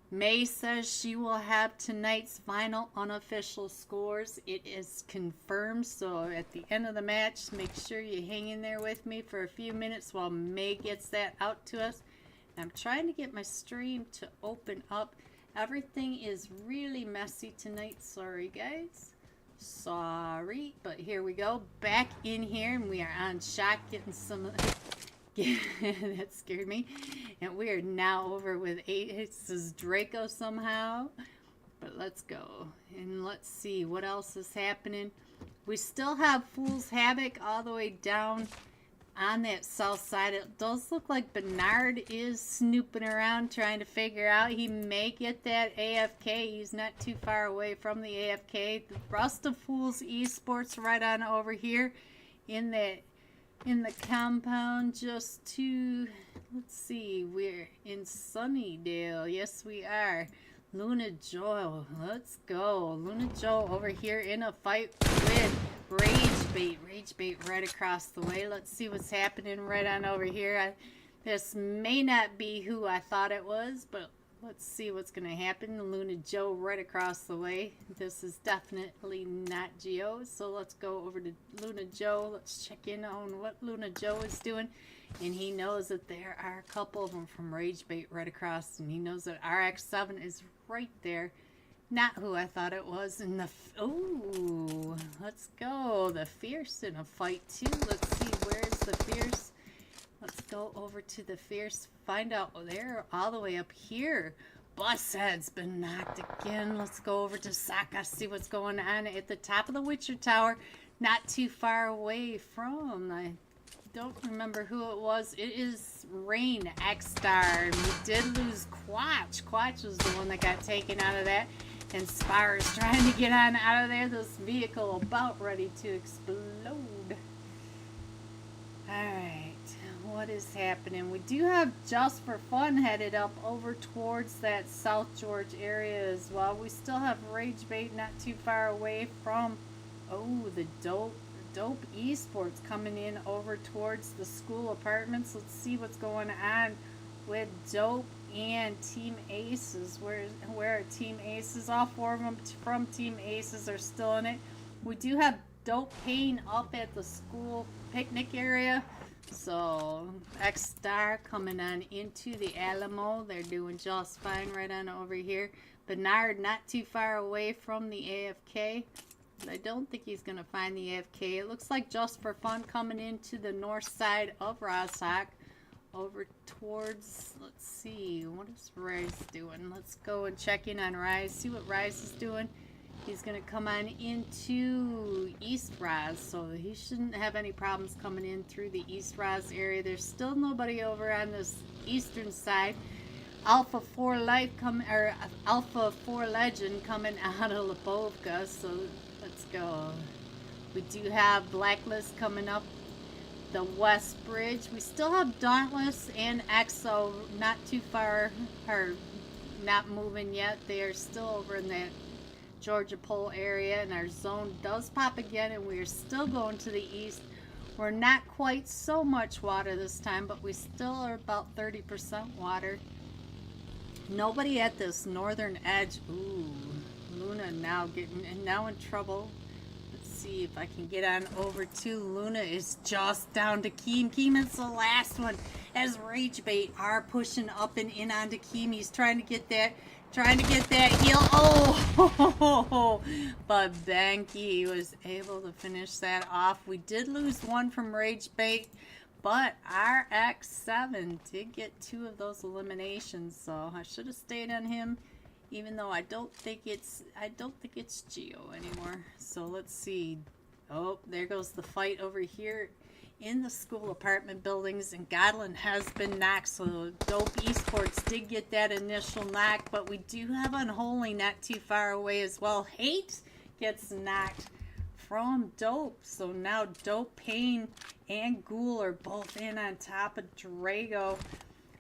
May says she will have tonight's final unofficial scores. It is confirmed, so at the end of the match, make sure you hang in there with me for a few minutes while May gets that out to us. I'm trying to get my stream to open up. Everything is really messy tonight, sorry guys. Sorry, but here we go, back in here, and we are on shot getting some that scared me. And we are now over with Ace's Draco somehow, but let's go and let's see what else is happening. We still have Fool's Havoc all the way down on that south side. It does look like Bernard is snooping around trying to figure out. He may get that AFK. He's not too far away from the AFK. The rest of Fools Esports right on over here in the compound just to, let's see, we're in Sunnydale. Yes, we are. Luna Joe, let's go. Luna Joe over here in a fight with Ragebait right across the way. Let's see what's happening right on over here. This may not be who I thought it was, but let's see what's going to happen. Luna Joe right across the way. This is definitely not Geo. So let's go over to Luna Joe. Let's check in on what Luna Joe is doing. And he knows that there are a couple of them from Rage Bait right across. And he knows that RX7 is right there. Not who I thought it was. And the... Oh, let's go. The Fierce in a fight too. Let's see. Where's the Fierce? Let's go over to the Fierce, find out. Oh, they're all the way up here. Bushead's been knocked again. Let's go over to SONX, see what's going on at the top of the Witcher Tower. Not too far away from, I don't remember who it was. It is Rain XSTAR. And we did lose Quatch. Quatch was the one that got taken out of that. And Spars trying to get on out of there. This vehicle about ready to explode. Alright. What is happening? We do have Just for Fun headed up over towards that South George area as well. We still have Rage Bait not too far away from, oh, the Dope Esports coming in over towards the school apartments. Let's see what's going on with Dope and Team Aces. Where are Team Aces? All four of them from Team Aces are still in it. We do have Dope Pain up at the school picnic area. So, XSTAR coming on into the Alamo. They're doing just fine right on over here. Bernard not too far away from the AFK. But I don't think he's going to find the AFK. It looks like Just for Fun coming into the north side of Rosshawk. Over towards, let's see, what is Rise doing? Let's go and check in on Rise. See what Rise is doing. He's going to come on into East Raz, so he shouldn't have any problems coming in through the East Raz area. There's still nobody over on this eastern side. Alpha 4 Alpha 4 Legend coming out of Lebovka, so let's go. We do have Blacklist coming up the West Bridge. We still have Dauntless and EXO not too far, or not moving yet. They are still over in that Georgia Pole area, and our zone does pop again, and we are still going to the east. We're not quite so much water this time, but we still are about 30% water. Nobody at this northern edge. Ooh, Luna now in trouble. Let's see if I can get on over to Luna. Is just down to Keem. Keem is the last one as Rage Bait are pushing up and in onto Keem. He's trying to get that heal. Oh, but Banky was able to finish that off. We did lose one from Rage Bait, but RX7 did get 2 of those eliminations, so I should have stayed on him, even though I don't think it's Geo anymore. So let's see. Oh, there goes the fight over here in the school apartment buildings, and Godlin has been knocked, so Dope Esports did get that initial knock, but we do have Unholy not too far away as well. Hate gets knocked from Dope, so now Dope, Pain, and Ghoul are both in on top of Drago.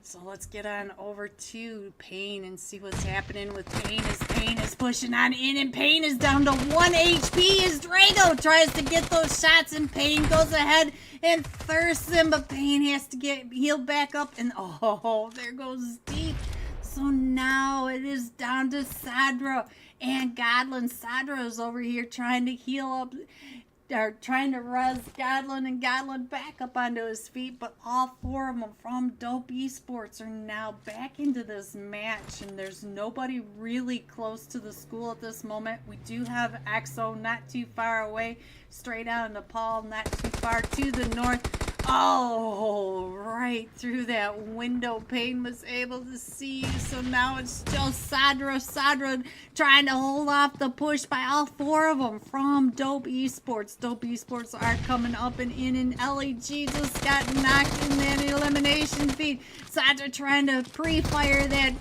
So let's get on over to Pain and see what's happening with Pain as Pain is pushing on in, and Pain is down to 1 HP as Drago tries to get those shots, and Pain goes ahead and thirsts him, but Pain has to get healed back up, and oh, there goes Deep. So now it is down to Sadra and Godlin. Sadra is over here trying to heal up, are trying to res Godlin, and Godlin back up onto his feet, but all 4 of them from Dope Esports are now back into this match, and there's nobody really close to the school at this moment. We do have EXO not too far away, straight out of Nepal, not too far to the north. Oh, right through that window Pain was able to see. So now it's just Sadra trying to hold off the push by all 4 of them from Dope Esports. Dope Esports are coming up and in, and LEG just got knocked in that elimination feed. Sadra trying to pre-fire that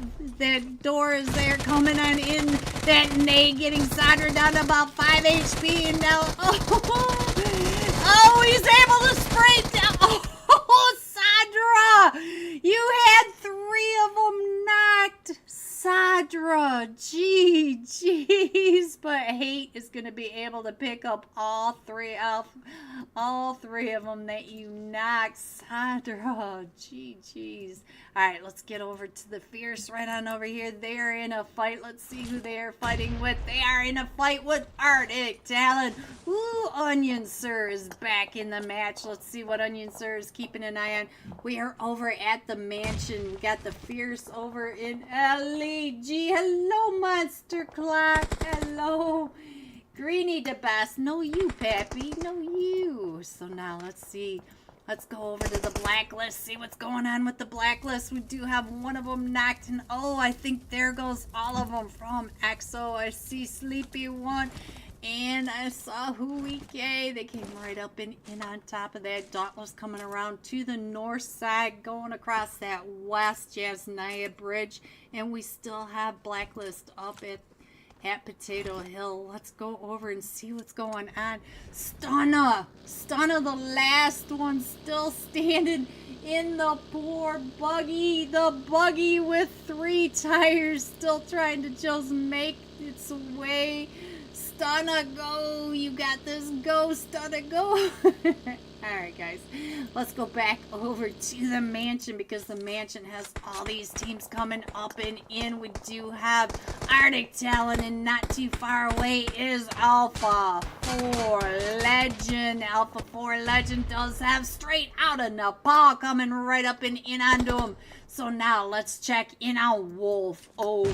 door as they're coming on in. That nade getting Sadra down to about 5 HP, and now oh, he's able to spray down. Oh, Sadra! You had 3 of them knocked. Sadra, jeez. But Hate is going to be able to pick up all three of them that you knocked. Sandra, GG's. All right, let's get over to the Fierce right on over here. They're in a fight. Let's see who they are fighting with. They are in a fight with Arctic Talon. Ooh, Onion Sir is back in the match. Let's see what Onion Sir is keeping an eye on. We are over at the mansion. We got the Fierce over in LEG. Hello, Monster Clock. Hello. Greeny the best. No you, Pappy. No you. So now let's see. Let's go over to the Blacklist, see what's going on with the Blacklist. We do have one of them knocked, and oh, I think there goes all of them from EXO. I see Sleepy One, and I saw Huike. They came right up and in on top of that. Dauntless coming around to the north side, going across that West Jasnaya Bridge, and we still have Blacklist up at Potato Hill. Let's go over and see what's going on. Stunna, the last one, still standing in the poor buggy. The buggy with 3 tires, still trying to just make its way. Stunna, go. You got this. Go, Stunna, go. Alright, guys. Let's go back over to the mansion because the mansion has all these teams coming up and in. We do have Arctic Talon, and not too far away is Alpha 4 Legend. Alpha 4 Legend does have Straight Outta Nepal coming right up and in onto him. So now let's check in on Wolf OP.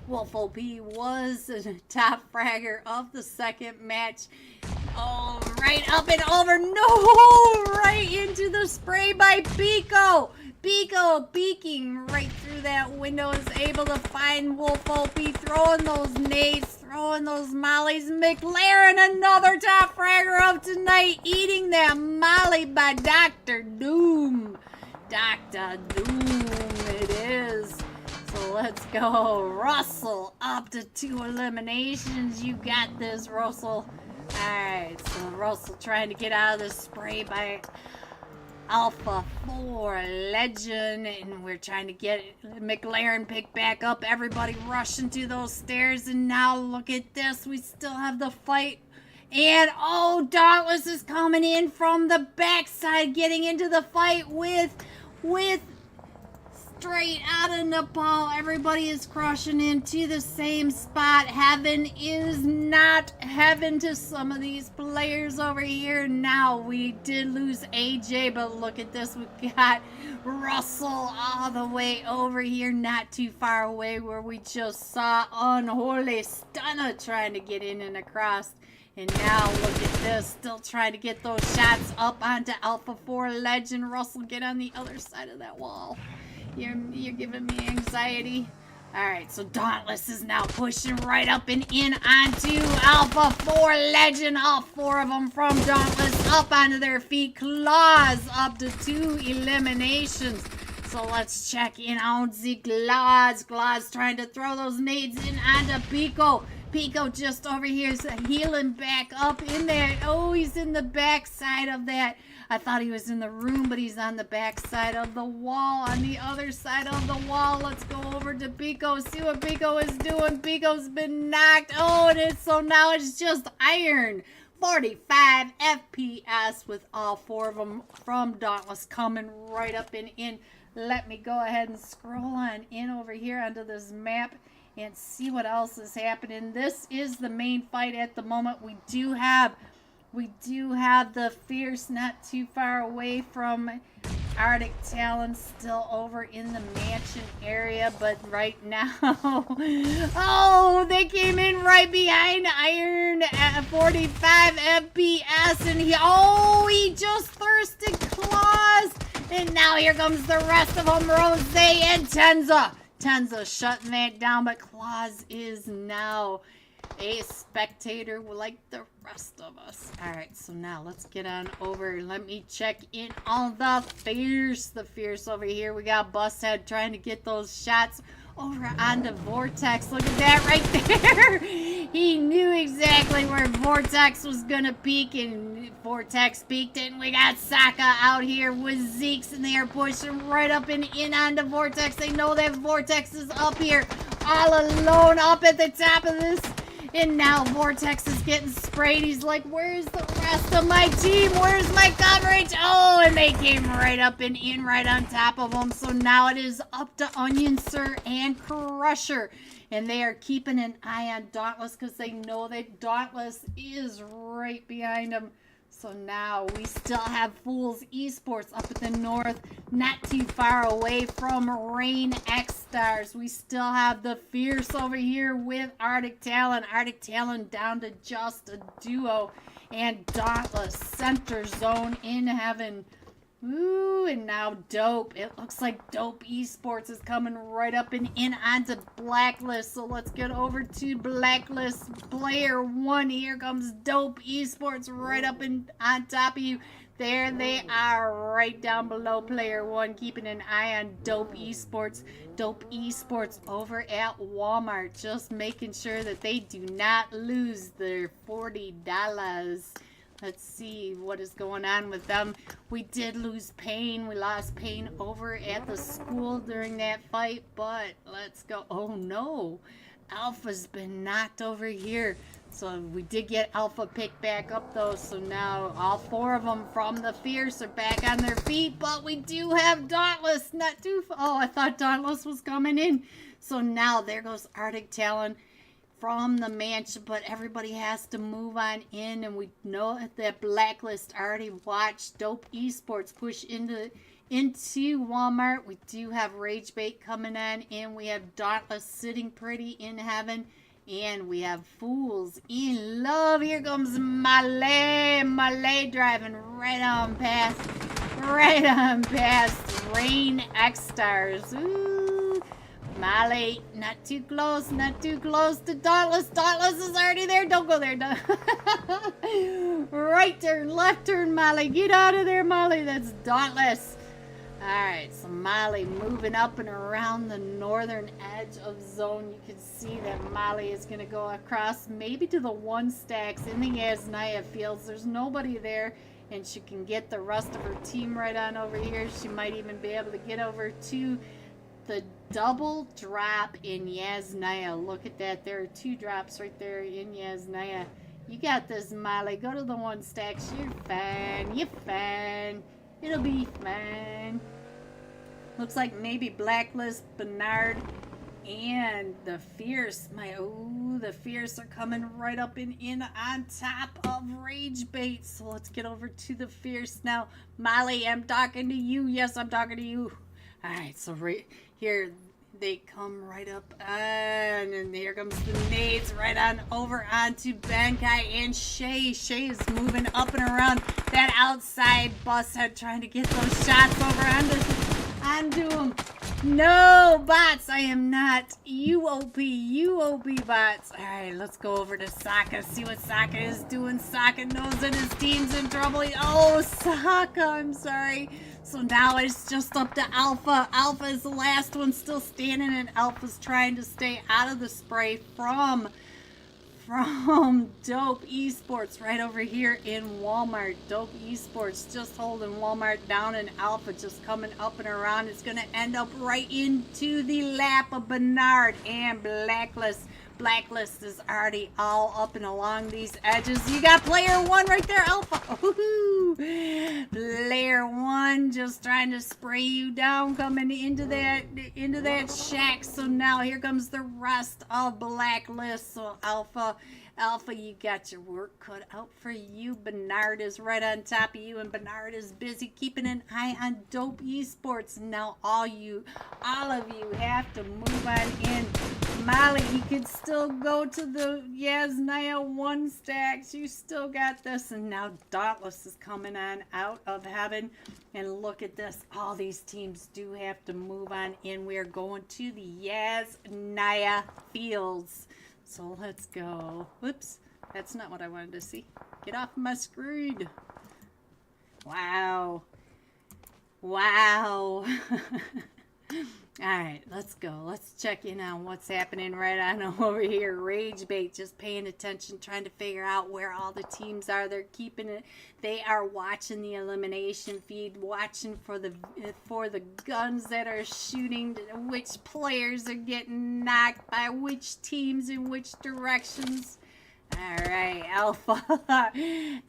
Wolf OP was the top fragger of the second match. Oh, right up and over. No! Right into the spray by Pico. Pico peeking right through that window is able to find Wolf OP, throwing those nades, throwing those mollies. McLaren, another top fragger of tonight, eating that molly by Dr. Doom. Dr. Doom it is. So let's go. Russell up to 2 eliminations. You got this, Russell. Alright, so Russell trying to get out of the spray by Alpha 4 Legend, and we're trying to get McLaren picked back up. Everybody rushing to those stairs, and now look at this. We still have the fight. And oh, Dauntless is coming in from the backside, getting into the fight with Straight Outta Nepal. Everybody is crushing into the same spot. Heaven is not heaven to some of these players over here. Now, we did lose AJ, but look at this. We've got Russell all the way over here, not too far away, where we just saw Unholy Stunna trying to get in and across. And now, look at this. Still trying to get those shots up onto Alpha 4 Legend. Russell, get on the other side of that wall. You're giving me anxiety. Alright, so Dauntless is now pushing right up and in onto Alpha 4 Legend. All 4 of them from Dauntless up onto their feet. Claws up to 2 eliminations. So let's check in on the Claws. Claws trying to throw those nades in onto Pico. Pico just over here is healing back up in there. Oh, he's in the back side of that. I thought he was in the room, but he's on the back side of the wall. On the other side of the wall, let's go over to Pico, see what Pico is doing. Pico's been knocked. Oh, so now it's just iron. 45 FPS with all 4 of them from Dauntless coming right up and in. Let me go ahead and scroll on in over here onto this map and see what else is happening. This is the main fight at the moment. We do have the Fierce not too far away from Arctic Talon, still over in the mansion area, but right now, oh, they came in right behind Iron at 45 FPS, and he just thirsted Claws, and now here comes the rest of them, Rose and Tenza. Tenza shutting that down, but Claws is now a spectator like the rest of us. Alright, so now let's get on over. Let me check in on the Fierce. The Fierce over here. We got Busthead trying to get those shots over onto Vortex. Look at that right there. He knew exactly where Vortex was gonna peek, and Vortex peeked it, and we got Saka out here with Zeeks, and they are pushing right up and in onto Vortex. They know that Vortex is up here all alone up at the top of this. And now Vortex is getting sprayed. He's like, where's the rest of my team? Where's my coverage? Oh, and they came right up and in right on top of him. So now it is up to Onion Sir and Crusher. And they are keeping an eye on Dauntless because they know that Dauntless is right behind them. So now we still have Fools Esports up at the north, not too far away from Rain XSTARS. We still have the Fierce over here with Arctic Talon. Arctic Talon down to just a duo. And Dauntless center zone in heaven. Ooh, and now Dope. It looks like Dope Esports is coming right up and in onto Blacklist. So let's get over to Blacklist player 1. Here comes Dope Esports right up and on top of you. There they are right down below player 1, keeping an eye on Dope Esports. Dope Esports over at Walmart, just making sure that they do not lose their $40. Let's see what is going on with them. We did lose Payne. We lost Payne over at the school during that fight, but let's go. Oh no, Alpha's been knocked over here. So we did get Alpha picked back up though. So now all 4 of them from the Fierce are back on their feet, but we do have Dauntless. Not too far. Oh, I thought Dauntless was coming in. So now there goes Arctic Talon from the mansion, but everybody has to move on in, and we know that Blacklist already watched Dope Esports push into Walmart. We do have Rage Bait coming on, and we have Dauntless sitting pretty in heaven, and we have Fools in love. Here comes Malay driving right on past Rain XSTARS. Ooh. Molly, not too close to Dauntless. Dauntless is already there. Don't go there. Right turn, left turn, Molly. Get out of there, Molly. That's Dauntless. Alright, so Molly moving up and around the northern edge of zone. You can see that Molly is going to go across maybe to the 1 stacks in the Yasnaya fields. There's nobody there, and she can get the rest of her team right on over here. She might even be able to get over to the double drop in Yasnaya. Look at that. There are 2 drops right there in Yasnaya. You got this, Molly. Go to the 1 stacks. You're fine. You're fine. It'll be fine. Looks like maybe Blacklist, Bernard, and the Fierce. The Fierce are coming right up and in on top of Rage Bait. So let's get over to the Fierce now. Molly, I'm talking to you. Yes, I'm talking to you. Alright, so right here they come right up on, and here comes the nades right on over onto Benkai and Shay. Shay is moving up and around that outside bus head, trying to get those shots over onto him. No, bots, I am not. UOB bots. Alright, let's go over to Sokka, see what Sokka is doing. Sokka knows that his team's in trouble. Oh, Sokka, I'm sorry. So now it's just up to Alpha. Alpha is the last one still standing, and Alpha's trying to stay out of the spray from Dope Esports right over here in Walmart. Dope Esports just holding Walmart down, and Alpha just coming up and around. It's going to end up right into the lap of Bernard and Blacklist. Blacklist is already all up and along these edges. You got player 1 right there, Alpha. Ooh, player 1 just trying to spray you down, coming into that shack. So now here comes the rest of Blacklist. So Alpha, you got your work cut out for you. Bernard is right on top of you, and Bernard is busy keeping an eye on Dope Esports. Now all of you have to move on in. Molly, you could still go to the Yasnaya 1 stacks. You still got this. And now Dauntless is coming on out of heaven. And look at this. All these teams do have to move on in. We are going to the Yasnaya fields. So let's go. Whoops. That's not what I wanted to see. Get off my screen. Wow. Wow. Alright, let's go. Let's check in on what's happening right on over here. Rage Bait, just paying attention, trying to figure out where all the teams are. They're keeping it. They are watching the elimination feed, watching for the guns that are shooting, which players are getting knocked by which teams in which directions. Alright, Alpha.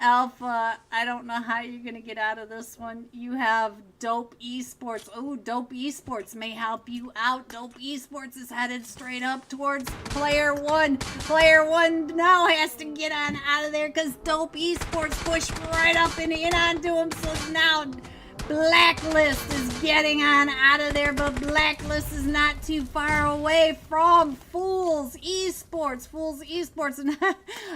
Alpha, I don't know how you're going to get out of this one. You have Dope Esports. Oh, Dope Esports may help you out. Dope Esports is headed straight up towards player one. Player one now has to get on out of there because Dope Esports pushed right up and in onto him. So now Blacklist is getting on out of there, but Blacklist is not too far away from Fools Esports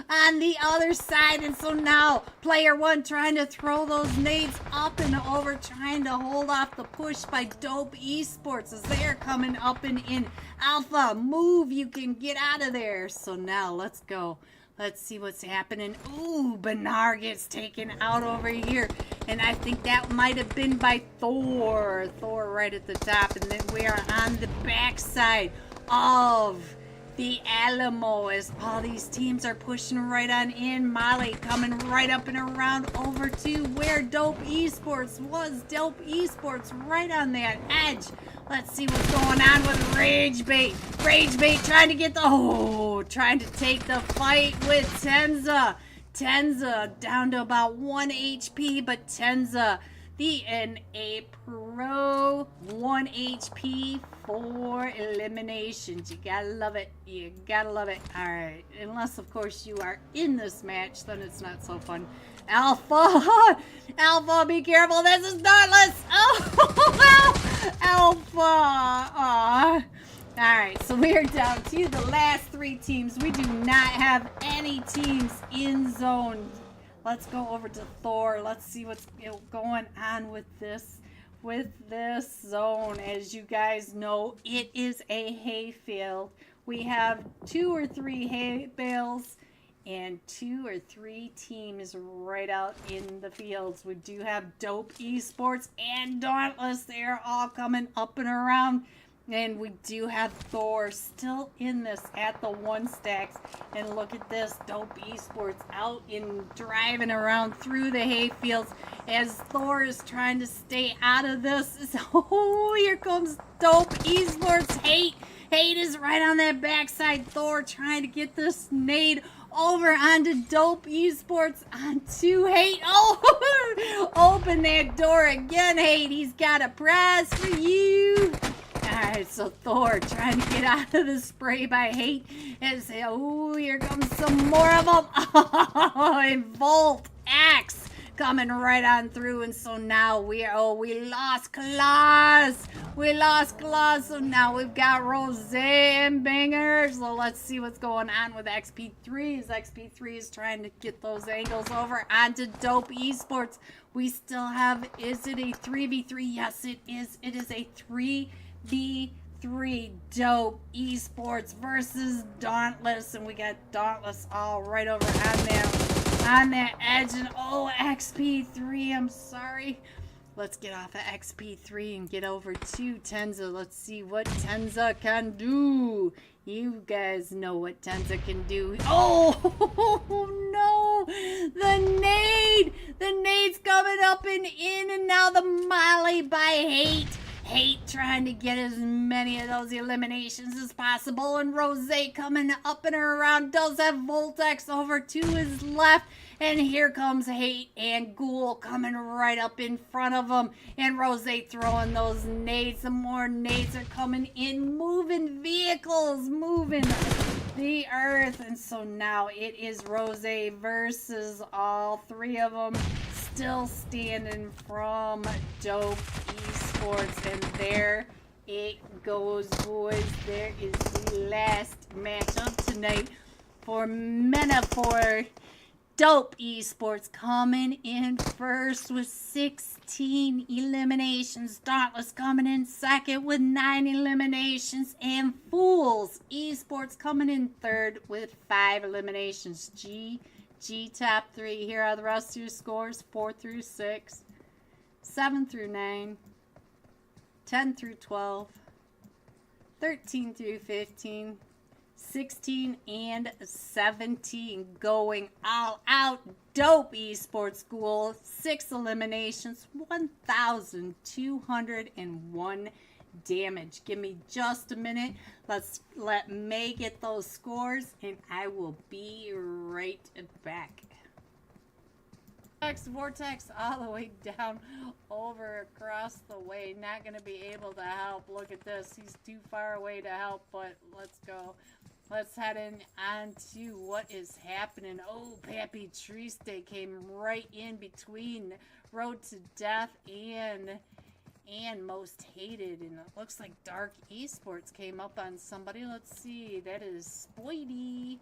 on the other side. And so now player one trying to throw those nades up and over, trying to hold off the push by Dope Esports as they're coming up and in. Alpha, move, you can get out of there. So now let's go. Let's see what's happening. Ooh, Benar gets taken out over here. And I think that might have been by Thor. Thor right at the top. And then we are on the backside of the Alamo as all these teams are pushing right on in. Molly coming right up and around over to where Dope Esports was. Dope Esports right on that edge. Let's see what's going on with Rage Bait. Rage Bait trying to get the... trying to take the fight with Tenza. Tenza down to about 1 HP, but Tenza, the NA Pro, 1 HP, 4 eliminations. You gotta love it. You gotta love it. Alright, unless of course you are in this match, then it's not so fun. Alpha! Alpha, be careful. This is Dauntless! Oh, Alpha! Alright, so we are down to the last 3 teams. We do not have any teams in zone. Let's go over to Thor. Let's see what's going on with this zone. As you guys know, it is a hay field. We have 2 or 3 hay bales and 2 or 3 teams right out in the fields. We do have Dope Esports and Dauntless. They are all coming up and around. And we do have Thor still in this at the 1 stacks. And look at this, Dope Esports out in driving around through the hayfields as Thor is trying to stay out of this. Oh, here comes Dope Esports. Hate is right on that backside. Thor trying to get this nade over onto Dope Esports onto Hate. Oh, open that door again, Hate. He's got a prize for you. Alright, so Thor trying to get out of the spray by Hate. And say, oh, here comes some more of them. Oh, and Volt Axe coming right on through. And so now we lost Claws. We lost Claws. So now we've got Rose and Banger. So let's see what's going on with XP3. XP3 is trying to get those angles over onto Dope Esports. We still have, is it a 3v3? Yes, it is. It is a 3v3 Dope Esports versus Dauntless, and we got Dauntless all right over on that edge. And oh, XP3, I'm sorry. Let's get off of XP3 and get over to Tenza. Let's see what Tenza can do. You guys know what Tenza can do. Oh no, the nade's coming up and in, and now the Molly by Hate trying to get as many of those eliminations as possible. And Rose coming up and around, does have Voltex over to his left. And here comes Hate and Ghoul coming right up in front of him. And Rose throwing those nades. Some more nades are coming in, moving vehicles, moving the earth. And so now it is Rose versus all 3 of them. Still standing from Dope Esports, and there it goes, boys. There is the last matchup tonight for Metaphor. Dope Esports coming in first with 16 eliminations. Dauntless coming in second with 9 eliminations. And Fools Esports coming in third with 5 eliminations. G top 3. Here are the rest of your scores: 4 through 6, 7 through 9, 10 through 12, 13 through 15, 16 and 17. Going all out. Dope Esports School, 6 eliminations, 1,201 damage. Give me just a minute. Let's let May get those scores, and I will be right back. Vortex all the way down over across the way. Not going to be able to help. Look at this. He's too far away to help, but let's go. Let's head in on to what is happening. Oh, Pappy Triste came right in between Road to Death and Most Hated. And it looks like Dark Esports came up on somebody. Let's see. That is Spoity.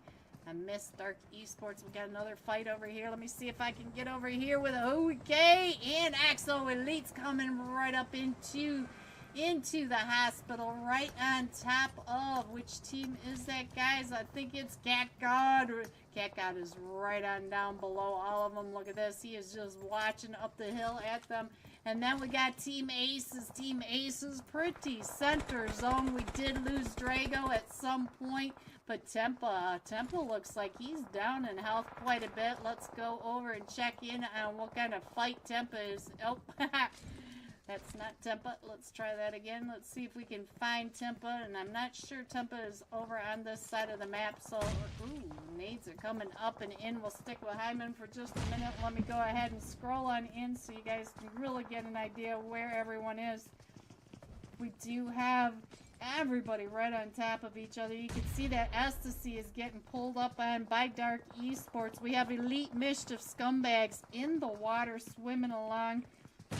I missed Dark Esports. We got another fight over here. Let me see if I can get over here with OK and Axo Elite's coming right up into the hospital, right on top of, which team is that, guys? I think it's Cat God. Cat God is right on down below all of them. Look at this. He is just watching up the hill at them. And then we got Team Aces. Team Aces, pretty center zone. We did lose Drago at some point, but Tempa looks like he's down in health quite a bit. Let's go over and check in on what kind of fight Tempa is. Oh, that's not Tempa. Let's try that again. Let's see if we can find Tempa. And I'm not sure Tempa is over on this side of the map. So, ooh, nades are coming up and in. We'll stick with Hyman for just a minute. Let me go ahead and scroll on in so you guys can really get an idea where everyone is. We do have everybody right on top of each other. You can see that XTSY is getting pulled up on by Dark Esports. We have Elite Mischief Scumbags in the water swimming along.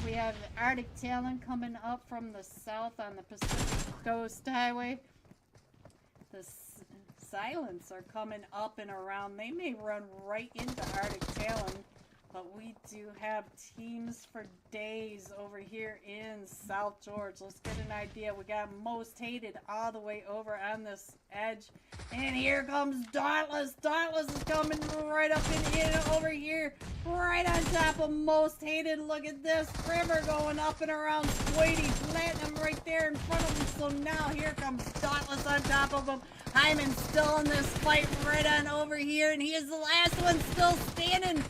We have Arctic Talon coming up from the south on the Pacific Coast Highway. The Silence are coming up and around. They may run right into Arctic Talon, but we do have teams for days over here in South George. Let's get an idea. We got Most Hated all the way over on this edge. And here comes Dauntless. Dauntless is coming right up and in over here. Right on top of Most Hated. Look at this. Primer going up and around Spoity. Planting him right there in front of him. So now here comes Dauntless on top of him. Hyman's still in this fight right on over here. And he is the last one still standing,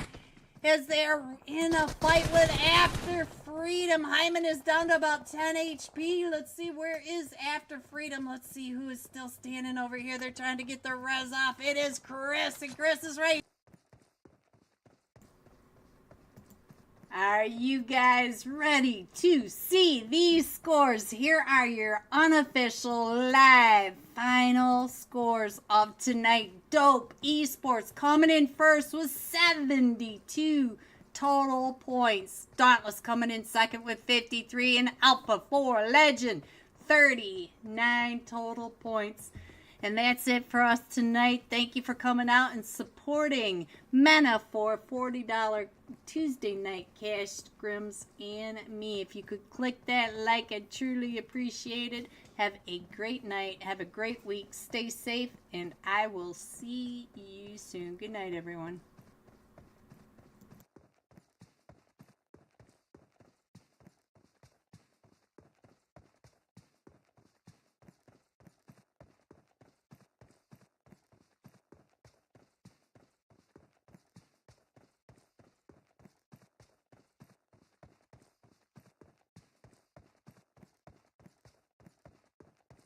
as they're in a fight with After Freedom. Hyman is down to about 10 HP. Let's see, where is After Freedom? Let's see who is still standing over here. They're trying to get the res off. It is Chris, and Chris is right. Are you guys ready to see these scores? Here are your unofficial live final scores of tonight. Dope Esports coming in first with 72 total points. Dauntless coming in second with 53, and Alpha 4 Legend 39 total points. And that's it for us tonight. Thank you for coming out and supporting Mena for $40 Tuesday night cash, Scrims, and me. If you could click that like, I'd truly appreciate it. Have a great night. Have a great week. Stay safe, and I will see you soon. Good night, everyone.